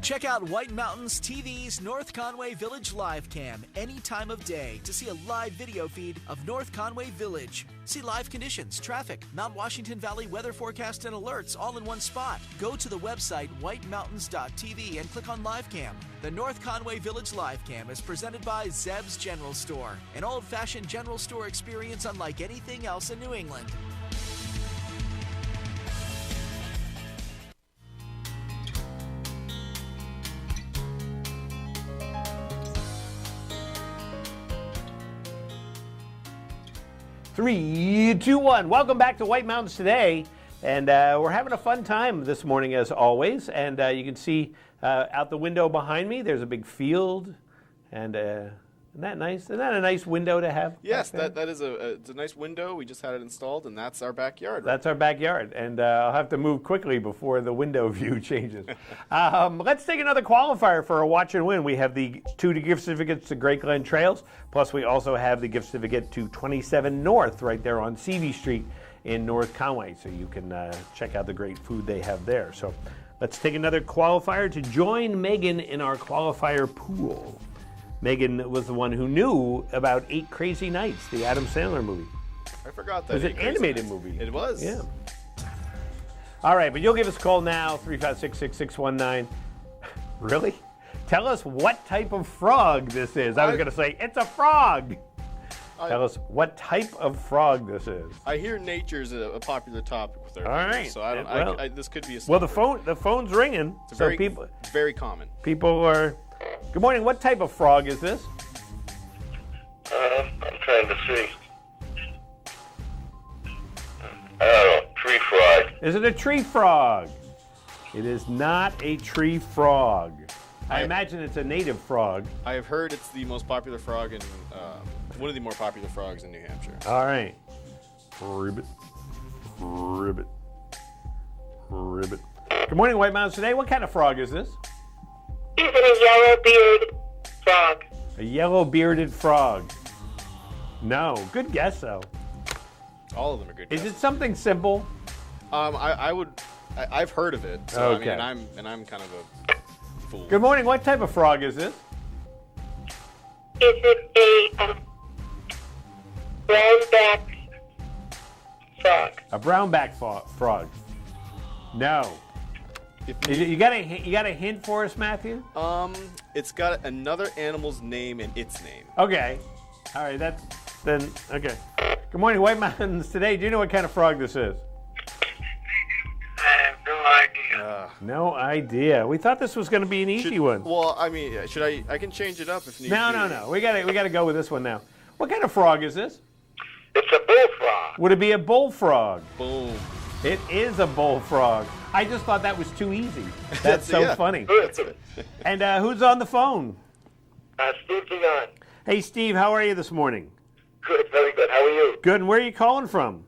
[SPEAKER 11] Check out White Mountains TV's North Conway Village live cam any time of day to see a live video feed of North Conway Village. See live conditions, traffic, Mount Washington Valley weather forecast and alerts all in one spot. Go to the website whitemountains.tv and click on live cam. The North Conway Village live cam is presented by Zeb's General Store, an old-fashioned general store experience unlike anything else in New England.
[SPEAKER 1] Three, two, one. Welcome back to White Mountains Today. And we're having a fun time this morning, as always. And you can see out the window behind me, there's a big field. And isn't that nice? Isn't that a nice window to have?
[SPEAKER 2] Yes, that is it's a nice window. We just had it installed, and that's our backyard. Right?
[SPEAKER 1] That's our backyard. And I'll have to move quickly before the window view changes. Let's take another qualifier for a watch and win. We have the 2 gift certificates to Great Glen Trails, plus we also have the gift certificate to 27 North right there on Seavey Street in North Conway. So you can check out the great food they have there. So let's take another qualifier to join Megan in our qualifier pool. Megan was the one who knew about 8 Crazy Nights, the Adam Sandler movie.
[SPEAKER 2] I forgot that.
[SPEAKER 1] It was an animated movie.
[SPEAKER 2] It was?
[SPEAKER 1] Yeah. All right, but you'll give us a call now, 356-6619. Really? Tell us what type of frog this is. I was going to say, it's a frog. Tell us what type of frog this is.
[SPEAKER 2] I hear nature's a popular topic with our
[SPEAKER 1] All
[SPEAKER 2] viewers,
[SPEAKER 1] right.
[SPEAKER 2] so this could be a
[SPEAKER 1] Well, the phone's ringing.
[SPEAKER 2] It's
[SPEAKER 1] so
[SPEAKER 2] very common.
[SPEAKER 1] People are... Good morning. What type of frog is this?
[SPEAKER 13] I'm trying to see. I don't know. Tree frog.
[SPEAKER 1] Is it a tree frog? It is not a tree frog. I imagine it's a native frog.
[SPEAKER 2] I have heard it's the most popular frog in one of the more popular frogs in New Hampshire.
[SPEAKER 1] All right. Ribbit. Ribbit. Ribbit. Good morning, White Mountains Today. What kind of frog is this?
[SPEAKER 13] Is it a yellow-bearded frog?
[SPEAKER 1] A yellow-bearded frog. No. Good guess, though.
[SPEAKER 2] All of them are good.
[SPEAKER 1] Is it something simple?
[SPEAKER 2] I've heard of it. So
[SPEAKER 1] Okay.
[SPEAKER 2] I mean, I'm kind of a fool.
[SPEAKER 1] Good morning. What type of frog is this?
[SPEAKER 13] Is it a brown-back frog?
[SPEAKER 1] A brownback frog. No. You got a hint for us, Matthew?
[SPEAKER 2] It's got another animal's name in its name.
[SPEAKER 1] Okay. All right. Okay. Good morning, White Mountains Today. Do you know what kind of frog this is?
[SPEAKER 13] I have no idea.
[SPEAKER 1] No idea. We thought this was going to be an easy one.
[SPEAKER 2] Well, I mean, should I can change it up if need be.
[SPEAKER 1] No. We got to go with this one now. What kind of frog is this?
[SPEAKER 13] It's a bullfrog.
[SPEAKER 1] Would it be a bullfrog?
[SPEAKER 2] Boom.
[SPEAKER 1] It is a bullfrog. I just thought that was too easy. That's so funny. And who's on the phone?
[SPEAKER 13] Steve Dion.
[SPEAKER 1] Hey, Steve, how are you this morning?
[SPEAKER 13] Good, very good. How are you?
[SPEAKER 1] Good. And where are you calling from?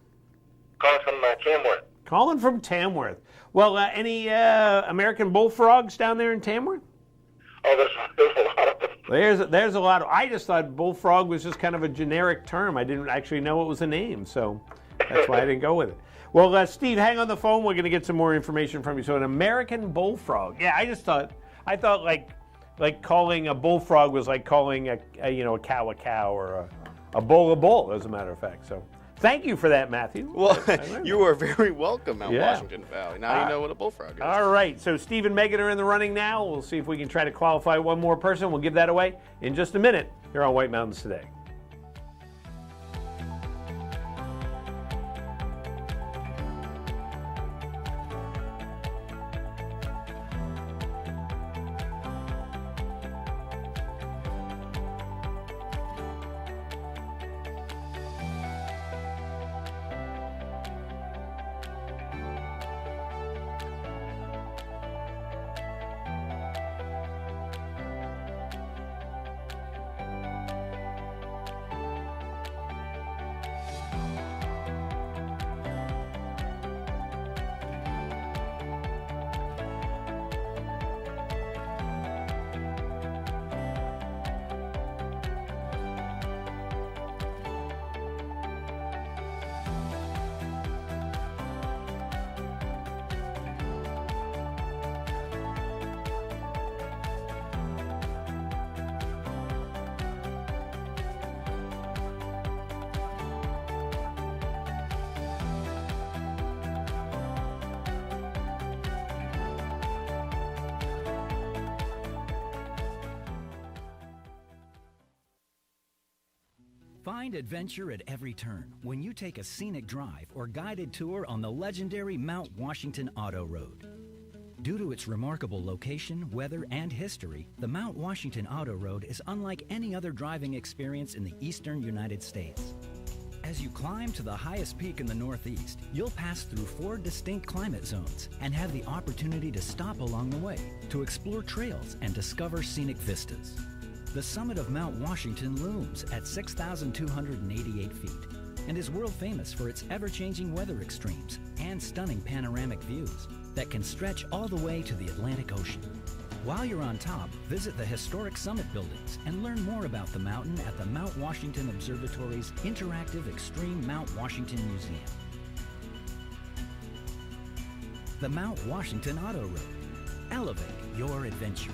[SPEAKER 13] Calling from Tamworth.
[SPEAKER 1] Calling from Tamworth. Well, any American bullfrogs down there in Tamworth?
[SPEAKER 13] Oh, there's a lot of them.
[SPEAKER 1] There's a lot of. I just thought bullfrog was just kind of a generic term. I didn't actually know it was a name, so that's why I didn't go with it. Well, Steve, hang on the phone. We're going to get some more information from you. So, an American bullfrog. Yeah, I thought like calling a bullfrog was like calling a cow or a bull, as a matter of fact. So, thank you for that, Matthew.
[SPEAKER 2] Well, you are very welcome, Mount
[SPEAKER 1] Yeah.
[SPEAKER 2] Washington Valley. Now you know what a bullfrog is.
[SPEAKER 1] All right, so Steve and Megan are in the running now. We'll see if we can try to qualify one more person. We'll give that away in just a minute here on White Mountains Today.
[SPEAKER 4] Find adventure at every turn when you take a scenic drive or guided tour on the legendary Mount Washington Auto Road. Due to its remarkable location, weather, and history, the Mount Washington Auto Road is unlike any other driving experience in the eastern United States. As you climb to the highest peak in the Northeast, you'll pass through 4 distinct climate zones and have the opportunity to stop along the way to explore trails and discover scenic vistas. The summit of Mount Washington looms at 6,288 feet and is world famous for its ever-changing weather extremes and stunning panoramic views that can stretch all the way to the Atlantic Ocean. While you're on top, visit the historic summit buildings and learn more about the mountain at the Mount Washington Observatory's interactive Extreme Mount Washington Museum. The Mount Washington Auto Road. Elevate your adventure.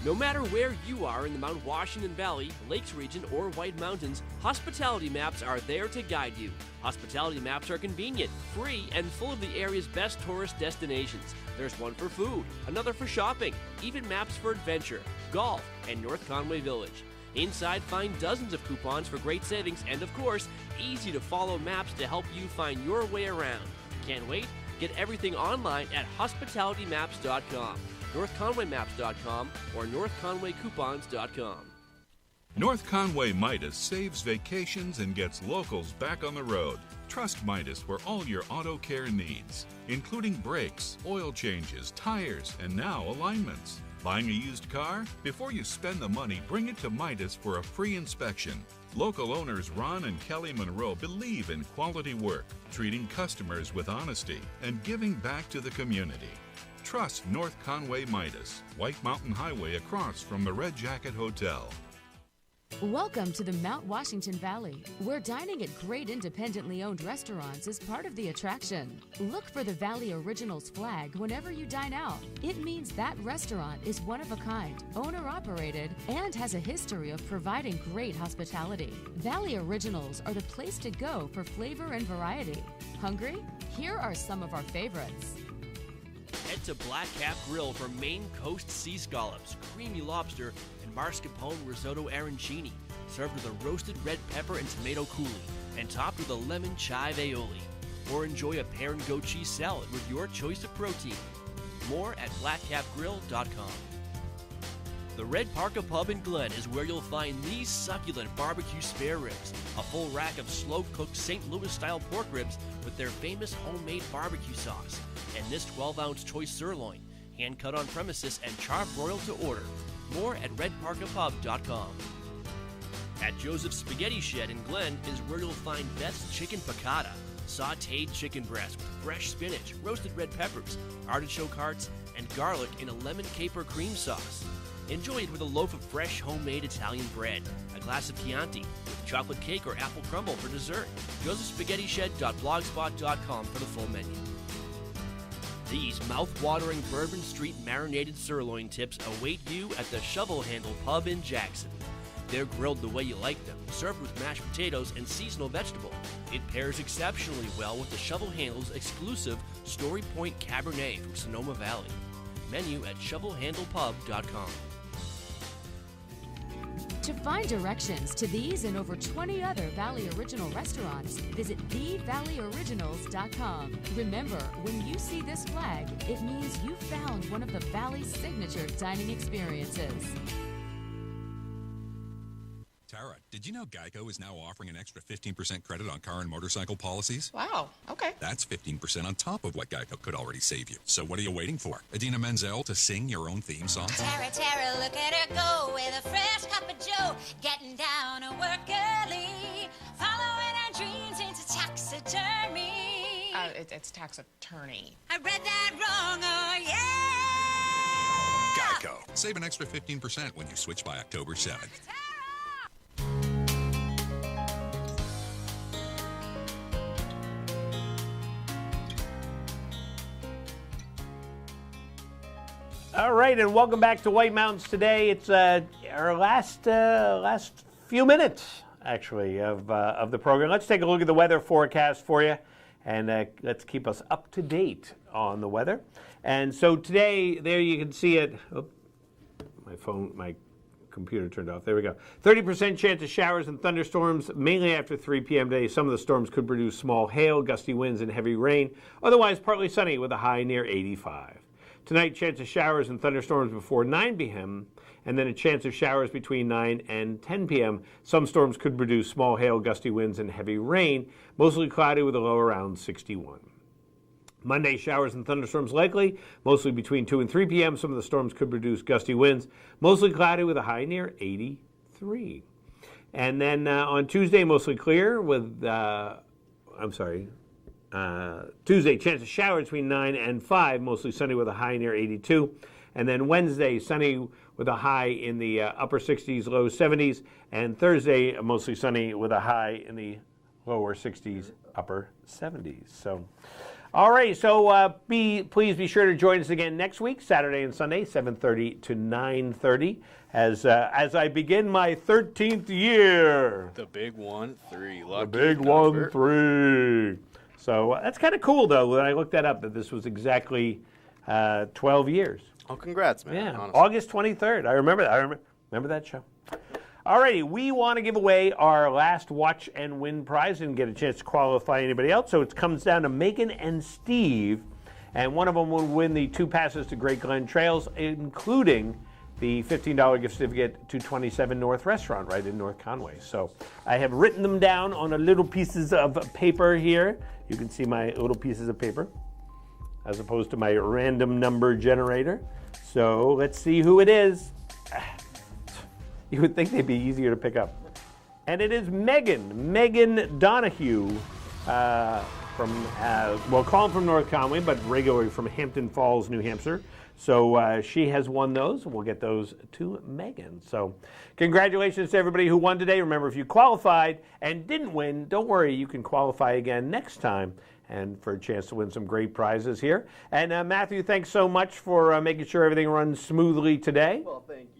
[SPEAKER 18] No matter where you are in the Mount Washington Valley, Lakes region, or White Mountains, Hospitality Maps are there to guide you. Hospitality Maps are convenient, free, and full of the area's best tourist destinations. There's one for food, another for shopping, even maps for adventure, golf, and North Conway Village. Inside, find dozens of coupons for great savings and, of course, easy-to-follow maps to help you find your way around. Can't wait? Get everything online at hospitalitymaps.com. NorthConwayMaps.com or NorthConwayCoupons.com.
[SPEAKER 5] North Conway Midas saves vacations and gets locals back on the road. Trust Midas for all your auto care needs, including brakes, oil changes, tires, and now alignments. Buying a used car? Before you spend the money, bring it to Midas for a free inspection. Local owners Ron and Kelly Monroe believe in quality work, treating customers with honesty, and giving back to the community. Trust North Conway Midas, White Mountain Highway across from the Red Jacket Hotel.
[SPEAKER 16] Welcome to the Mount Washington Valley, where dining at great independently owned restaurants is part of the attraction. Look for the Valley Originals flag whenever you dine out. It means that restaurant is one of a kind, owner-operated, and has a history of providing great hospitality. Valley Originals are the place to go for flavor and variety. Hungry? Here are some of our favorites.
[SPEAKER 18] Head to Black Cap Grill for Maine Coast sea scallops, creamy lobster, and mascarpone risotto arancini, served with a roasted red pepper and tomato coulis, and topped with a lemon chive aioli. Or enjoy a pear and goat cheese salad with your choice of protein. More at blackcapgrill.com. The Red Parka Pub in Glen is where you'll find these succulent barbecue spare ribs, a full rack of slow-cooked St. Louis-style pork ribs with their famous homemade barbecue sauce, and this 12-ounce choice sirloin, hand-cut on premises and char-broiled to order. More at redparkapub.com. At Joseph's Spaghetti Shed in Glen is where you'll find Beth's Chicken Piccata, sautéed chicken breast with fresh spinach, roasted red peppers, artichoke hearts, and garlic in a lemon caper cream sauce. Enjoy it with a loaf of fresh homemade Italian bread, a glass of Chianti, with chocolate cake or apple crumble for dessert. josephspaghettished.blogspot.com for the full menu. These mouth-watering Bourbon Street marinated sirloin tips await you at the Shovel Handle Pub in Jackson. They're grilled the way you like them, served with mashed potatoes and seasonal vegetable. It pairs exceptionally well with the Shovel Handle's exclusive Story Point Cabernet from Sonoma Valley. Menu at shovelhandlepub.com.
[SPEAKER 16] To find directions to these and over 20 other Valley Original restaurants, visit thevalleyoriginals.com. Remember, when you see this flag, it means you found one of the Valley's signature dining experiences.
[SPEAKER 7] Tara, did you know Geico is now offering an extra 15% credit on car and motorcycle policies?
[SPEAKER 14] Wow, okay.
[SPEAKER 7] That's 15% on top of what Geico could already save you. So what are you waiting for? Idina Menzel to sing your own theme song?
[SPEAKER 19] Tara, Tara, look at her go with a fresh cup of joe, getting down to work early, following her dreams into taxidermy.
[SPEAKER 14] It's tax attorney.
[SPEAKER 19] I read that wrong, oh yeah!
[SPEAKER 7] Geico. Save an extra 15% when you switch by October 7th.
[SPEAKER 1] All right, and welcome back to White Mountains today. It's our last few minutes, actually, of the program. Let's take a look at the weather forecast for you, and let's keep us up to date on the weather. And so today, there you can see it. my computer turned off. There we go. 30% chance of showers and thunderstorms, mainly after 3 p.m. today. Some of the storms could produce small hail, gusty winds, and heavy rain. Otherwise, partly sunny with a high near 85. Tonight, chance of showers and thunderstorms before 9 p.m., and then a chance of showers between 9 and 10 p.m. Some storms could produce small hail, gusty winds, and heavy rain. Mostly cloudy with a low around 61. Monday, showers and thunderstorms likely, mostly between 2 and 3 p.m. Some of the storms could produce gusty winds, mostly cloudy with a high near 83. And then on Tuesday, mostly clear with, Tuesday, chance of showers between 9 and 5, mostly sunny with a high near 82. And then Wednesday, sunny with a high in the upper 60s, low 70s. And Thursday, mostly sunny with a high in the lower 60s, upper 70s. So, all right, so please be sure to join us again next week, Saturday and Sunday, 7:30 to 9:30, as I begin my 13th year.
[SPEAKER 2] The big 1-3.
[SPEAKER 1] The big 1-3. So that's kind of cool, though, when I looked that up, that this was exactly 12 years.
[SPEAKER 2] Oh, congrats, man.
[SPEAKER 1] Yeah,
[SPEAKER 2] honestly.
[SPEAKER 1] August 23rd. I remember that. I remember that show. All righty, we want to give away our last Watch and Win prize and get a chance to qualify anybody else. So it comes down to Megan and Steve, and one of them will win the 2 passes to Great Glen Trails, including the $15 gift certificate to 27 North Restaurant right in North Conway. So I have written them down on a little pieces of paper here. You can see my little pieces of paper, as opposed to my random number generator. So let's see who it is. You would think they'd be easier to pick up. And it is Megan Donahue, calling from North Conway, but regularly from Hampton Falls, New Hampshire. So she has won those. We'll get those to Megan. So congratulations to everybody who won today. Remember, if you qualified and didn't win, don't worry, you can qualify again next time and for a chance to win some great prizes here. And Matthew, thanks so much for making sure everything runs smoothly today.
[SPEAKER 2] Well, thank you.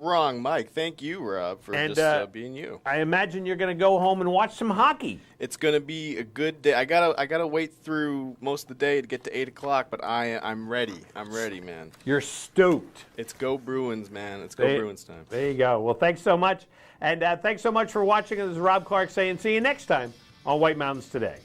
[SPEAKER 2] Wrong, Mike. Thank you, Rob, for just being you.
[SPEAKER 1] I imagine you're going to go home and watch some hockey.
[SPEAKER 2] It's going to be a good day. I gotta wait through most of the day to get to 8 o'clock, but I'm ready. I'm ready, man.
[SPEAKER 1] You're stoked.
[SPEAKER 2] It's go Bruins, man. It's go Bruins time.
[SPEAKER 1] There you go. Well, thanks so much. And thanks so much for watching. This is Rob Clark saying see you next time on White Mountains Today.